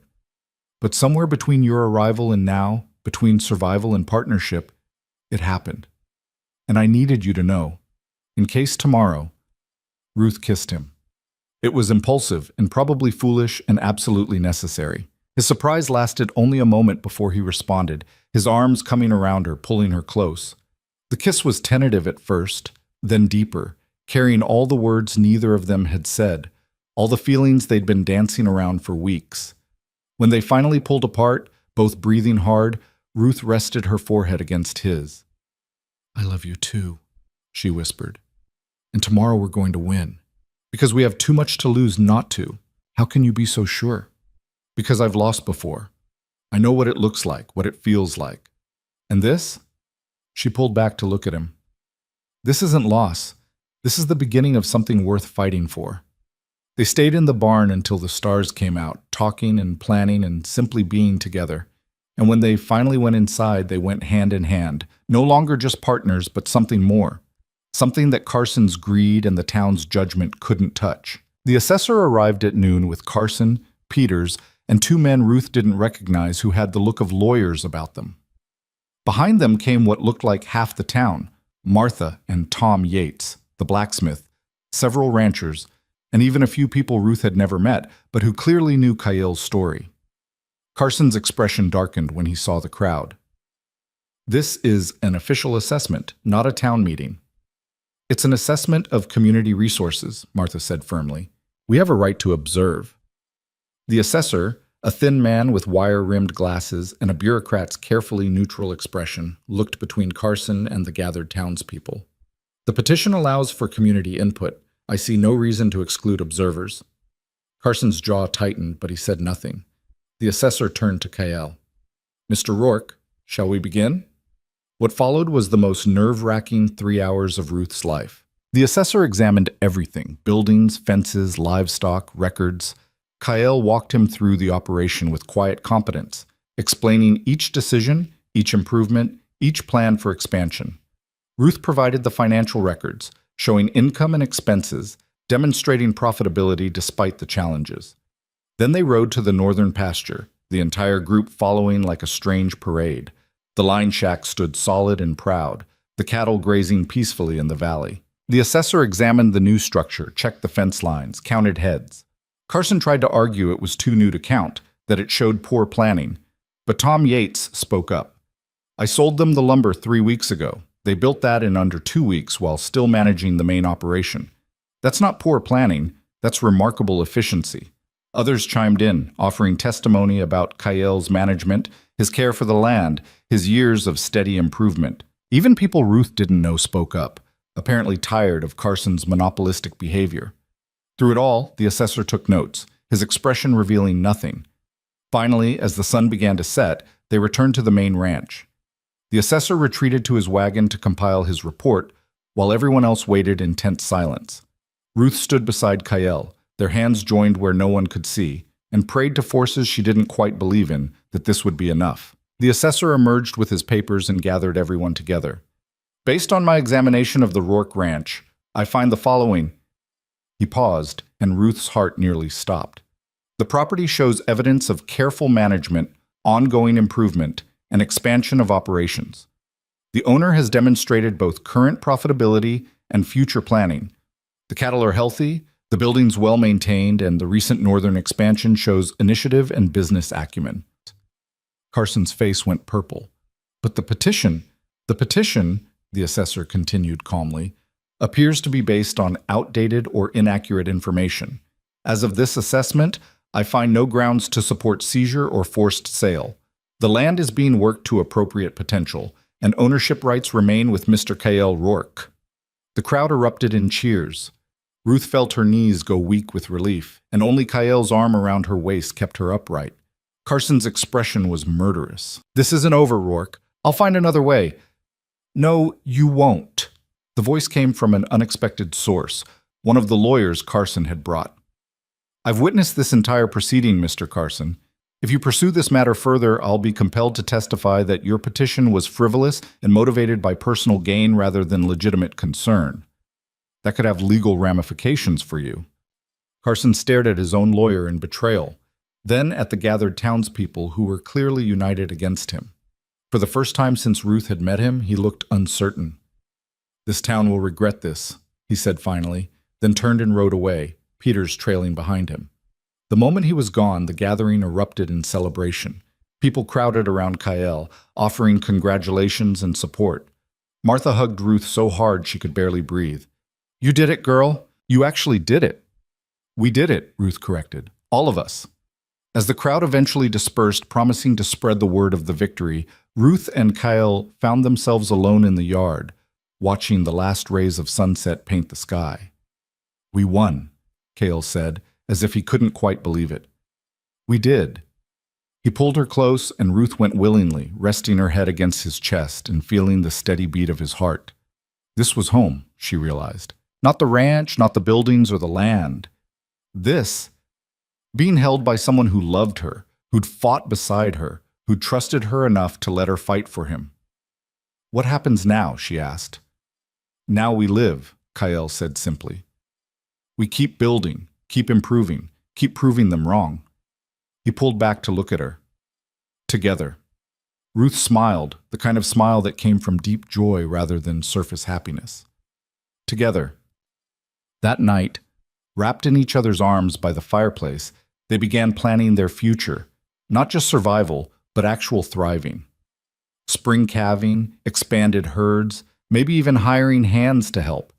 But somewhere between your arrival and now, between survival and partnership, it happened. And I needed you to know. In case tomorrow. Ruth kissed him. It was impulsive and probably foolish and absolutely necessary. His surprise lasted only a moment before he responded, his arms coming around her, pulling her close. The kiss was tentative at first, then deeper, carrying all the words neither of them had said, all the feelings they'd been dancing around for weeks. When they finally pulled apart, both breathing hard, Ruth rested her forehead against his. I love you too, she whispered. And tomorrow we're going to win. Because we have too much to lose not to. How can you be so sure? Because I've lost before. I know what it looks like, what it feels like. And this? She pulled back to look at him. This isn't loss. This is the beginning of something worth fighting for. They stayed in the barn until the stars came out, talking and planning and simply being together. And when they finally went inside, they went hand in hand, no longer just partners, but something more. Something that Carson's greed and the town's judgment couldn't touch. The assessor arrived at noon with Carson, Peters, and two men Ruth didn't recognize who had the look of lawyers about them. Behind them came what looked like half the town, Martha and Tom Yates, the blacksmith, several ranchers, and even a few people Ruth had never met, but who clearly knew Kyle story. Carson's expression darkened when he saw the crowd. This is an official assessment, not a town meeting. It's an assessment of community resources, Martha said firmly. We have a right to observe. The assessor, a thin man with wire-rimmed glasses and a bureaucrat's carefully neutral expression, looked between Carson and the gathered townspeople. The petition allows for community input. I see no reason to exclude observers. Carson's jaw tightened, but he said nothing. The assessor turned to Kyle. Mr. Rourke, shall we begin? What followed was the most nerve-wracking 3 hours of Ruth's life. The assessor examined everything, buildings, fences, livestock, records. Kyle walked him through the operation with quiet competence, explaining each decision, each improvement, each plan for expansion. Ruth provided the financial records, showing income and expenses, demonstrating profitability despite the challenges. Then they rode to the northern pasture, the entire group following like a strange parade. The line shack stood solid and proud, the cattle grazing peacefully in the valley. The assessor examined the new structure, checked the fence lines, counted heads. Carson tried to argue it was too new to count, that it showed poor planning. But Tom Yates spoke up. I sold them the lumber 3 weeks ago. They built that in under 2 weeks while still managing the main operation. That's not poor planning, that's remarkable efficiency. Others chimed in, offering testimony about Kyle's management, his care for the land, his years of steady improvement. Even people Ruth didn't know spoke up, apparently tired of Carson's monopolistic behavior. Through it all, the assessor took notes, his expression revealing nothing. Finally, as the sun began to set, they returned to the main ranch. The assessor retreated to his wagon to compile his report, while everyone else waited in tense silence. Ruth stood beside Kyle, their hands joined where no one could see, and prayed to forces she didn't quite believe in that this would be enough. The assessor emerged with his papers and gathered everyone together. Based on my examination of the Rourke Ranch, I find the following. He paused, and Ruth's heart nearly stopped. The property shows evidence of careful management, ongoing improvement, and expansion of operations. The owner has demonstrated both current profitability and future planning. The cattle are healthy, the building's well-maintained, and the recent northern expansion shows initiative and business acumen. Carson's face went purple. But the petition, the assessor continued calmly, appears to be based on outdated or inaccurate information. As of this assessment, I find no grounds to support seizure or forced sale. The land is being worked to appropriate potential, and ownership rights remain with Mr. Kyle Rourke. The crowd erupted in cheers. Ruth felt her knees go weak with relief, and only Kyle's arm around her waist kept her upright. Carson's expression was murderous. This isn't over, Rourke. I'll find another way. No, you won't. The voice came from an unexpected source, one of the lawyers Carson had brought. I've witnessed this entire proceeding, Mr. Carson. If you pursue this matter further, I'll be compelled to testify that your petition was frivolous and motivated by personal gain rather than legitimate concern. That could have legal ramifications for you. Carson stared at his own lawyer in betrayal, then at the gathered townspeople who were clearly united against him. For the first time since Ruth had met him, he looked uncertain. This town will regret this, he said finally, then turned and rode away, Peters trailing behind him. The moment he was gone, the gathering erupted in celebration. People crowded around Kyle, offering congratulations and support. Martha hugged Ruth so hard she could barely breathe. You did it, girl. You actually did it. We did it, Ruth corrected. All of us. As the crowd eventually dispersed, promising to spread the word of the victory, Ruth and Kyle found themselves alone in the yard, watching the last rays of sunset paint the sky. We won, Kyle said, as if he couldn't quite believe it. We did. He pulled her close, and Ruth went willingly, resting her head against his chest and feeling the steady beat of his heart. This was home, she realized. Not the ranch, not the buildings or the land. This, being held by someone who loved her, who'd fought beside her, who trusted her enough to let her fight for him. "What happens now?" she asked. "Now we live," Kyle said simply. "We keep building, keep improving, keep proving them wrong." He pulled back to look at her. Together. Ruth smiled, the kind of smile that came from deep joy rather than surface happiness. Together. That night, wrapped in each other's arms by the fireplace, they began planning their future, not just survival, but actual thriving. Spring calving, expanded herds, maybe even hiring hands to help.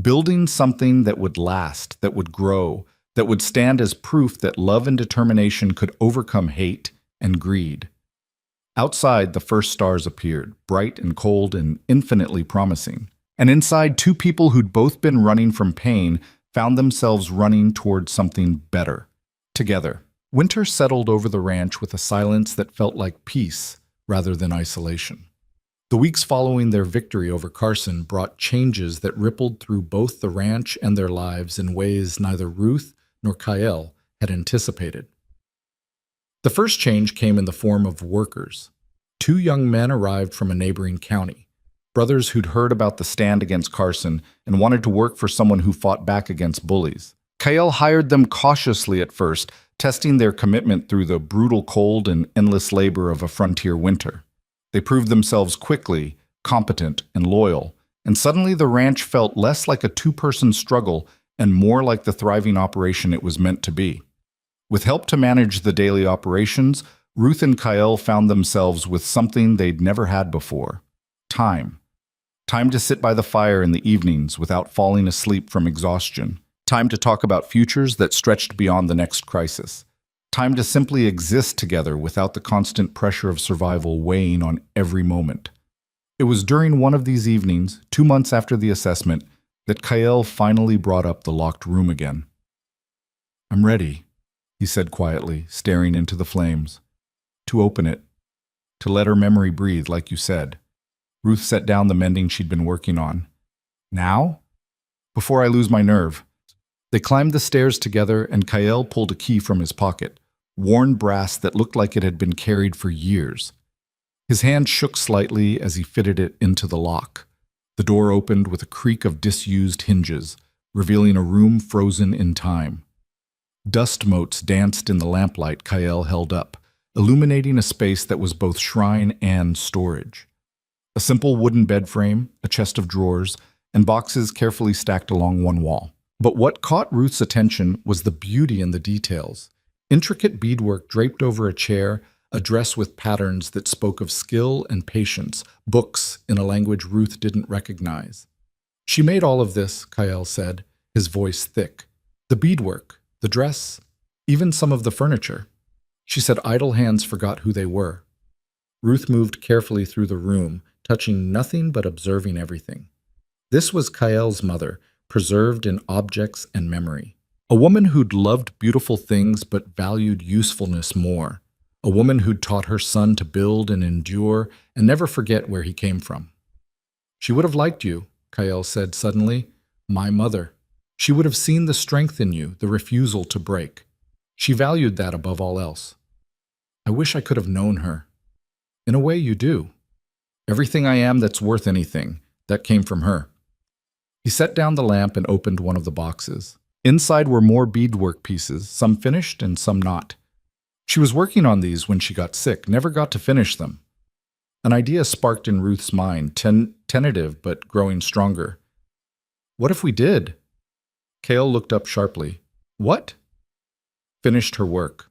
Building something that would last, that would grow, that would stand as proof that love and determination could overcome hate and greed. Outside, the first stars appeared, bright and cold and infinitely promising. And inside, two people who'd both been running from pain found themselves running toward something better. Together. Winter settled over the ranch with a silence that felt like peace rather than isolation. The weeks following their victory over Carson brought changes that rippled through both the ranch and their lives in ways neither Ruth nor Kyle had anticipated. The first change came in the form of workers. Two young men arrived from a neighboring county, brothers who'd heard about the stand against Carson and wanted to work for someone who fought back against bullies. Kyle hired them cautiously at first, testing their commitment through the brutal cold and endless labor of a frontier winter. They proved themselves quickly, competent, and loyal, and suddenly the ranch felt less like a two-person struggle and more like the thriving operation it was meant to be. With help to manage the daily operations, Ruth and Kyle found themselves with something they'd never had before: time. Time to sit by the fire in the evenings without falling asleep from exhaustion. Time to talk about futures that stretched beyond the next crisis. Time to simply exist together without the constant pressure of survival weighing on every moment. It was during one of these evenings, 2 months after the assessment, that Kyle finally brought up the locked room again. "I'm ready," he said quietly, staring into the flames. "To open it. To let her memory breathe, like you said." Ruth set down the mending she'd been working on. "Now? Before I lose my nerve." They climbed the stairs together, and Kyle pulled a key from his pocket, worn brass that looked like it had been carried for years. His hand shook slightly as he fitted it into the lock. The door opened with a creak of disused hinges, revealing a room frozen in time. Dust motes danced in the lamplight Kyle held up, illuminating a space that was both shrine and storage. A simple wooden bed frame, a chest of drawers, and boxes carefully stacked along one wall. But what caught Ruth's attention was the beauty in the details. Intricate beadwork draped over a chair, a dress with patterns that spoke of skill and patience, books in a language Ruth didn't recognize. "She made all of this," Kyle said, his voice thick. "The beadwork, the dress, even some of the furniture." She said idle hands forgot who they were. Ruth moved carefully through the room, touching nothing but observing everything. This was Kyle's mother, preserved in objects and memory. A woman who'd loved beautiful things but valued usefulness more. A woman who'd taught her son to build and endure and never forget where he came from. "She would have liked you," Kyle said suddenly. "My mother. She would have seen the strength in you, the refusal to break. She valued that above all else. I wish I could have known her." "In a way, you do. Everything I am that's worth anything, that came from her." He set down the lamp and opened one of the boxes. Inside were more beadwork pieces, some finished and some not. She was working on these when she got sick, never got to finish them. An idea sparked in Ruth's mind, tentative but growing stronger. "What if we did?" Kale looked up sharply. "What?" "Finished her work.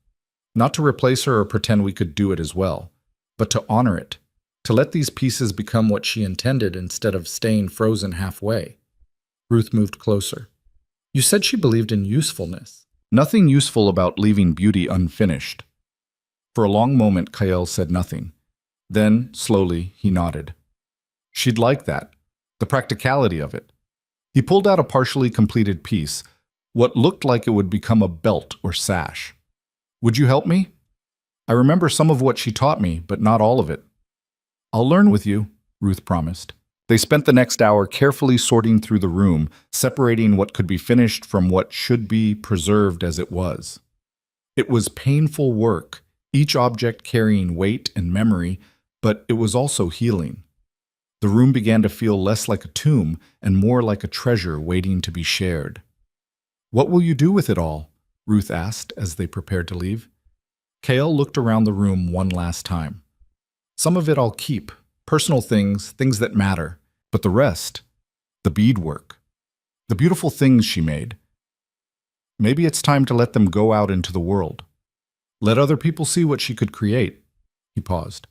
Not to replace her or pretend we could do it as well, but to honor it, to let these pieces become what she intended instead of staying frozen halfway." Ruth moved closer. "You said she believed in usefulness." "Nothing useful about leaving beauty unfinished." For a long moment, Kyle said nothing. Then, slowly, he nodded. "She'd like that, the practicality of it." He pulled out a partially completed piece, what looked like it would become a belt or sash. "Would you help me? I remember some of what she taught me, but not all of it." "I'll learn with you," Ruth promised. They spent the next hour carefully sorting through the room, separating what could be finished from what should be preserved as it was. It was painful work, each object carrying weight and memory, but it was also healing. The room began to feel less like a tomb and more like a treasure waiting to be shared. "What will you do with it all?" Ruth asked as they prepared to leave. Kael looked around the room one last time. "Some of it I'll keep, personal things, things that matter, but the rest, the beadwork, the beautiful things she made. Maybe it's time to let them go out into the world. Let other people see what she could create." He paused.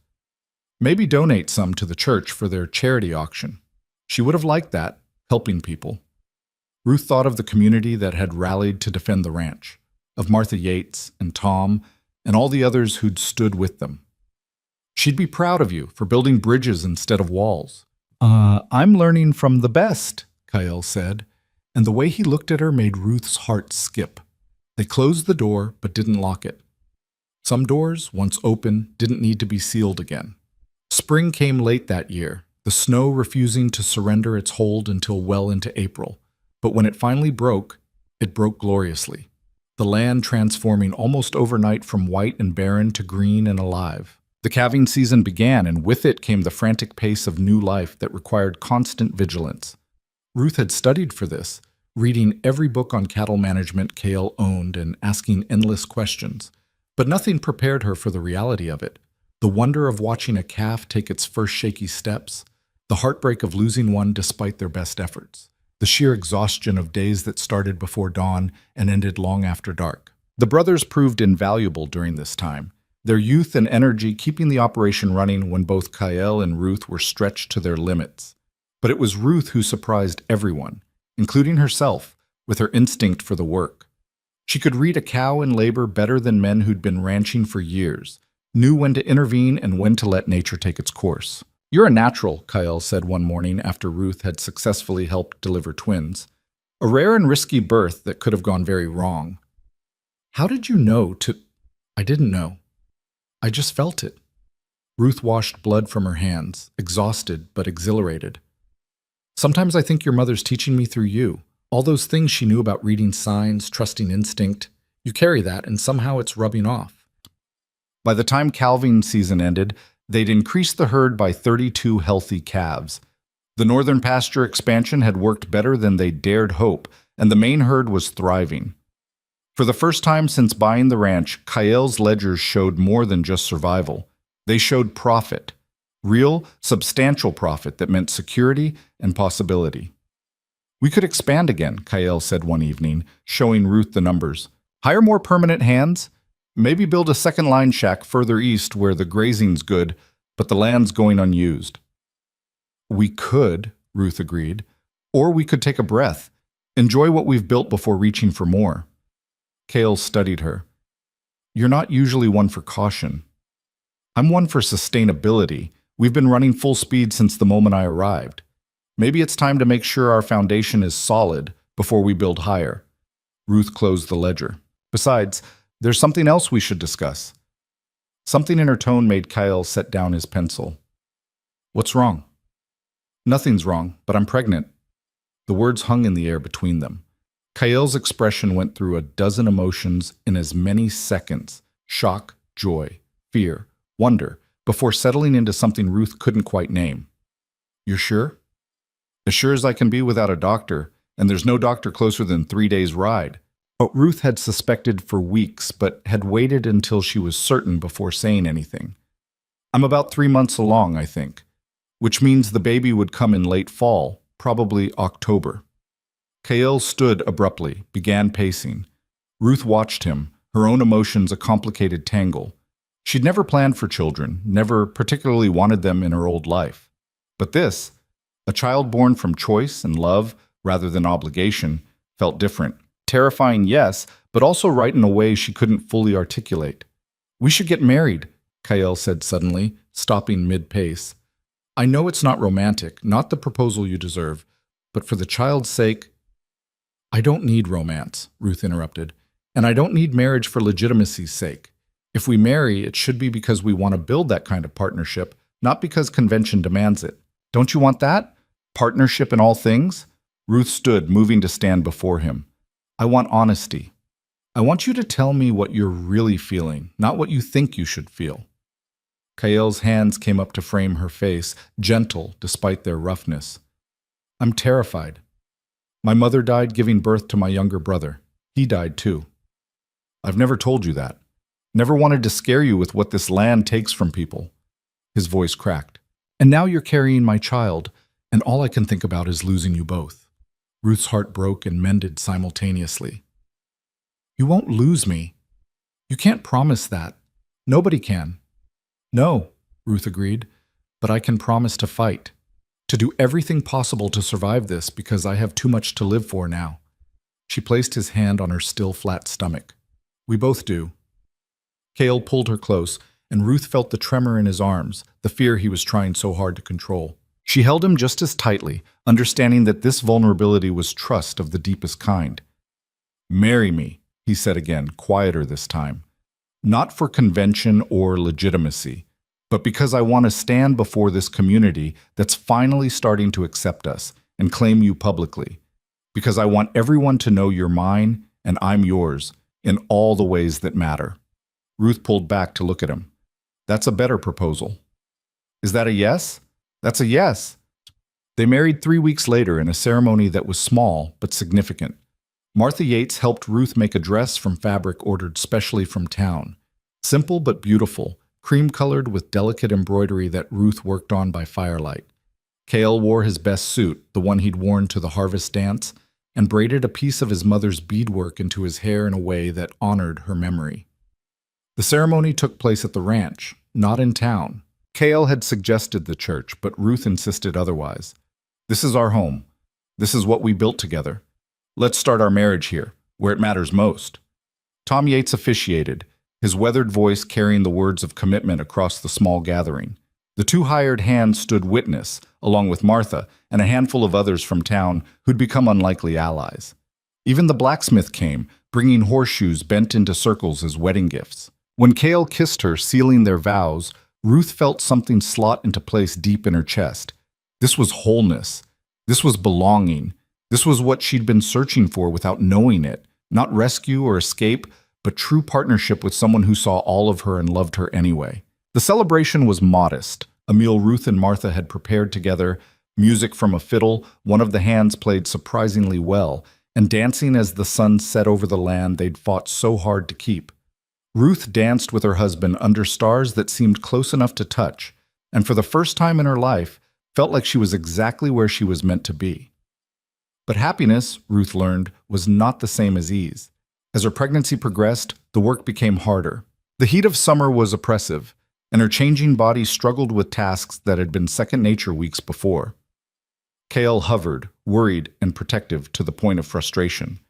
"Maybe donate some to the church for their charity auction." She would have liked that, helping people. Ruth thought of the community that had rallied to defend the ranch, of Martha Yates and Tom and all the others who'd stood with them. "She'd be proud of you for building bridges instead of walls." I'm learning from the best," Kael said, and the way he looked at her made Ruth's heart skip. They closed the door but didn't lock it. Some doors, once open, didn't need to be sealed again. Spring came late that year, the snow refusing to surrender its hold until well into April. But when it finally broke, it broke gloriously. The land transforming almost overnight from white and barren to green and alive. The calving season began, and with it came the frantic pace of new life that required constant vigilance. Ruth had studied for this, reading every book on cattle management Kael owned and asking endless questions. But nothing prepared her for the reality of it. The wonder of watching a calf take its first shaky steps, the heartbreak of losing one despite their best efforts, the sheer exhaustion of days that started before dawn and ended long after dark. The brothers proved invaluable during this time, their youth and energy keeping the operation running when both Kael and Ruth were stretched to their limits. But it was Ruth who surprised everyone, including herself, with her instinct for the work. She could read a cow in labor better than men who'd been ranching for years, knew when to intervene and when to let nature take its course. "You're a natural," Kael said one morning after Ruth had successfully helped deliver twins. "A rare and risky birth that could have gone very wrong." "How did you know to—" "I didn't know. I just felt it." Ruth washed blood from her hands, exhausted but exhilarated. "Sometimes I think your mother's teaching me through you. All those things she knew about reading signs, trusting instinct. You carry that, and somehow it's rubbing off." By the time calving season ended, they'd increased the herd by 32 healthy calves. The northern pasture expansion had worked better than they dared hope, and the main herd was thriving. For the first time since buying the ranch, Kael's ledgers showed more than just survival. They showed profit. Real, substantial profit that meant security and possibility. "We could expand again," Kael said one evening, showing Ruth the numbers. "Hire more permanent hands? Maybe build a second line shack further east where the grazing's good, but the land's going unused." "We could," Ruth agreed. "Or we could take a breath, enjoy what we've built before reaching for more." Kael studied her. "You're not usually one for caution. I'm one for sustainability. We've been running full speed since the moment I arrived. Maybe it's time to make sure our foundation is solid before we build higher." Ruth closed the ledger. "Besides, there's something else we should discuss." Something in her tone made Kael set down his pencil. "What's wrong?" "Nothing's wrong, but I'm pregnant." The words hung in the air between them. Kael's expression went through a dozen emotions in as many seconds: shock, joy, fear, wonder, before settling into something Ruth couldn't quite name. "You're sure?" "As sure as I can be without a doctor, and there's no doctor closer than 3 days' ride." What Ruth had suspected for weeks, but had waited until she was certain before saying anything. "I'm about 3 months along, I think, which means the baby would come in late fall, probably October." Kael stood abruptly, began pacing. Ruth watched him, her own emotions a complicated tangle. She'd never planned for children, never particularly wanted them in her old life. But this, a child born from choice and love rather than obligation, felt different. Terrifying, yes, but also right in a way she couldn't fully articulate. "We should get married," Kael said suddenly, stopping mid-pace. "I know it's not romantic, not the proposal you deserve, but for the child's sake—" "I don't need romance," Ruth interrupted, "and I don't need marriage for legitimacy's sake. If we marry, it should be because we want to build that kind of partnership, not because convention demands it. Don't you want that? Partnership in all things?" Ruth stood, moving to stand before him. "I want honesty." I want you to tell me what you're really feeling, not what you think you should feel. Kael's hands came up to frame her face, gentle despite their roughness. I'm terrified. My mother died giving birth to my younger brother. He died too. I've never told you that. Never wanted to scare you with what this land takes from people. His voice cracked. And now you're carrying my child, and all I can think about is losing you both. Ruth's heart broke and mended simultaneously. You won't lose me. You can't promise that. Nobody can. No, Ruth agreed, but I can promise to fight, to do everything possible to survive this because I have too much to live for now. She placed his hand on her still flat stomach. We both do. Kael pulled her close, and Ruth felt the tremor in his arms, the fear he was trying so hard to control. She held him just as tightly, understanding that this vulnerability was trust of the deepest kind. Marry me, he said again, quieter this time. Not for convention or legitimacy, but because I want to stand before this community that's finally starting to accept us and claim you publicly. Because I want everyone to know you're mine and I'm yours in all the ways that matter. Ruth pulled back to look at him. That's a better proposal. Is that a yes? That's a yes. They married 3 weeks later in a ceremony that was small but significant. Martha Yates helped Ruth make a dress from fabric ordered specially from town. Simple but beautiful, cream-colored with delicate embroidery that Ruth worked on by firelight. Kael wore his best suit, the one he'd worn to the harvest dance, and braided a piece of his mother's beadwork into his hair in a way that honored her memory. The ceremony took place at the ranch, not in town. Kael had suggested the church, but Ruth insisted otherwise. This is our home. This is what we built together. Let's start our marriage here, where it matters most. Tom Yates officiated, his weathered voice carrying the words of commitment across the small gathering. The 2 hired hands stood witness, along with Martha and a handful of others from town who'd become unlikely allies. Even the blacksmith came, bringing horseshoes bent into circles as wedding gifts. When Kael kissed her, sealing their vows, Ruth felt something slot into place deep in her chest. This was wholeness. This was belonging. This was what she'd been searching for without knowing it. Not rescue or escape, but true partnership with someone who saw all of her and loved her anyway. The celebration was modest, a meal Ruth and Martha had prepared together, music from a fiddle, one of the hands played surprisingly well, and dancing as the sun set over the land they'd fought so hard to keep. Ruth danced with her husband under stars that seemed close enough to touch, and for the first time in her life, felt like she was exactly where she was meant to be. But happiness, Ruth learned, was not the same as ease. As her pregnancy progressed, the work became harder. The heat of summer was oppressive, and her changing body struggled with tasks that had been second nature weeks before. Kael hovered, worried and protective to the point of frustration.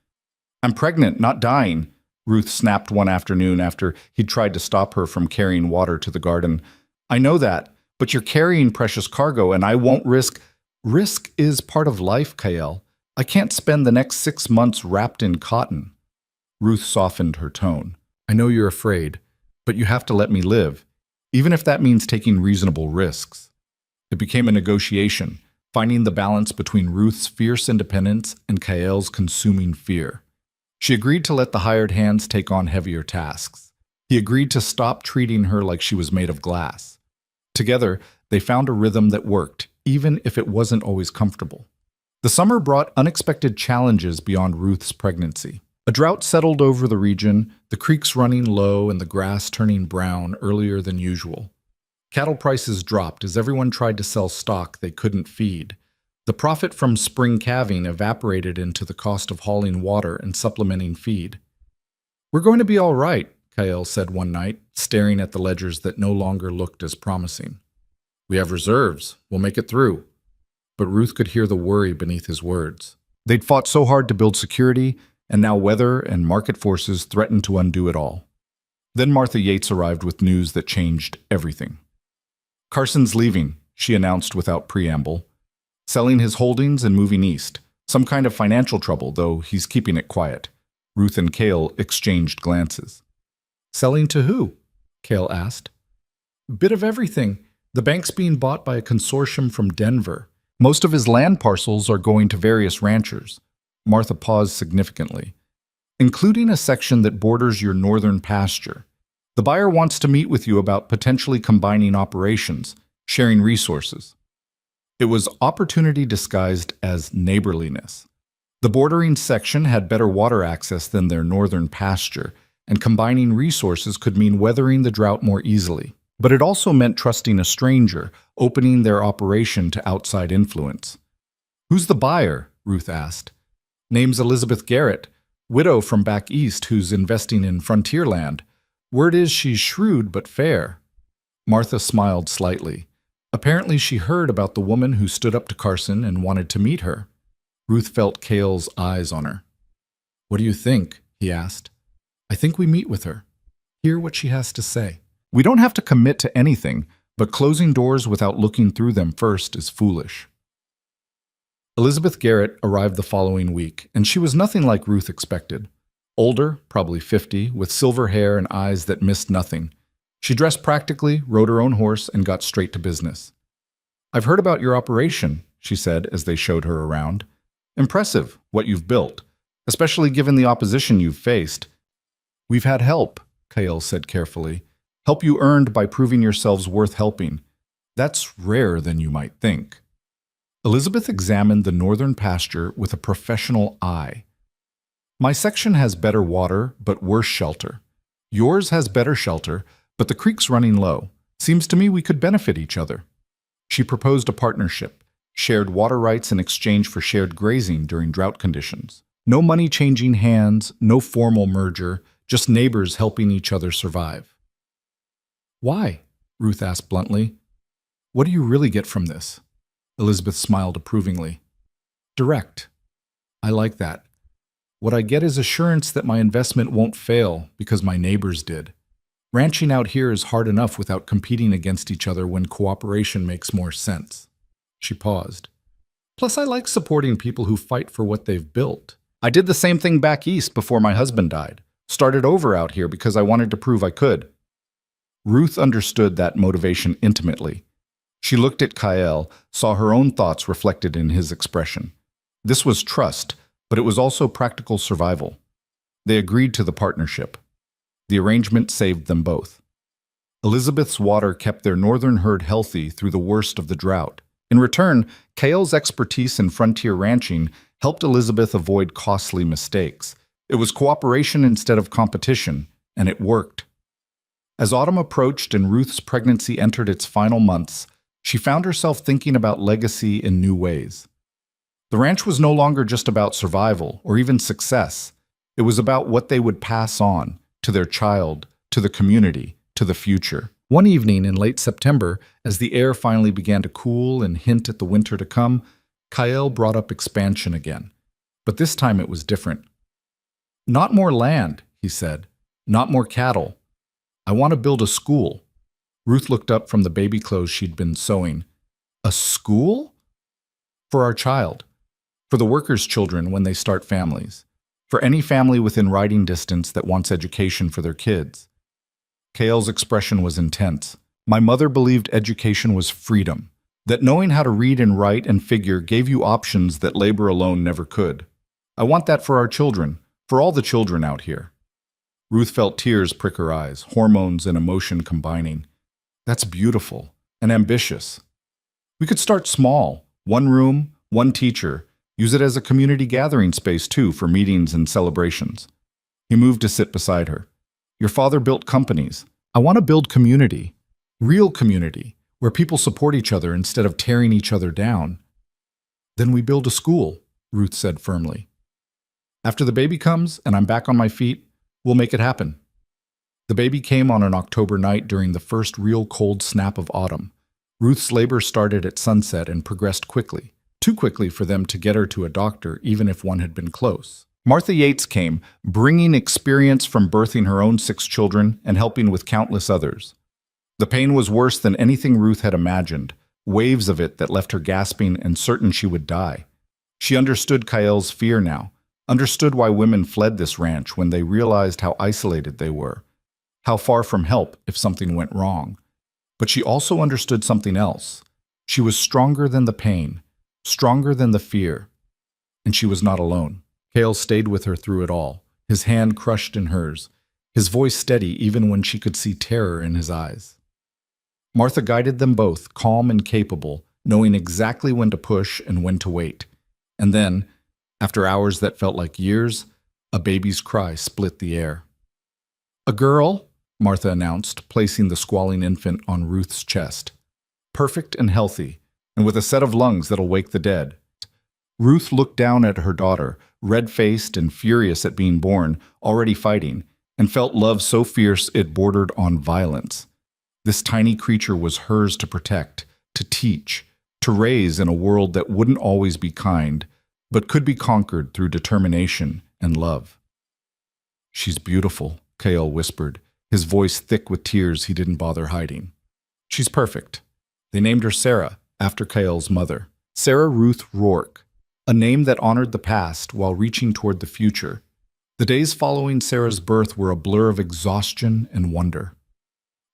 I'm pregnant, not dying, Ruth snapped one afternoon after he'd tried to stop her from carrying water to the garden. I know that, but you're carrying precious cargo, and I won't risk. Risk is part of life, Kael. I can't spend the next 6 months wrapped in cotton. Ruth softened her tone. I know you're afraid, but you have to let me live, even if that means taking reasonable risks. It became a negotiation, finding the balance between Ruth's fierce independence and Kael's consuming fear. She agreed to let the hired hands take on heavier tasks. He agreed to stop treating her like she was made of glass. Together, they found a rhythm that worked, even if it wasn't always comfortable. The summer brought unexpected challenges beyond Ruth's pregnancy. A drought settled over the region, the creeks running low and the grass turning brown earlier than usual. Cattle prices dropped as everyone tried to sell stock they couldn't feed. The profit from spring calving evaporated into the cost of hauling water and supplementing feed. We're going to be all right, Kael said one night, staring at the ledgers that no longer looked as promising. We have reserves. We'll make it through. But Ruth could hear the worry beneath his words. They'd fought so hard to build security, and now weather and market forces threatened to undo it all. Then Martha Yates arrived with news that changed everything. Carson's leaving, she announced without preamble. Selling his holdings and moving east. Some kind of financial trouble, though he's keeping it quiet. Ruth and Kael exchanged glances. Selling to who? Kael asked. Bit of everything. The bank's being bought by a consortium from Denver. Most of his land parcels are going to various ranchers. Martha paused significantly. including a section that borders your northern pasture. The buyer wants to meet with you about potentially combining operations, sharing resources. It was opportunity disguised as neighborliness. The bordering section had better water access than their northern pasture, and combining resources could mean weathering the drought more easily. But it also meant trusting a stranger, opening their operation to outside influence. "Who's the buyer?" Ruth asked. "Name's Elizabeth Garrett, widow from back east who's investing in frontier land. Word is she's shrewd but fair." Martha smiled slightly. Apparently she heard about the woman who stood up to Carson and wanted to meet her. Ruth felt Cale's eyes on her. "What do you think?" he asked. "I think we meet with her. Hear what she has to say." We don't have to commit to anything, but closing doors without looking through them first is foolish. Elizabeth Garrett arrived the following week, and she was nothing like Ruth expected. Older, probably 50, with silver hair and eyes that missed nothing. She dressed practically, rode her own horse, and got straight to business. "I've heard about your operation," she said as they showed her around. "Impressive, what you've built, especially given the opposition you've faced." "We've had help," Cale said carefully. "Help you earned by proving yourselves worth helping. That's rarer than you might think." Elizabeth examined the northern pasture with a professional eye. "My section has better water, but worse shelter. Yours has better shelter, but the creek's running low. Seems to me we could benefit each other." She proposed a partnership, shared water rights in exchange for shared grazing during drought conditions. No money changing hands, no formal merger, just neighbors helping each other survive. "Why?" Ruth asked bluntly. "What do you really get from this?" Elizabeth smiled approvingly. "Direct. I like that. What I get is assurance that my investment won't fail because my neighbors did. Ranching out here is hard enough without competing against each other when cooperation makes more sense." She paused. "Plus, I like supporting people who fight for what they've built. I did the same thing back east before my husband died. Started over out here because I wanted to prove I could." Ruth understood that motivation intimately. She looked at Kyle, saw her own thoughts reflected in his expression. This was trust, but it was also practical survival. They agreed to the partnership. The arrangement saved them both. Elizabeth's water kept their northern herd healthy through the worst of the drought. In return, Kyle's expertise in frontier ranching helped Elizabeth avoid costly mistakes. It was cooperation instead of competition, and it worked. As autumn approached and Ruth's pregnancy entered its final months, she found herself thinking about legacy in new ways. The ranch was no longer just about survival or even success. It was about what they would pass on to their child, to the community, to the future. One evening in late September, as the air finally began to cool and hint at the winter to come, Kyle brought up expansion again. But this time it was different. "Not more land," he said. "Not more cattle. I want to build a school." Ruth looked up from the baby clothes she'd been sewing. "A school?" "For our child. For the workers' children when they start families. For any family within riding distance that wants education for their kids." Kyle's expression was intense. "My mother believed education was freedom, that knowing how to read and write and figure gave you options that labor alone never could. I want that for our children, for all the children out here." Ruth felt tears prick her eyes, hormones and emotion combining. "That's beautiful and ambitious. We could start small, one room, one teacher, use it as a community gathering space too for meetings and celebrations." He moved to sit beside her. "Your father built companies. I want to build community, real community, where people support each other instead of tearing each other down." "Then we build a school," Ruth said firmly. "After the baby comes and I'm back on my feet, we'll make it happen." The baby came on an October night during the first real cold snap of autumn. Ruth's labor started at sunset and progressed quickly, too quickly for them to get her to a doctor even if one had been close. Martha Yates came, bringing experience from birthing her own 6 children and helping with countless others. The pain was worse than anything Ruth had imagined, waves of it that left her gasping and certain she would die. She understood Kyle's fear now, understood why women fled this ranch when they realized how isolated they were, how far from help if something went wrong. But she also understood something else. She was stronger than the pain, stronger than the fear, and she was not alone. Kale stayed with her through it all, his hand crushed in hers, his voice steady even when she could see terror in his eyes. Martha guided them both, calm and capable, knowing exactly when to push and when to wait. And then, after hours that felt like years, a baby's cry split the air. "A girl," Martha announced, placing the squalling infant on Ruth's chest. "Perfect and healthy, and with a set of lungs that'll wake the dead." Ruth looked down at her daughter, red-faced and furious at being born, already fighting, and felt love so fierce it bordered on violence. This tiny creature was hers to protect, to teach, to raise in a world that wouldn't always be kind, but could be conquered through determination and love. "She's beautiful," Kael whispered, his voice thick with tears he didn't bother hiding. "She's perfect." They named her Sarah, after Kael's mother. Sarah Ruth Rourke, a name that honored the past while reaching toward the future. The days following Sarah's birth were a blur of exhaustion and wonder.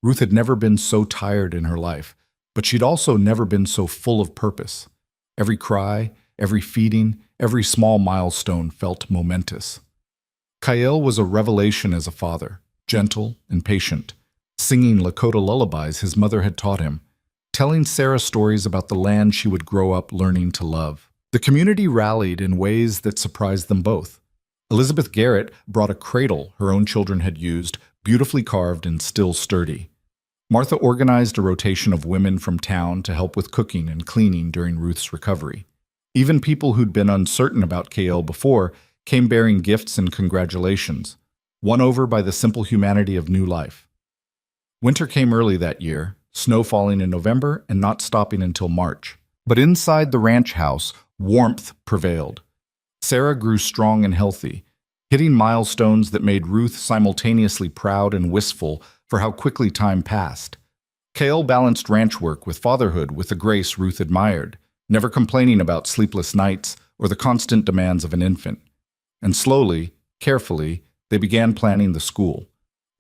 Ruth had never been so tired in her life, but she'd also never been so full of purpose. Every cry, every feeding, every small milestone felt momentous. Kael was a revelation as a father, gentle and patient, singing Lakota lullabies his mother had taught him, telling Sarah stories about the land she would grow up learning to love. The community rallied in ways that surprised them both. Elizabeth Garrett brought a cradle her own children had used, beautifully carved and still sturdy. Martha organized a rotation of women from town to help with cooking and cleaning during Ruth's recovery. Even people who'd been uncertain about Kael before came bearing gifts and congratulations, won over by the simple humanity of new life. Winter came early that year, snow falling in November and not stopping until March. But inside the ranch house, warmth prevailed. Sarah grew strong and healthy, hitting milestones that made Ruth simultaneously proud and wistful for how quickly time passed. Kael balanced ranch work with fatherhood with a grace Ruth admired, never complaining about sleepless nights or the constant demands of an infant. And slowly, carefully, they began planning the school.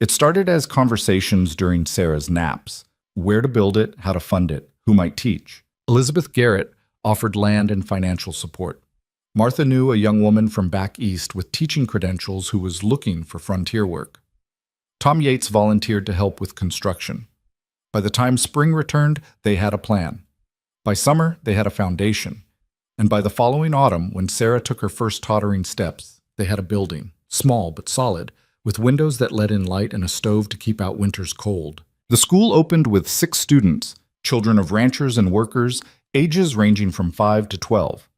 It started as conversations during Sarah's naps: where to build it, how to fund it, who might teach. Elizabeth Garrett offered land and financial support. Martha knew a young woman from back east with teaching credentials who was looking for frontier work. Tom Yates volunteered to help with construction. By the time spring returned, they had a plan. By summer, they had a foundation. And by the following autumn, when Sarah took her first tottering steps, they had a building, small but solid, with windows that let in light and a stove to keep out winter's cold. The school opened with 6 students, children of ranchers and workers, ages ranging from 5 to 12.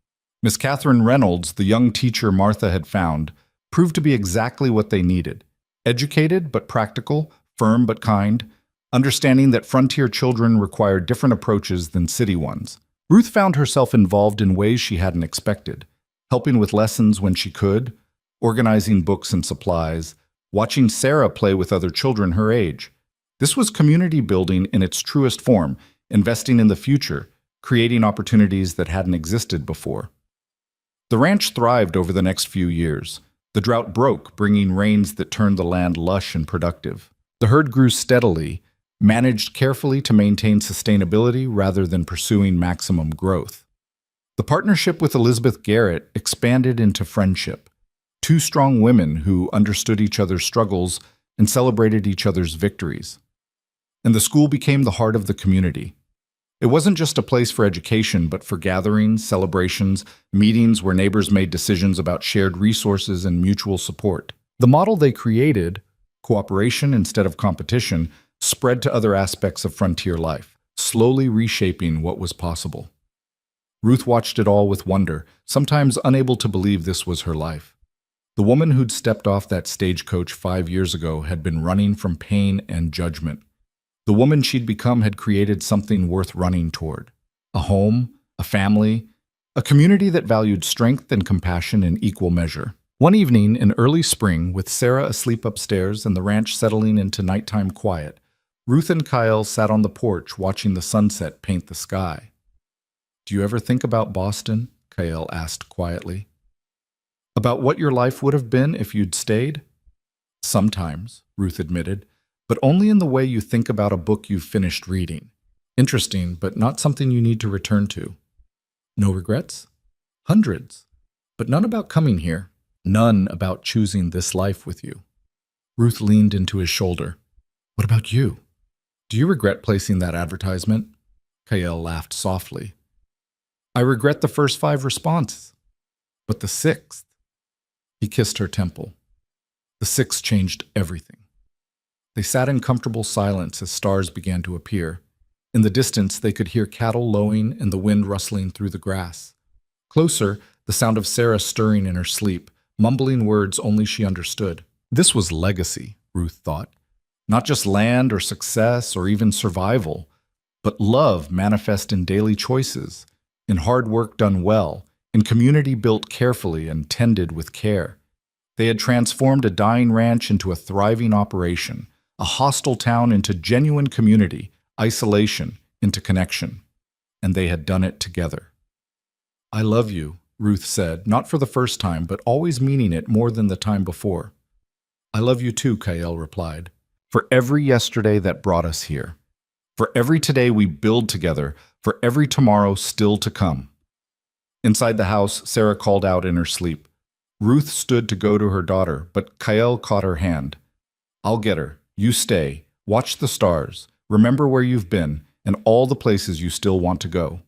Miss Catherine Reynolds, the young teacher Martha had found, proved to be exactly what they needed. Educated but practical, firm but kind, understanding that frontier children require different approaches than city ones. Ruth found herself involved in ways she hadn't expected, helping with lessons when she could, organizing books and supplies, watching Sarah play with other children her age. This was community building in its truest form, investing in the future, creating opportunities that hadn't existed before. The ranch thrived over the next few years. The drought broke, bringing rains that turned the land lush and productive. The herd grew steadily, managed carefully to maintain sustainability rather than pursuing maximum growth. The partnership with Elizabeth Garrett expanded into friendship. 2 strong women who understood each other's struggles and celebrated each other's victories. And the school became the heart of the community. It wasn't just a place for education, but for gatherings, celebrations, meetings where neighbors made decisions about shared resources and mutual support. The model they created, cooperation instead of competition, spread to other aspects of frontier life, slowly reshaping what was possible. Ruth watched it all with wonder, sometimes unable to believe this was her life. The woman who'd stepped off that stagecoach 5 years ago had been running from pain and judgment. The woman she'd become had created something worth running toward. A home, a family, a community that valued strength and compassion in equal measure. One evening in early spring, with Sarah asleep upstairs and the ranch settling into nighttime quiet, Ruth and Kael sat on the porch watching the sunset paint the sky. "Do you ever think about Boston?" Kael asked quietly. "About what your life would have been if you'd stayed?" "Sometimes," Ruth admitted, "but only in the way you think about a book you've finished reading. Interesting, but not something you need to return to." "No regrets?" "Hundreds, but none about coming here. None about choosing this life with you. Ruth leaned into his shoulder. What about you? Do you regret placing that advertisement? Kael laughed softly. I regret the first 5 responses, but the 6th. He kissed her temple. The 6th changed everything. They sat in comfortable silence as stars began to appear. In the distance, they could hear cattle lowing and the wind rustling through the grass. Closer, the sound of Sarah stirring in her sleep, mumbling words only she understood. This was legacy, Ruth thought. Not just land or success or even survival, but love manifest in daily choices, in hard work done well, in community built carefully and tended with care. They had transformed a dying ranch into a thriving operation, a hostile town into genuine community, isolation into connection. And they had done it together. I love you, Ruth said, not for the first time, but always meaning it more than the time before. I love you too, Kael replied. For every yesterday that brought us here. For every today we build together. For every tomorrow still to come. Inside the house, Sarah called out in her sleep. Ruth stood to go to her daughter, but Kael caught her hand. I'll get her. You stay. Watch the stars. Remember where you've been and all the places you still want to go.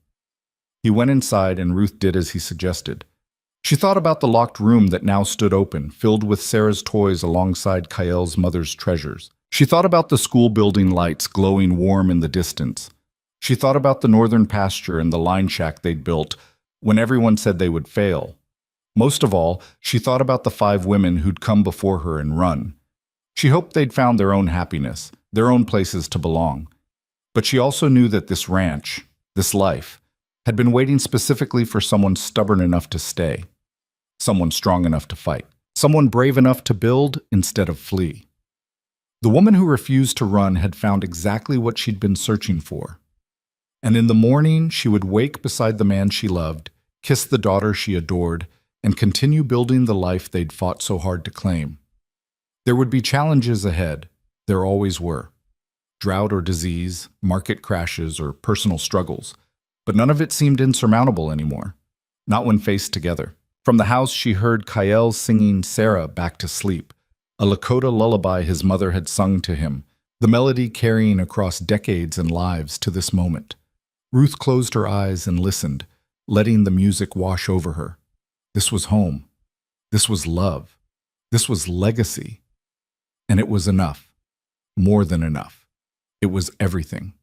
He went inside and Ruth did as he suggested. She thought about the locked room that now stood open, filled with Sarah's toys alongside Kael's mother's treasures. She thought about the school building lights glowing warm in the distance. She thought about the northern pasture and the line shack they'd built when everyone said they would fail. Most of all, she thought about the 5 women who'd come before her and run. She hoped they'd found their own happiness, their own places to belong. But she also knew that this ranch, this life, had been waiting specifically for someone stubborn enough to stay, someone strong enough to fight, someone brave enough to build instead of flee. The woman who refused to run had found exactly what she'd been searching for. And in the morning, she would wake beside the man she loved, kiss the daughter she adored, and continue building the life they'd fought so hard to claim. There would be challenges ahead. There always were. Drought or disease, market crashes, or personal struggles. But none of it seemed insurmountable anymore. Not when faced together. From the house, she heard Kael singing Sarah back to sleep, a Lakota lullaby his mother had sung to him, the melody carrying across decades and lives to this moment. Ruth closed her eyes and listened, letting the music wash over her. This was home. This was love. This was legacy. And it was enough. More than enough. It was everything.